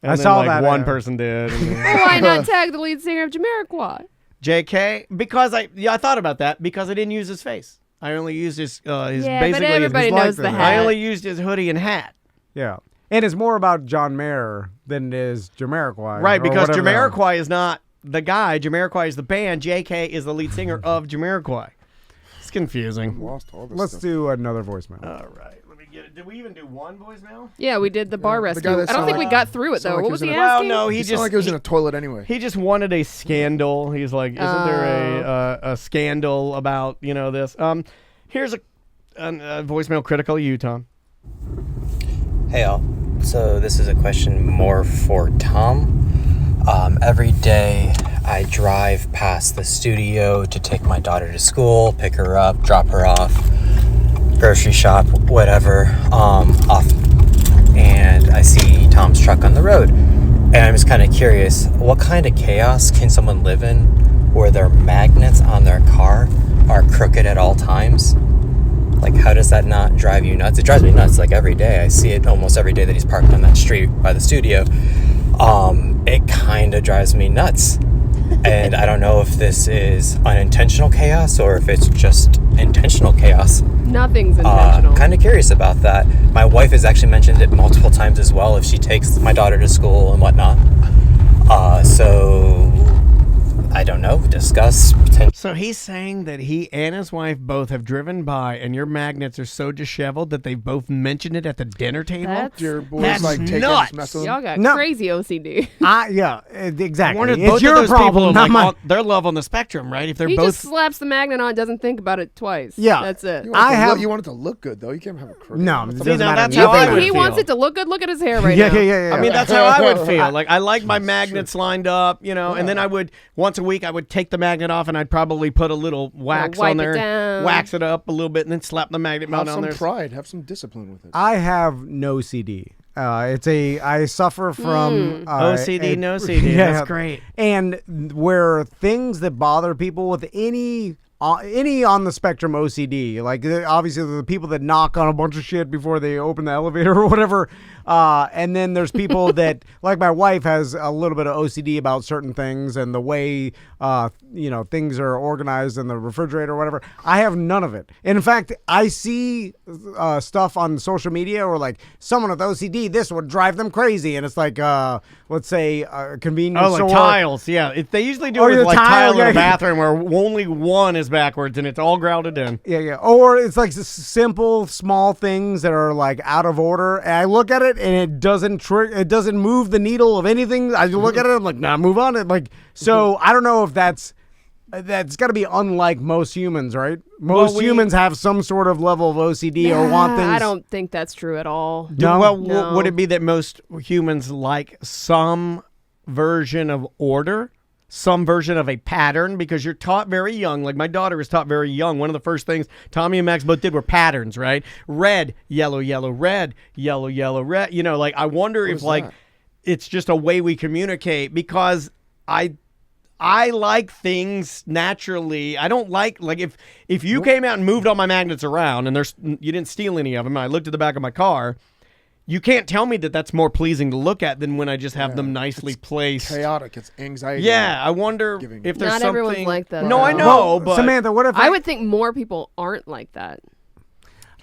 and I then, saw like, that, one person did. And then- Why not tag the lead singer of Jamiroquai? JK, because I thought about that because I didn't use his face. I only used his Yeah, basically but everybody his knows the likeness. hat. I only used his hoodie and hat. Yeah. And it's more about John Mayer than it is Jamiroquai. Right, or because whatever. Jamiroquai is not the guy. Jamiroquai is the band. JK is the lead singer of Jamiroquai. It's confusing. Lost all this Let's stuff. do another voicemail. All right, let me get it. Did we even do one voicemail? Yeah, we did the bar the rescue. guy I that don't sounded think we like- got through it, sounded though. like What he was was he in a- asking? Well, no, He he sounded just like it was in a toilet anyway. He just wanted a scandal. He's like, isn't there a scandal about this? Here's a voicemail critical of you, Tom. Hey all. So this is a question more for Tom. Every day I drive past the studio to take my daughter to school, pick her up, drop her off, grocery shop, whatever, off, and I see Tom's truck on the road. And I'm just kind of curious, what kind of chaos can someone live in where their magnets on their car are crooked at all times? Like, how does that not drive you nuts? It drives me nuts, like, every day. I see it almost every day that he's parked on that street by the studio. It kind of drives me nuts. And I don't know if this is unintentional chaos or if it's just intentional chaos. Nothing's intentional. Kind of curious about that. My wife has actually mentioned it multiple times as well if she takes my daughter to school and whatnot. So, I don't know, discuss potential. So he's saying that he and his wife both have driven by, and your magnets are so disheveled that they both mentioned it at the dinner table. That's, Your boys That's like taking nuts. mess with y'all them. got No. crazy OCD. Yeah, exactly. Wonder if It's both your of those problem, people are not like mine. on their love on the spectrum, right? If they're He both just slaps the magnet on, doesn't think about it twice. Yeah. That's it. You want, I it to have- look, you want it to look good though. You can't have a crooked. No, it That's doesn't now matter. that's to how me. I He would feel. wants it to look good. Look at his hair right Yeah, now. yeah. I mean, that's how I would feel. Like, I like my magnets lined up, and then I would, once a a week, I would take the magnet off and I'd probably put a little wax wipe on it there, down. wax it up a little bit, and then slap the magnet Have mount on some there. pride. Have some discipline with it. I have no CD. I suffer from OCD, no CD. That's great. And where things that bother people with any on the spectrum OCD, like obviously the people that knock on a bunch of shit before they open the elevator or whatever, and then there's people that, like my wife has a little bit of OCD about certain things and the way things are organized in the refrigerator or whatever. I have none of it. And in fact, I see stuff on social media or like someone with OCD, this would drive them crazy, and it's like let's say a convenience store. Like tiles, yeah. They usually do it with like tile in the bathroom where only one is backwards and it's all grouted in. Yeah. Or it's like simple, small things that are like out of order. And I look at it and it doesn't it doesn't move the needle of anything. I look at it, I'm like, nah, move on. It like so. I don't know if that's got to be unlike most humans, right? Most humans have some sort of level of OCD or want things. I don't think that's true at all. No? No. Would it be that most humans like some version of order? Some version of a pattern, because you're taught very young. Like my daughter was taught very young. One of the first things Tommy and Max both did were patterns, right? Red, yellow, yellow, red, yellow, yellow, red. Like I wonder if like it's just a way we communicate, because I like things naturally. I don't like if you came out and moved all my magnets around and you didn't steal any of them, and I looked at the back of my car. You can't tell me that that's more pleasing to look at than when I just have them nicely placed. Chaotic. It's anxiety. Yeah, I wonder if there's Not something. everyone's like that. No, though. I know, but Samantha, what if I would think more people aren't like that.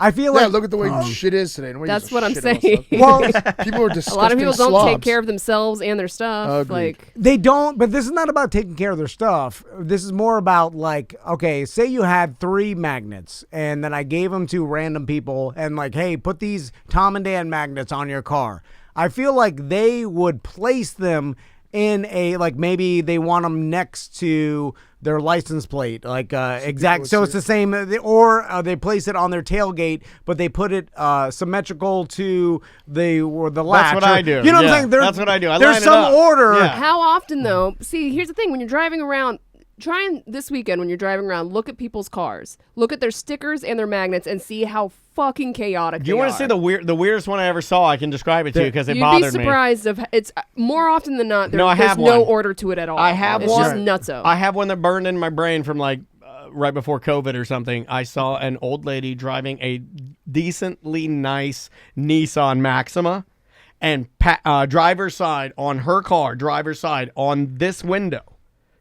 I feel Yeah, like look at the way shit is today. Nobody That's gives a what I'm shit about saying. stuff. Well, people are disgusting A lot of people don't slobs. take care of themselves and their stuff. Agreed. Like they don't, but this is not about taking care of their stuff. This is more about like, okay, say you had 3 magnets and then I gave them to random people and like, hey, put these Tom and Dan magnets on your car. I feel like they would place them in a, like maybe they want them next to their license plate, like exact. So it's the same, or they place it on their tailgate, but they put it symmetrical to the latch. That's what I do. You know what I'm Yeah, saying? that's what I do. I There's line it some up. order. Yeah. how often though? See, here's the thing: when you're driving around. Try and this weekend when you're driving around, look at people's cars, look at their stickers and their magnets, and see how fucking chaotic. Do you want to see the weirdest one I ever saw? I can describe it to you because it bothered me. You'd be surprised if it's more often than not. No, I there's have no one. order to it at all. I have it's one. just nutso. I have one that burned in my brain from like right before COVID or something. I saw an old lady driving a decently nice Nissan Maxima, and driver's side on her car, driver's side on this window,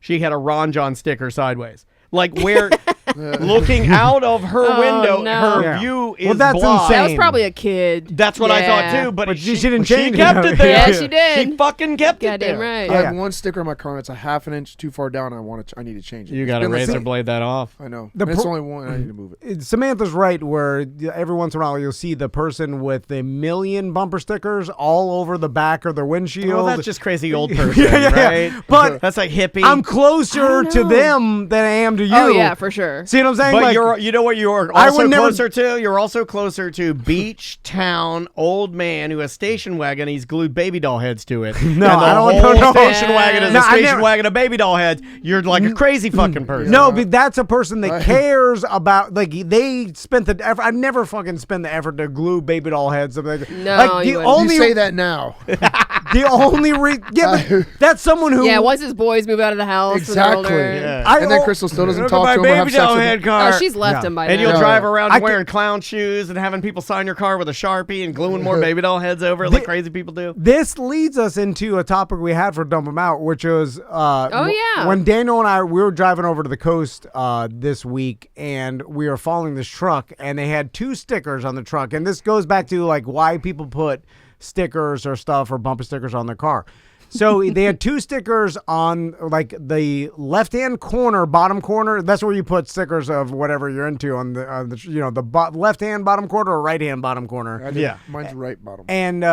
she had a Ron John sticker sideways. Like where looking out of her window, no. her view is Well, that's blocked. insane. That was probably a kid. That's what I thought Yeah. too, but she didn't change it. She kept it there. Yeah, she did. She fucking kept it Goddamn there. right. I have one sticker on my car and it's a half an inch too far down. I need to change it. You It's got to been like- razor blade that off. I know. The And it's pro- only one. I need to move it. Samantha's right, where every once in a while you'll see the person with a million bumper stickers all over the back of their windshield. Well, that's just crazy old person, Yeah. right? But that's like hippie. I'm closer to them than I am to you. Oh yeah, for sure. See what I'm saying? But Like, you know what you're I also would never- closer to? You're also closer to beach town old man who has station wagon. He's glued baby doll heads to it. No, and the I don't whole know. station wagon is No, a I station never- wagon of baby doll heads. You're like a crazy fucking person. No, but that's a person that cares about, like, they spent the effort. I never fucking spend the effort to glue baby doll heads. No, like, you the wouldn't. only, You say that now. the only yeah, but that's someone who, Yeah, once his boys move out of the house. Exactly. When they're older. Yeah. And then Crystal still doesn't Look talk at to my him or have baby sex doll with head him. car. Oh, she's left him by And now. you'll drive around I wearing clown shoes and having people sign your car with a Sharpie and gluing more baby doll heads over it like crazy people do. This leads us into a topic we had for Dump 'Em Out, which was yeah. when Daniel and we were driving over to the coast this week, and we were following this truck, and they had 2 stickers on the truck, and this goes back to like why people put stickers or stuff or bumper stickers on their car. So they had 2 stickers on like the left-hand corner, bottom corner. That's where you put stickers of whatever you're into on the left-hand bottom corner or right-hand bottom corner. Yeah. Mine's right bottom. And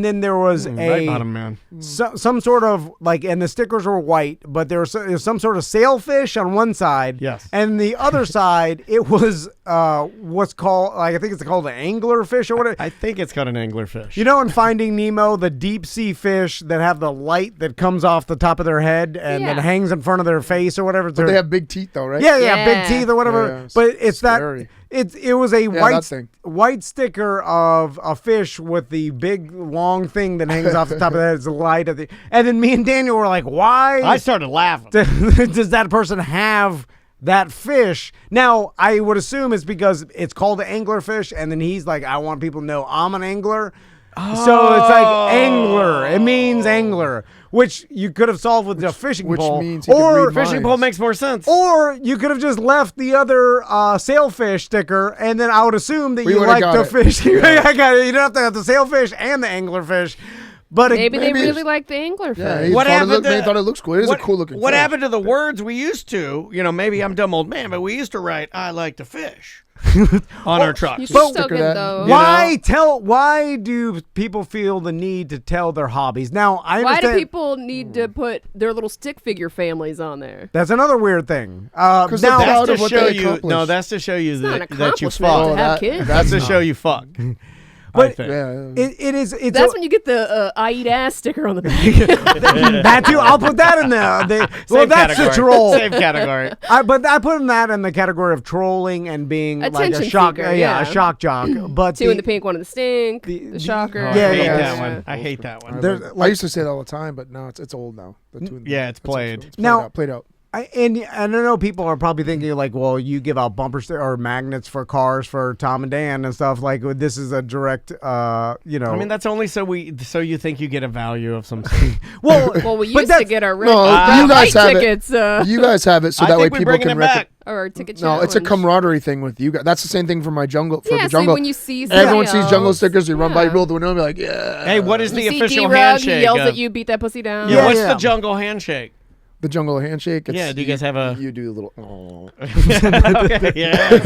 then there was Right bottom man. some sort of like, and the stickers were white, but there was some sort of sailfish on one side. Yes. And the other side, it was what's called, like, I think it's called an angler fish or whatever. I think it's got an anglerfish. You know, in Finding Nemo, the deep sea fish that have the light that comes off the top of their head and then hangs in front of their face or whatever. But they have big teeth though, right? Yeah, big teeth or whatever. Yeah, but it's scary. It was a that white sticker of a fish with the big long thing that hangs off the top of the head. It's the light of the. And then me and Daniel were like, "Why?" I started laughing. Does that person have that fish? Now I would assume it's because it's called an anglerfish, and then he's like, "I want people to know I'm an angler." So it's like angler. It means angler, which you could have solved with a fishing pole. Which means he could or read Fishing minds. pole makes more sense. or you could have just left the other sailfish sticker, and then I would assume that We you would've like got the it. fish. I got it. You don't have to have the sailfish and the anglerfish. But Maybe they really like the anglerfish. Yeah, he What thought, happened they to- thought it looks cool. It is a cool looking. What fish. happened to the words we used to? Maybe I'm a dumb old man, but we used to write "I like to fish" on our trucks. You should But- still Sticker get that. those. Why do people feel the need to tell their hobbies? Now I Why understand. do people need to put their little stick figure families on there? That's another weird thing. Because they're now proud That's of to what show they you. accomplished. No, that's to show you Not an that you accomplishment fuck. to have kids. That's to show you fuck. I But think. Yeah. it's That's when you get the I eat ass sticker on the back. that too. I'll put that in there. Well, Same that's category. a troll. Same category. But I put that in the category of trolling and being like a Attention shock, seeker, a yeah. shock jock. But Two in the pink, one in the stink. the- The shocker. Oh, Yeah, I hate yeah, that yeah. one. I hate that one. there's, I like, used to say that all the time, but now it's old now. The two in the- Yeah, it's played. It's Now- played out. and I know people are probably thinking like, well, you give out bumper or magnets for cars for Tom and Dan and stuff. Like this is a direct, I mean, that's only so you think you get a value of some sort. Well, we but used to get our red No, red you guys light have it. tickets. You guys have it, so I that way think we're people bringing can it back. Or our ticket No, it's a challenge. camaraderie thing with you guys. That's the same thing for my jungle. For Yeah, the so jungle, when you see everyone somebody sees jungle else, stickers. You run by yeah. people at the window and be like, "Yeah." Hey, what is You the see official D-Rug, handshake? he yells of- at you, beat that pussy down. Yeah, what's yeah. the jungle handshake? The jungle handshake. Yeah, do you guys have a- You do a little. Oh. Okay, yeah,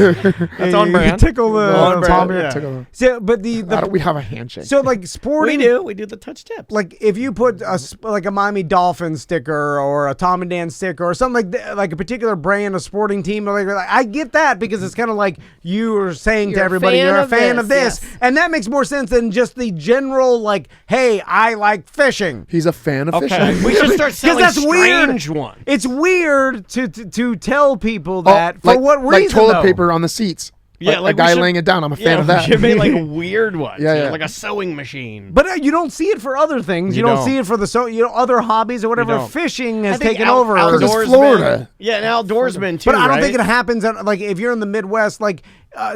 that's on you brand. tickle the On brand, Tom. yeah. Tickle. So, but How do we have a handshake? so like We sporting. do the touch tips. Like if you put like a Miami Dolphins sticker or a Tom and Dan sticker or something like a particular brand, a sporting team, like I get that because it's kind of like you are saying You're to a everybody fan you're a of fan this, of this, yes. and that makes more sense than just the general like, hey, I like fishing. He's a fan of okay, fishing. we should start selling that's weird. strange ones. It's weird to tell people that for like, what reason? Like toilet though? paper on the seats. Yeah, like like a we guy should- laying it down. I'm a fan of we that. should make like weird ones. Yeah. Like a sewing machine. But you don't see it for other things. You, You don't don't. see it for the other hobbies or whatever. don't. Fishing I has think taken over. Because it's outdoorsman- Florida. Yeah, an outdoorsman too. But I don't think it right? happens like if you're in the Midwest, like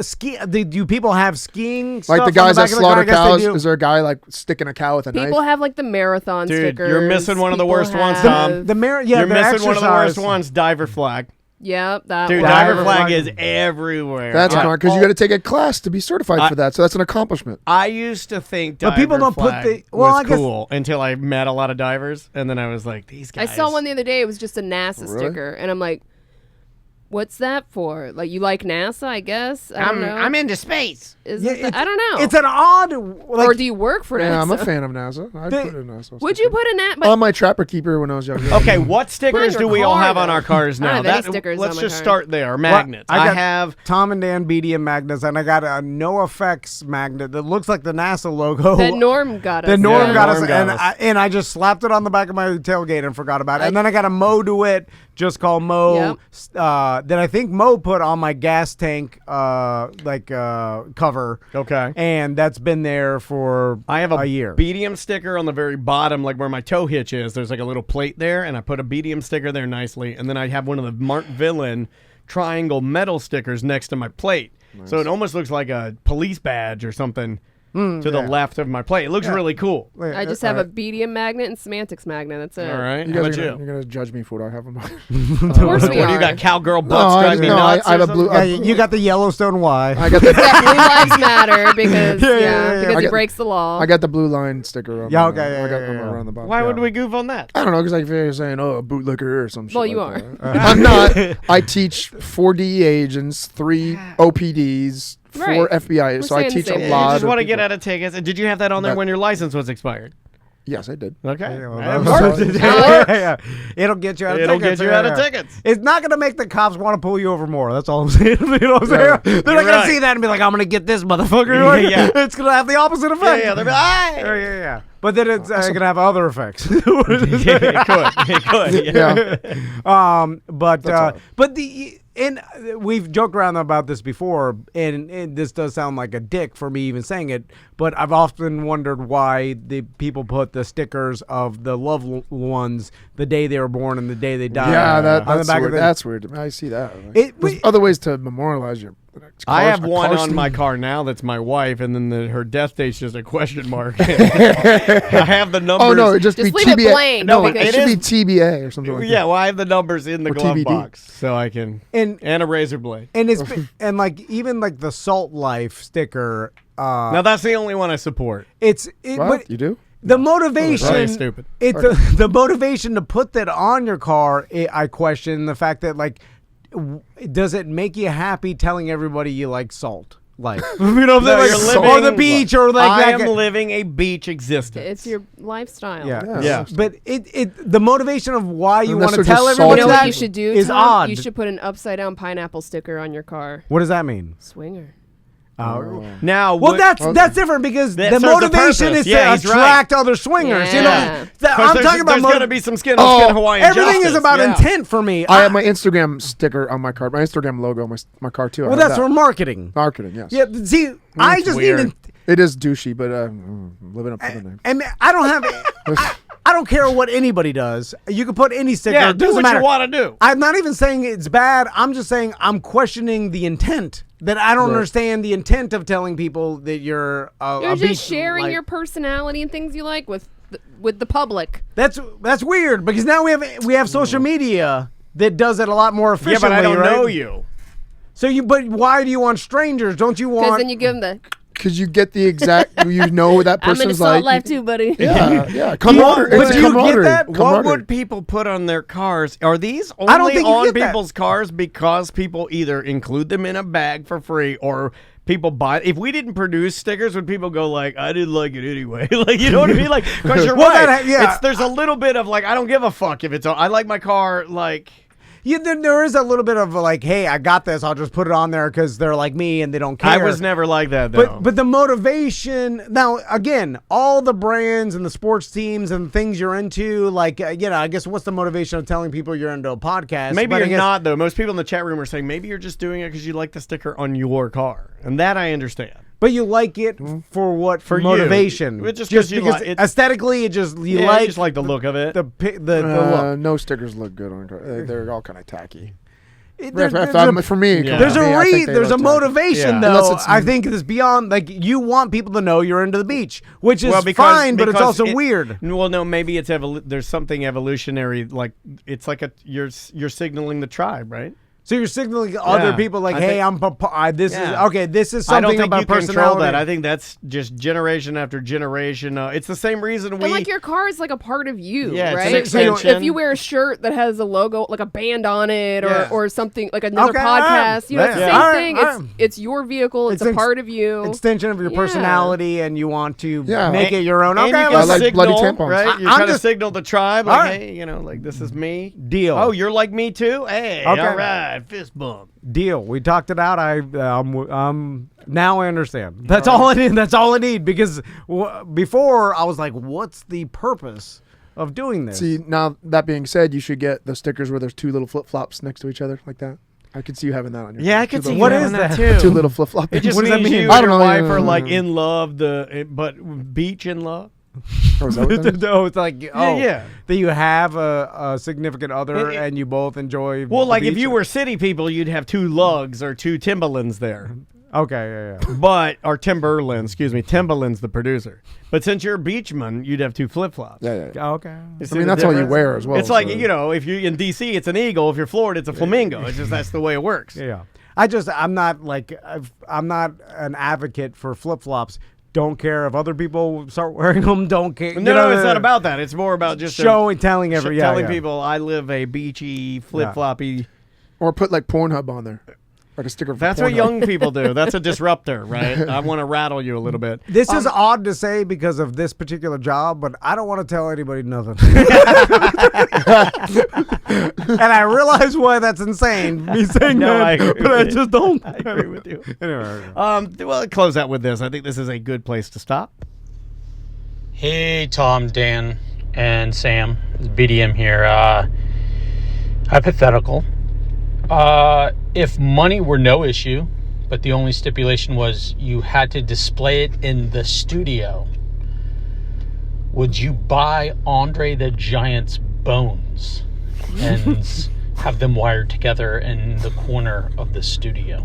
ski. Do people have skiing? Like stuff the on guys back that of the car? slaughter I guess they cows. do. Is there a guy like sticking a cow with a People knife? have like the marathon Dude, stickers. you're missing one of the People worst ones, have- Tom. You're You're missing one of the worst exercise. ones. Diver flag. Yep, that Dude, one. diver flag flag. is everywhere. That's I- smart because you got to take a class to be certified for that. So that's an accomplishment. I used to think But diver people don't put flag the- well, was I guess- cool until I met a lot of divers, and then I was like, these I guys. saw one the other day. It was just a NASA Really? sticker, and I'm like, "What's that for? Like, you like NASA? I guess. I don't know. into space. Is Yeah, it I don't know. It's an odd. Like, or do you work for NASA? Yeah, I'm a fan of NASA. I'd They- put a NASA. Would you put a nat? on my trapper keeper when I was younger? Okay, what stickers your do we all car, have on though. our cars I don't now? have any stickers let's on my just car. start there. Magnets. I got- have. Tom and Dan BDM magnets, and I got a No Effects magnet that looks like the NASA logo. that Norm got us. The Norm Yeah, got Norm us, got and us. I just slapped it on the back of my tailgate and forgot about it. And then I got a Mo Duet, just called Mo, Yep. that I think Mo put on my gas tank, cover. Okay. And that's been there for I have a year. BDM sticker on the very bottom, like where my tow hitch is. There's like a little plate there, and I put a BDM sticker there nicely. And then I have one of the Mark Villain triangle metal stickers next to my plate. So it almost looks like a police badge or something to the left of my plate. It looks really cool. I just have a BDM magnet and semantics magnet. That's it. All right. You How guys about are you? you're gonna judge me for what I have on my. Of course we What do you are. got? Cowgirl No, butts I drive just- me no, nuts. I have or a blue- something? Yeah, you got the Yellowstone Y. I got Blue the Lives Matter because because I he got- breaks the law. I got the blue line sticker. On Yeah, my- okay, yeah, I got yeah, them yeah. around the bottom. Why would Yeah. we goof on that? I don't know, because like you're saying, oh, a bootlicker or some shit. Well, like you are. that. I'm not. I teach 4 DEA agents, 3 OPDs, 4 Right. FBI. We're So I saying the teach same a thing. You lot. just of want to get people. out of tickets. And did you have that on there That- when your license was expired? Yes, I did. Okay. Well, That that's- works. yeah. It'll get you out of It'll tickets. get you out of tickets. It's not going to make the cops want to pull you over more. That's all I'm saying. You know what I'm saying? They're not going right. to see that and be like, I'm going to get this motherfucker. Yeah. It's going to have the opposite effect. Yeah, they'll be like, "Aye." Yeah. But then it's going to have other effects. It could. Yeah. And we've joked around about this before, and this does sound like a dick for me even saying it, but I've often wondered why the people put the stickers of the loved ones the day they were born and the day they died. Yeah, on the that's back weird. of That's weird. I see that. There's other ways to memorialize your. I have one on Carson. my car now that's my wife, and then her death date's just a question mark. I have the numbers. Oh no, it just be leave it TBA. blank. No, because- it should be TBA or something like Yeah, that. well, I have the numbers in the Or glove TBD. box, so I can and a razor blade. And it's and like even like the Salt Life sticker. Now that's the only one I support. What? But you do? The motivation, Really stupid. The motivation to put that on your car, I question the fact that like, does it make you happy telling everybody you like salt? Like, you know, No, like, you're living, or the beach, or like I that. am living a beach existence. It's your lifestyle. Yeah. But the motivation of why you want Unless to they're tell just everybody You know that what you should do, is Tom? odd. You should put an upside down pineapple sticker on your car. What does that mean? Swinger. Now, Well, what- that's different because That the serves a motivation purpose. is Yeah, to he's right. attract other swingers. You know, Yeah. I'm talking about there's going to be some skin on skin Hawaiian everything justice. is about Yeah. intent for me. I have my Instagram sticker on my car, my Instagram logo on my car too. I well, have that's that. for marketing. Marketing, yes. Yeah, see, I just weird. need to. It is douchey, but living up to the name. And I don't have. I don't care what anybody does. You can put any sticker. Yeah, it do doesn't what matter. you want to do. I'm not even saying it's bad. I'm just saying I'm questioning the intent. That I don't understand the intent of telling people that you're You're a just beach, sharing like- your personality and things you like with the public. That's weird because now we have social media that does it a lot more Yeah, efficiently. but I don't right? know you. So but why do you want strangers? Don't you Because want? then you give them the, Because you get the exact, you know what that I'm in the person's salt like. life too, buddy. Yeah. Camaraderie. But It's do you get camaraderie. that? What Camaraderie. would people put on their cars? Are these I don't only think you on get that. people's cars because people either include them in a bag for free or people buy? If we didn't produce stickers, would people go like, "I didn't like it anyway"? Like, you know what I mean? Like, because you're Well, right. yeah. There's a little bit of like, I don't give a fuck if it's on. I like my car. Like, Yeah, there is a little bit of like, hey, I got this. I'll just put it on there because they're like me and they don't care. I was never like that though. But the motivation now again, all the brands and the sports teams and things you're into, like I guess what's the motivation of telling people you're into a podcast? maybe But I you're guess- not though. Most people in the chat room are saying maybe you're just doing it because you like the sticker on your car, and that I understand. But you like it for what? For you. motivation? It's just 'cause you because like it. aesthetically, it just you Yeah, I like just like the look of it. the look. No stickers look good on a car. They're all kind of tacky. There's For me, Yeah. There's for me, I think they there's a look tacky. motivation Yeah. though. Unless it's- I think it's beyond like you want people to know you're into the beach, which is because- fine, but it's because also weird. Well, no, maybe it's there's something evolutionary. Like it's like you're signaling the tribe, right? So you're signaling other Yeah. people like, I hey, think- this is Yeah. okay. This is I something don't think about you control personality. that. I think that's just generation after generation. It's the same reason we. And like your car is like a part of you, Yeah, it's right? an Like, extension. if you wear a shirt that has a logo, like a band on it, Yeah. or something like another Okay, podcast, you know, it's the yeah. same All right, thing. all right. It's your vehicle. It's a ex- part of you. extension of your Yeah. personality, and you want to Yeah. make it your own. And Okay, you I can like signal, bloody tampons. right? You're I'm trying to just- signal the tribe, like, All right. hey, like this is me. Deal. Oh, you're like me too. Hey, Okay. all right, fist bump. Deal. We talked it out. Now I understand. That's all I need. That's all I need because before I was like, what's the purpose of doing this? See, now that being said, you should get the stickers where there's two little flip flops next to each other like that. I could see you having that on your. Yeah, I two could see little- you What having is that that? too. Two little flip flops. It just What does means that mean? you I and don't your know. wife are like in love, but beach in love. Oh, is that what that is? No, it's like yeah. that you have a significant other It- and you both enjoy. Well, the like if beach. you were city people, you'd have two lugs or two Timberlands there. okay, yeah. Or Timberlands, excuse me. Timberland's the producer. But since you're a beachman, you'd have two flip-flops. Yeah. Okay. You see I mean, the that's all you difference? wear as well. It's like, so- if you're in D.C., it's an eagle. If you're Florida, it's a flamingo. It's just that's the way it works. Yeah. I'm not an advocate for flip flops. Don't care if other people start wearing them. Don't care. No, it's not about that. It's more about just telling telling yeah. people I live a beachy, flip-floppy. Or put like Pornhub on there, like a sticker. For That's what Pornhub. young people do. That's a disruptor, right? I want to rattle you a little bit. This is odd to say because of this particular job, but I don't want to tell anybody nothing. And I realize why that's insane. Me saying No, that, I agree but I with you. just don't. I agree with you. Anyway. Well, close out with this. I think this is a good place to stop. Hey, Tom, Dan, and Sam. It's BDM here. Hypothetical. If money were no issue, but the only stipulation was you had to display it in the studio, would you buy Andre the Giant's bones and have them wired together in the corner of the studio?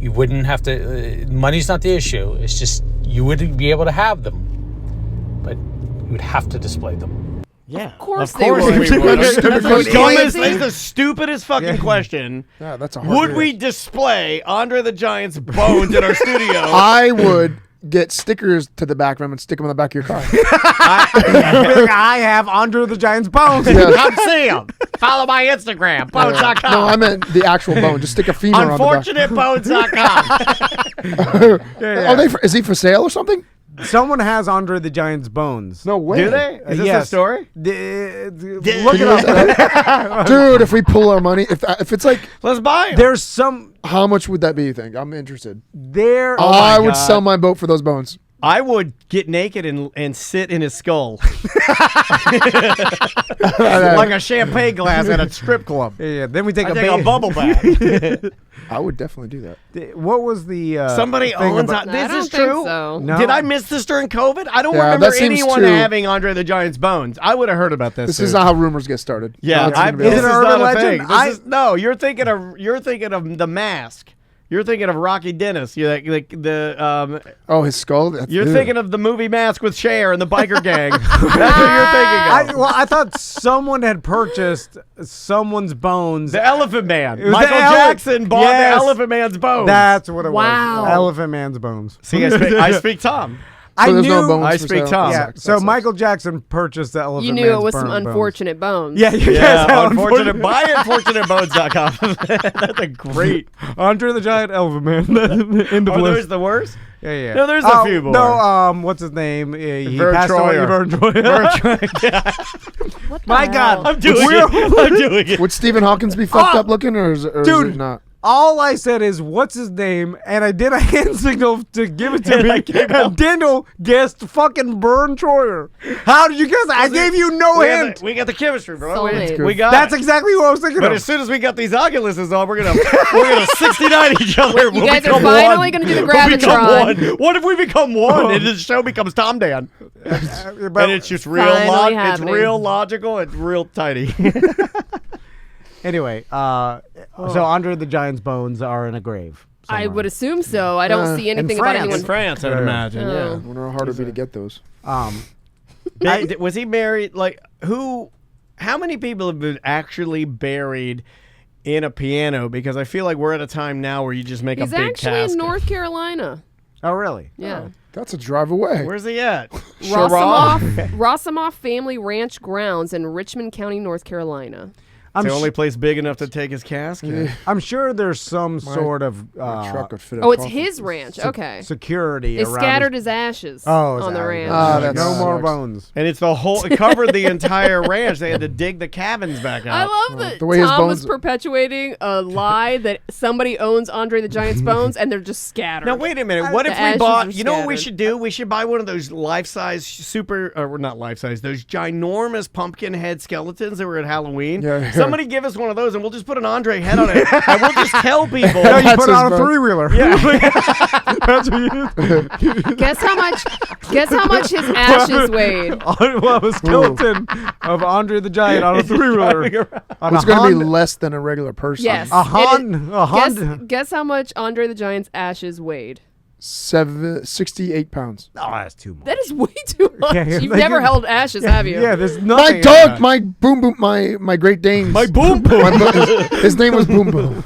You wouldn't have to, money's not the issue. It's just you wouldn't be able to have them, but you would have to display them. Yeah, Of course we would. That's the stupidest fucking question. Yeah, that's a hard Would one. we display Andre the Giant's bones in our studio? I would get stickers to the back of them and stick them on the back of your car. I have Andre the Giant's bones. Yeah. Come see him. Follow my Instagram, bones.com. No, I meant the actual bone. Just stick a femur on the back. Unfortunatebones.com. Oh, is he for sale or something? Someone has Andre the Giant's bones. No way. Do they? Is this Yes. a story? Look it up. Dude, if we pull our money, if it's like, Let's buy 'em. There's some how much would that be, you think? I'm interested. there. I would God. sell my boat for those bones. I would get naked and sit in his skull. Like a champagne glass at a strip club. Yeah, then we take I a take a bubble bath. I would definitely do that. What was the Somebody thing owns about- this I don't is think true. so. No. Did I miss this during COVID? I don't Yeah, remember that seems anyone true. having Andre the Giant's bones. I would have heard about this. This dude. is not how rumors get started. Yeah, That's gonna be this Is it is an urban not a legend? thing. This is, no, you're thinking of The Mask. You're thinking of Rocky Dennis. You're like the Oh, his skull. That's, You're ew. thinking of the movie Mask with Cher and the biker gang. That's what you're thinking of. I thought someone had purchased someone's bones. The Elephant Man. It was Michael the Jackson bought Yes. the Elephant Man's bones. That's what it Wow. was. Elephant Man's bones. See, I speak Tom. So I there's knew. no bones I for speak sale? Tom. Yeah. That So sucks. Michael Jackson purchased the Elephant You knew Man's it was some bones. unfortunate bones. Yeah, you Yeah, guys have unfortunate. Buy unfortunatebones.com. That's a great. Andre the Giant Elephant Man. In the Are bliss. those the worst? Yeah. No, there's a few more. No, what's his name? He Vern passed away. Troyer. Vern Troyer. What the My hell? God. I'm doing it. I'm doing it. Would Stephen Hawkins be fucked up looking, or is Dude. it not? All I said is, what's his name? And I did a hand signal to give it to And I me. gave And Dindle guessed fucking Vern Troyer. How did you guess that? I gave you no hint. We got the chemistry, bro. Soulmate. We got That's it. exactly what I was thinking But of. as soon as we got these Oculuses on, we're gonna 69 each other. You guys are finally gonna do the grab and one. try. What if we become one and the show becomes Tom Dan? And it's just real Finally it's happening. real logical and real tiny. Anyway, so Andre the Giant's bones are in a grave. I somewhere. would assume so. I don't see anything about France. anyone. In France, I'd imagine. Oh. Yeah. I wonder how hard it'd be to get those. Was he married? Like who? How many people have been actually buried in a piano? Because I feel like we're at a time now where you just make He's a big actually casket. in North Carolina. Oh, really? Yeah. That's a drive away. Where's he at? Rossamoff Family Ranch Grounds in Richmond County, North Carolina. It's the only place big enough to take his casket. I'm sure there's some sort of truck would fit. Oh, it's his ranch. Okay. security They around scattered his ashes Oh, on the ranch. that no more sucks. bones. And it's it covered the entire ranch. They had to dig the cabins back up. I love that The way his Tom was bones- perpetuating a lie that somebody owns Andre the Giant's bones and they're just scattered. Now wait a minute. What The if we ashes bought? are You know what we scattered. should do? We should buy one of those life-size or not life-size. Those ginormous pumpkin head skeletons that were at Halloween. Yeah. Somebody give us one of those, and we'll just put an Andre head on it, and we'll just tell people. No, you That's put his on a bone. three-wheeler. That's what you Guess how much his ashes weighed. well, a skeleton of Andre the Giant on a three-wheeler. On It's a going to be Honda- less than a regular person. Yes. A It Honda. Guess how much Andre the Giant's ashes weighed. 68 pounds. Oh, that's too much. That is way too much. Yeah, You've never held ashes, have you? Yeah, there's My nothing. dog, my Boom Boom, my Great Danes. My boom boom. His name was Boom Boom.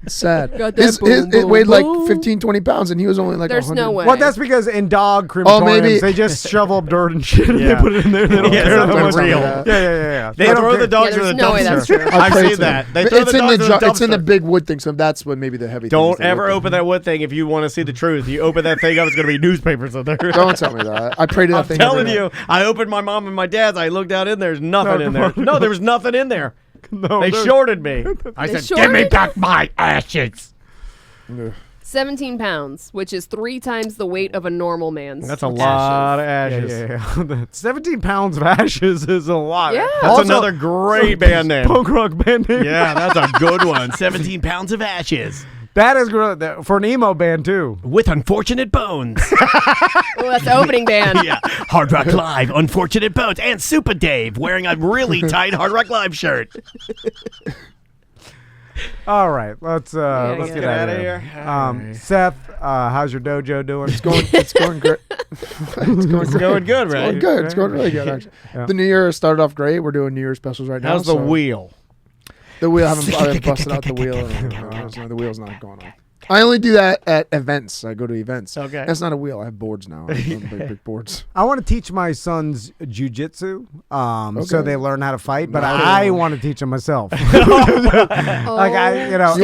It's sad. Got that boom, It boom, weighed like boom. 15, 20 pounds, and he was only like There's 100. no way. Well, that's because in dog crematoriums, maybe- they just shovel up dirt and shit and they Yeah. put it in there. They don't Yeah, care that something much. real. Yeah. They don't throw care. the dogs Yeah, in the there's no way that's dumpster. true. I've pray seen it's that. in- They throw it's the in dogs in the it's in the dumpster. big wood thing, so that's what maybe the heavy. Don't things they ever look open that wood thing if you want to see the truth. You open that thing up, it's going to be newspapers in there. at. Don't tell me that. I pray to that I'm thing. telling every you, night. I opened my mom and my dad's. I looked out in there. There's nothing in there. No, there was nothing in there. No, They there's- shorted me. I They said, "Give me shorted? back my ashes." 17 pounds, which is 3 times the weight of a normal man's. That's a lot of ashes. Yeah. 17 pounds of ashes is a lot. Yeah. That's another great band name. Punk rock band name. Yeah, that's a good one. 17 pounds of ashes. That is great. For an emo band, too. With Unfortunate Bones. Oh, that's the opening band. Yeah. Hard Rock Live, Unfortunate Bones, and Super Dave wearing a really tight Hard Rock Live shirt. All right, let's get out of here. Seth, how's your dojo doing? It's going great. It's going good, right? It's going good. It's going really good, actually. Yeah. The New Year started off great. We're doing New Year specials right now. How's the wheel? The wheel, I haven't busted out the wheel. The wheel's not going on. I only do that at events. I go to events. Okay. That's not a wheel. I have boards now. I have big boards. I want to teach my sons jujitsu, so they learn how to fight. But No. I want to teach them myself. Like You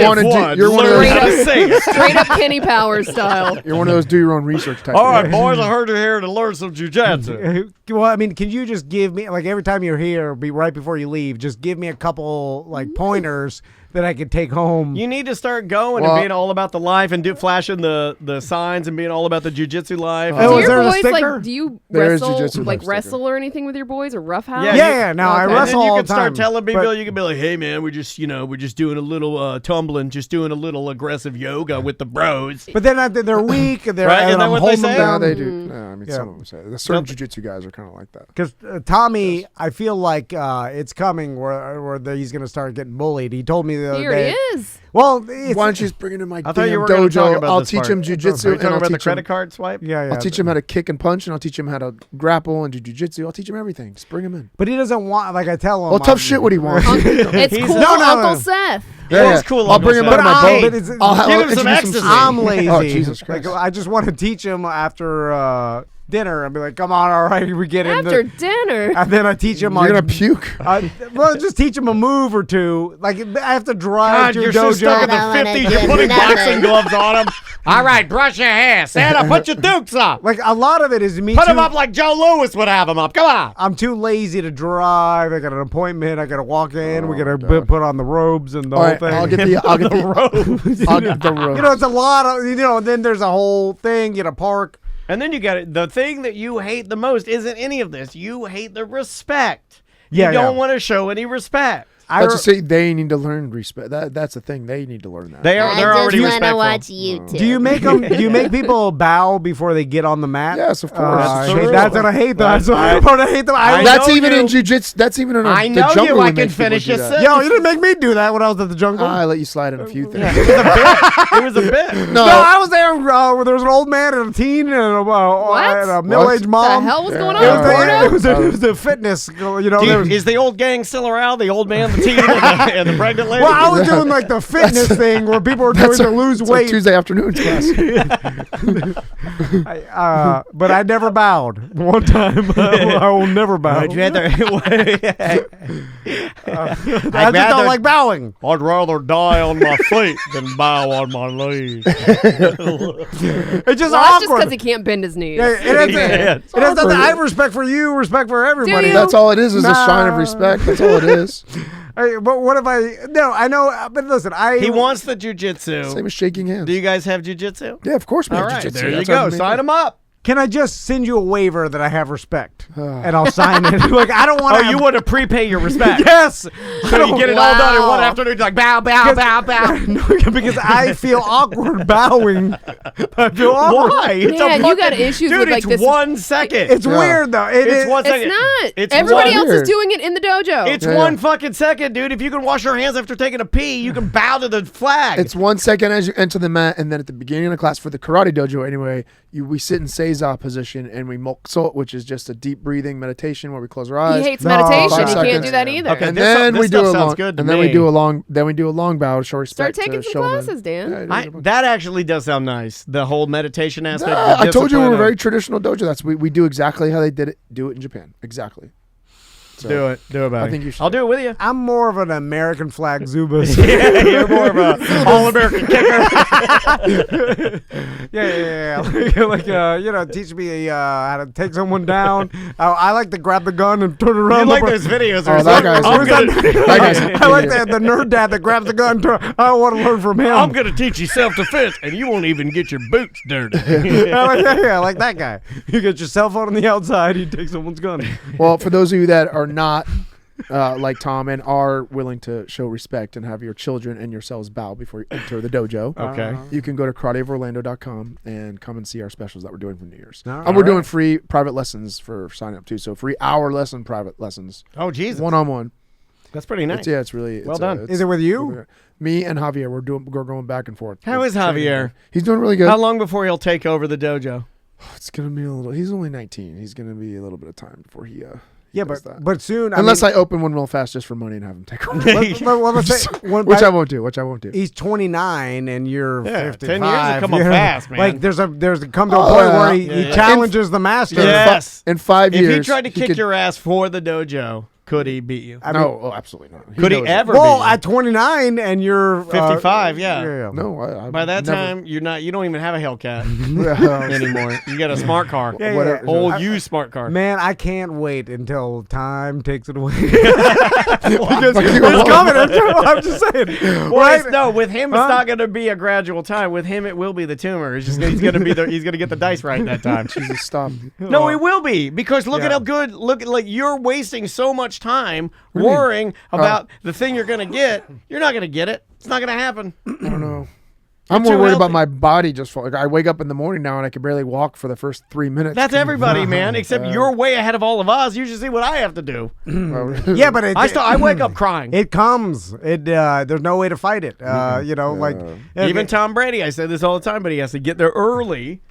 want to do? You're one of those. Straight up Kenny Powers style. You're one of those do your own research type. All right, boys, I heard you're here to learn some jujitsu. Well, I mean, can you just give me, like, every time you're here, be right before you leave, just give me a couple, like, pointers that I could take home. You need to start going and being all about the life and flashing the signs and being all about the jujitsu life. Do is your there a boys sticker? do you There is wrestle jujitsu like sticker. wrestle or anything with your boys or roughhouse? Yeah, no, I And wrestle then you all can the time. start telling people, but- you can be like, hey, man, we're just doing a little tumbling, just doing a little aggressive yoga with the bros. But then they're weak, and they're Right? Isn't and that I'm what they holding them say? down. No, they do. No, I mean, Yeah. some of them say. The certain jiu-jitsu guys are kind of like that. Because Tommy, I feel like it's coming where he's going to start getting bullied. He told me the other Here day. he is. Well, Why don't you just bring him to my I thought you damn were going to talk dojo? about I'll this teach part. him Are you jujitsu, talking and I'll about the teach credit him. card swipe? Yeah. I'll teach him how to kick and punch, and I'll teach him how to grapple and do jujitsu. I'll teach him everything. Just bring him in. But he doesn't want, like I tell him. Well, tough shit. What he wants. It's cool, No, Uncle Seth. Yeah, it's cool. I'll bring him out of my But boat. Give him I'll some introduce ecstasy. I'm lazy. Oh, Jesus Christ. Like, I just want to teach him after dinner and be like, come on, all right, we get in After dinner. And then I teach him You're gonna puke. well, just teach him a move or two. Like, I have to drive God, to you're your so stuck in dojo. the 50s. You're putting boxing gloves on him. All right, brush your hair. Santa, put your dukes up. Like, a lot of it is me Put too. him up like Joe Louis would have him up. Come on. I'm too lazy to drive. I got an appointment. I got to walk in. we got to God. put on the robes and the All whole right, thing. I'll get the robes. I'll get the robes. You know, it's a lot of, then there's a whole thing. You got to park. And then you got it. The thing that you hate the most isn't any of this. You hate the respect. Yeah, you don't yeah. want to show any respect. I just say they need to learn respect. That's the thing. They need to learn that. They're already respectful. YouTube. Do you make people bow before they get on the mat? Yes, of course. I That's hate- true. That's what I hate. That's what I hate. That's know even you. in jiu-jitsu. That's even in I the know jungle. you. we I make can people finish do your that. sentence. Yo, you didn't make me do that when I was at the jungle. I let you slide in a few things. It was a bit. No, No, I was there where there was an old man and a teen and a middle-aged The mom. hell was going on? It was, Porno? it was the fitness, there was- Is the old gang still around? The old man, the teen, and the pregnant lady? well, I was doing like the fitness thing where people were trying to lose it's our weight. Tuesday afternoon class. But I never bowed. One time, I will never bow. I'd rather. I just don't like bowing. I'd rather die on my feet than bow on my knees. It's just Well, that's just awkward. because he can't bend his knees. Yeah, it has nothing- I have respect for you, respect for everybody. you? That's all it is a sign of respect. That's all it is. But what if I? No, I know. But listen, He wants the jujitsu. Same as shaking hands. Do you guys have jujitsu? Yeah, of course we All have right, jiu-jitsu. there you That's our go. main Sign thing. them up. Can I just send you a waiver that I have respect, and I'll sign it? Like, I don't want Oh, to. you want to prepay your respect? Yes. So you get it all done in one afternoon. Like bow, bow, bow, bow. No, because I feel awkward bowing. I feel awkward. Why? It's Man, a you got issues Dude, with like it's this. 1 second. It's weird though. It's 1 second. It's not. It's Everybody one- else weird. is doing it in the dojo. It's Yeah, one yeah. fucking second, dude. If you can wash your hands after taking a pee, you can bow to the flag. It's 1 second as you enter the mat, and then at the beginning of the class for the karate dojo, anyway, we sit in seiza position and we mokso, which is just a deep breathing meditation where we close our eyes. he hates No, meditation. 5 He can't seconds. do that either. Okay. And This- then this we do stuff a sounds long, good to and then me. we do a long bow to show respect. Start taking to some show them. classes, Dan. Yeah, That actually does sound nice. The whole meditation aspect. Nah, the I told you we're discipline a very of- traditional dojo. We do exactly how they do it in Japan. Exactly. So Do it, buddy. I think you should. I'll do it with you. I'm more of an American flag Zubas. Yeah, you're more of a all-American kicker. Yeah. Like, teach me how to take someone down. I like to grab the gun and turn it around. You like those videos? Oh, that guy's. I like the nerd dad that grabs the gun. I want to learn from him. I'm going to teach you self-defense, and you won't even get your boots dirty. I like that guy. You get your cell phone on the outside, you take someone's gun. Well, for those of you that are not like Tom and are willing to show respect and have your children and yourselves bow before you enter the dojo, Okay. you can go to karateoforlando.com and come and see our specials that we're doing for New Year's. All And we're right. doing free private lessons for signing up too. So free hour lesson, private lessons. Oh, Jesus. One-on-one. That's pretty nice. It's really Well done. Is it with you? Me and Javier. We're going back and forth. How is Javier? He's doing really good. How long before he'll take over the dojo? It's gonna be a little. He's only 19. He's gonna be a little bit of time before he. Yeah, does that. but soon. Unless I open one real fast just for money and have him take over. let's say, Which I won't do. He's 29 and you're 55. 10 years will come up fast, man. Like there's come to a point where he challenges the master. Yes. In 5 years. If he tried to kick your ass for the dojo, could he beat you? No, absolutely not. Could he ever Well, beat you? at 29 and you're 55, yeah. No, By that never. time, you don't even have a Hellcat anymore. You got a smart car. Old used smart car. Man, I can't wait until time takes it away. Because it's coming. I'm just saying. Well, no, with him, it's not going to be a gradual time. With him, it will be the tumor. He's going to get the dice right that time. Jesus, stop. No, it will be, because look at how good. Like you're wasting so much time worrying about the thing you're going to get. You're not going to get it. It's not going to happen. I don't know. I'm more worried about my body just falling. I wake up in the morning now and I can barely walk for the first 3 minutes. That's everybody, man. Except you're way ahead of all of us. You just see what I have to do. Yeah, but I wake up crying. It comes. There's no way to fight it. Even Tom Brady. I say this all the time, but he has to get there early.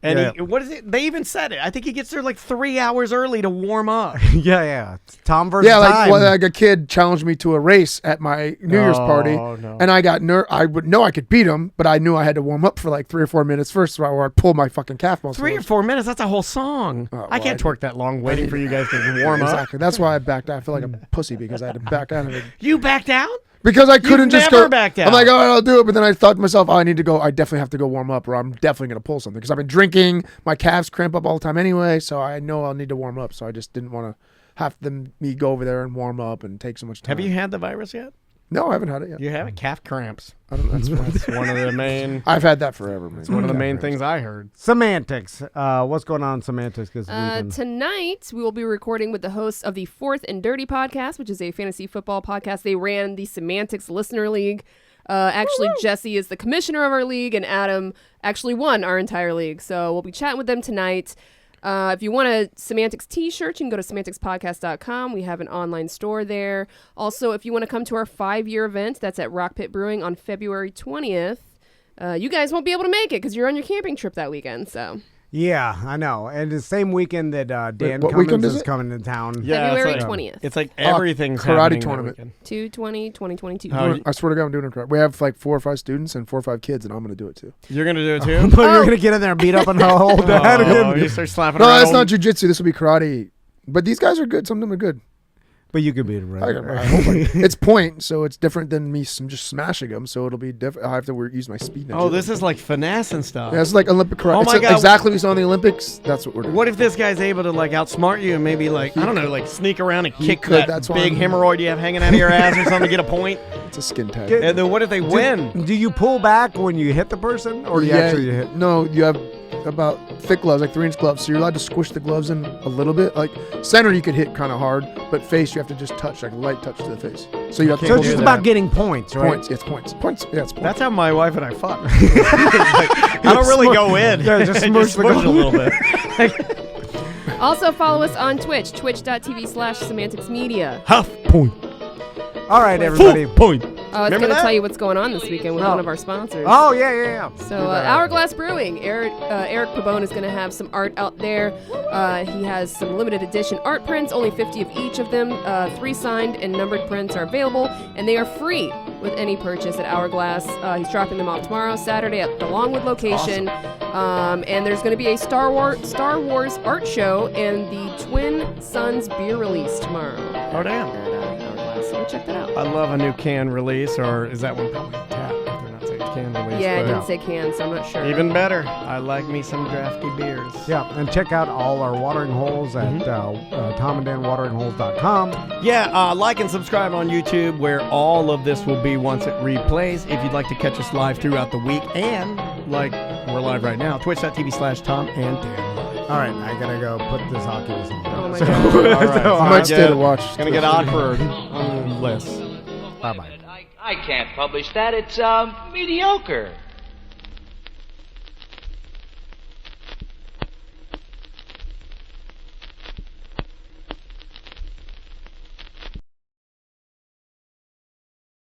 And what is it? They even said it. I think he gets there like 3 hours early to warm up. Yeah. Tom versus time. Like a kid challenged me to a race at my New Year's party, and I got I would know I could beat him, but I knew I had to warm up for like 3 or 4 minutes first, or I'd pull my fucking calf muscle. 3 or 4 minutes? That's a whole song. I can't twerk that long waiting for you guys to warm up. Exactly. That's why I backed out. I feel like a pussy because I had to back out of it. You backed out? Because I couldn't just never go. backed out. I'm like, all right, I'll do it. But then I thought to myself, I need to go. I definitely have to go warm up, or I'm definitely going to pull something. Because I've been drinking. My calves cramp up all the time anyway. So I know I'll need to warm up. So I just didn't want to have me go over there and warm up and take so much time. Have you had the virus yet? No, I haven't had it yet. You haven't? Calf cramps. That's one of the main. I've had that forever, man. It's one of the main things I heard. Semantics. What's going on in Semantics this weekend? Tonight, we will be recording with the hosts of the Fourth and Dirty podcast, which is a fantasy football podcast. They ran the Semantics Listener League. Actually, Jesse is the commissioner of our league, and Adam actually won our entire league. So we'll be chatting with them tonight. If you want a Semantics t-shirt, you can go to semanticspodcast.com. We have an online store there. Also, if you want to come to our 5-year event, that's at Rock Pit Brewing on February 20th. You guys won't be able to make it because you're on your camping trip that weekend. So Yeah, I know. And the same weekend that Dan what Cummins weekend is is it? coming to town. Yeah, February it's like, 20th. It's like everything's karate happening tournament. that weekend. 2/20/2022. I swear to God, I'm doing it correct. We have like 4 or 5 students and 4 or 5 kids, and I'm going to do it too. You're going to do it too? But you're going to get in there and beat up on the whole dad Oh, again. you start slapping No, around. that's not jujitsu. This will be karate. But these guys are good. Some of them are good. But you could beat him, right? I hope it's point, so it's different than me just smashing them. So it'll be different. I have to use my speed. Oh, this is like finesse and stuff. Yeah, it's like Olympic karate. Oh my It's God. exactly what we saw in the Olympics. That's what we're doing. What if this guy's able to like outsmart you and maybe like, I don't know, like sneak around and kick could, that that's why big I'm- hemorrhoid you have hanging out of your ass or something to get a point? It's a skin tag. And then what if they win? Do you pull back when you hit the person, or do you actually hit? No, you have about thick gloves, like 3-inch gloves. So you're allowed to squish the gloves in a little bit. Like center, you could hit kind of hard, but face, you have to just touch, like a light touch to the face. So you have to So pull it's just the- about getting points, right? points. It's points. Points. Yeah, it's points. That's how my wife and I fuck. Like, I don't really go in. Yeah, just I smush the smush a goal. little bit. Also, follow us on Twitch, twitch.tv/semanticsmedia. Huff point. All right, everybody. Full point. I was Remember going to that? tell you what's going on this weekend with Oh. one of our sponsors. Oh, yeah. So Hourglass Brewing, Eric Pabone is going to have some art out there. He has some limited edition art prints, only 50 of each of them. 3 signed and numbered prints are available, and they are free. with any purchase at Hourglass. He's dropping them off tomorrow, Saturday, at the Longwood location. And there's going to be a Star Wars art show and the Twin Suns beer release tomorrow. Oh, damn. At Hourglass. So check that out. I love a new can release, or is that one probably tap? If they're not saying can release. Yeah, it but didn't say can, so I'm not sure. even better. I like me some drafty beers. Yeah, and check out all our watering holes at tomanddanwateringholes.com. Yeah, like and subscribe on YouTube, where all of this will be once it replays. If you'd like to catch us live throughout the week, and like we're live right now, twitch.tv/TomandDan. All right, I gotta go put this Oculus on. Oh my So- God. All right, I might stay to watch. It's gonna get awkward on the list. Bye-bye. I can't publish that. It's mediocre.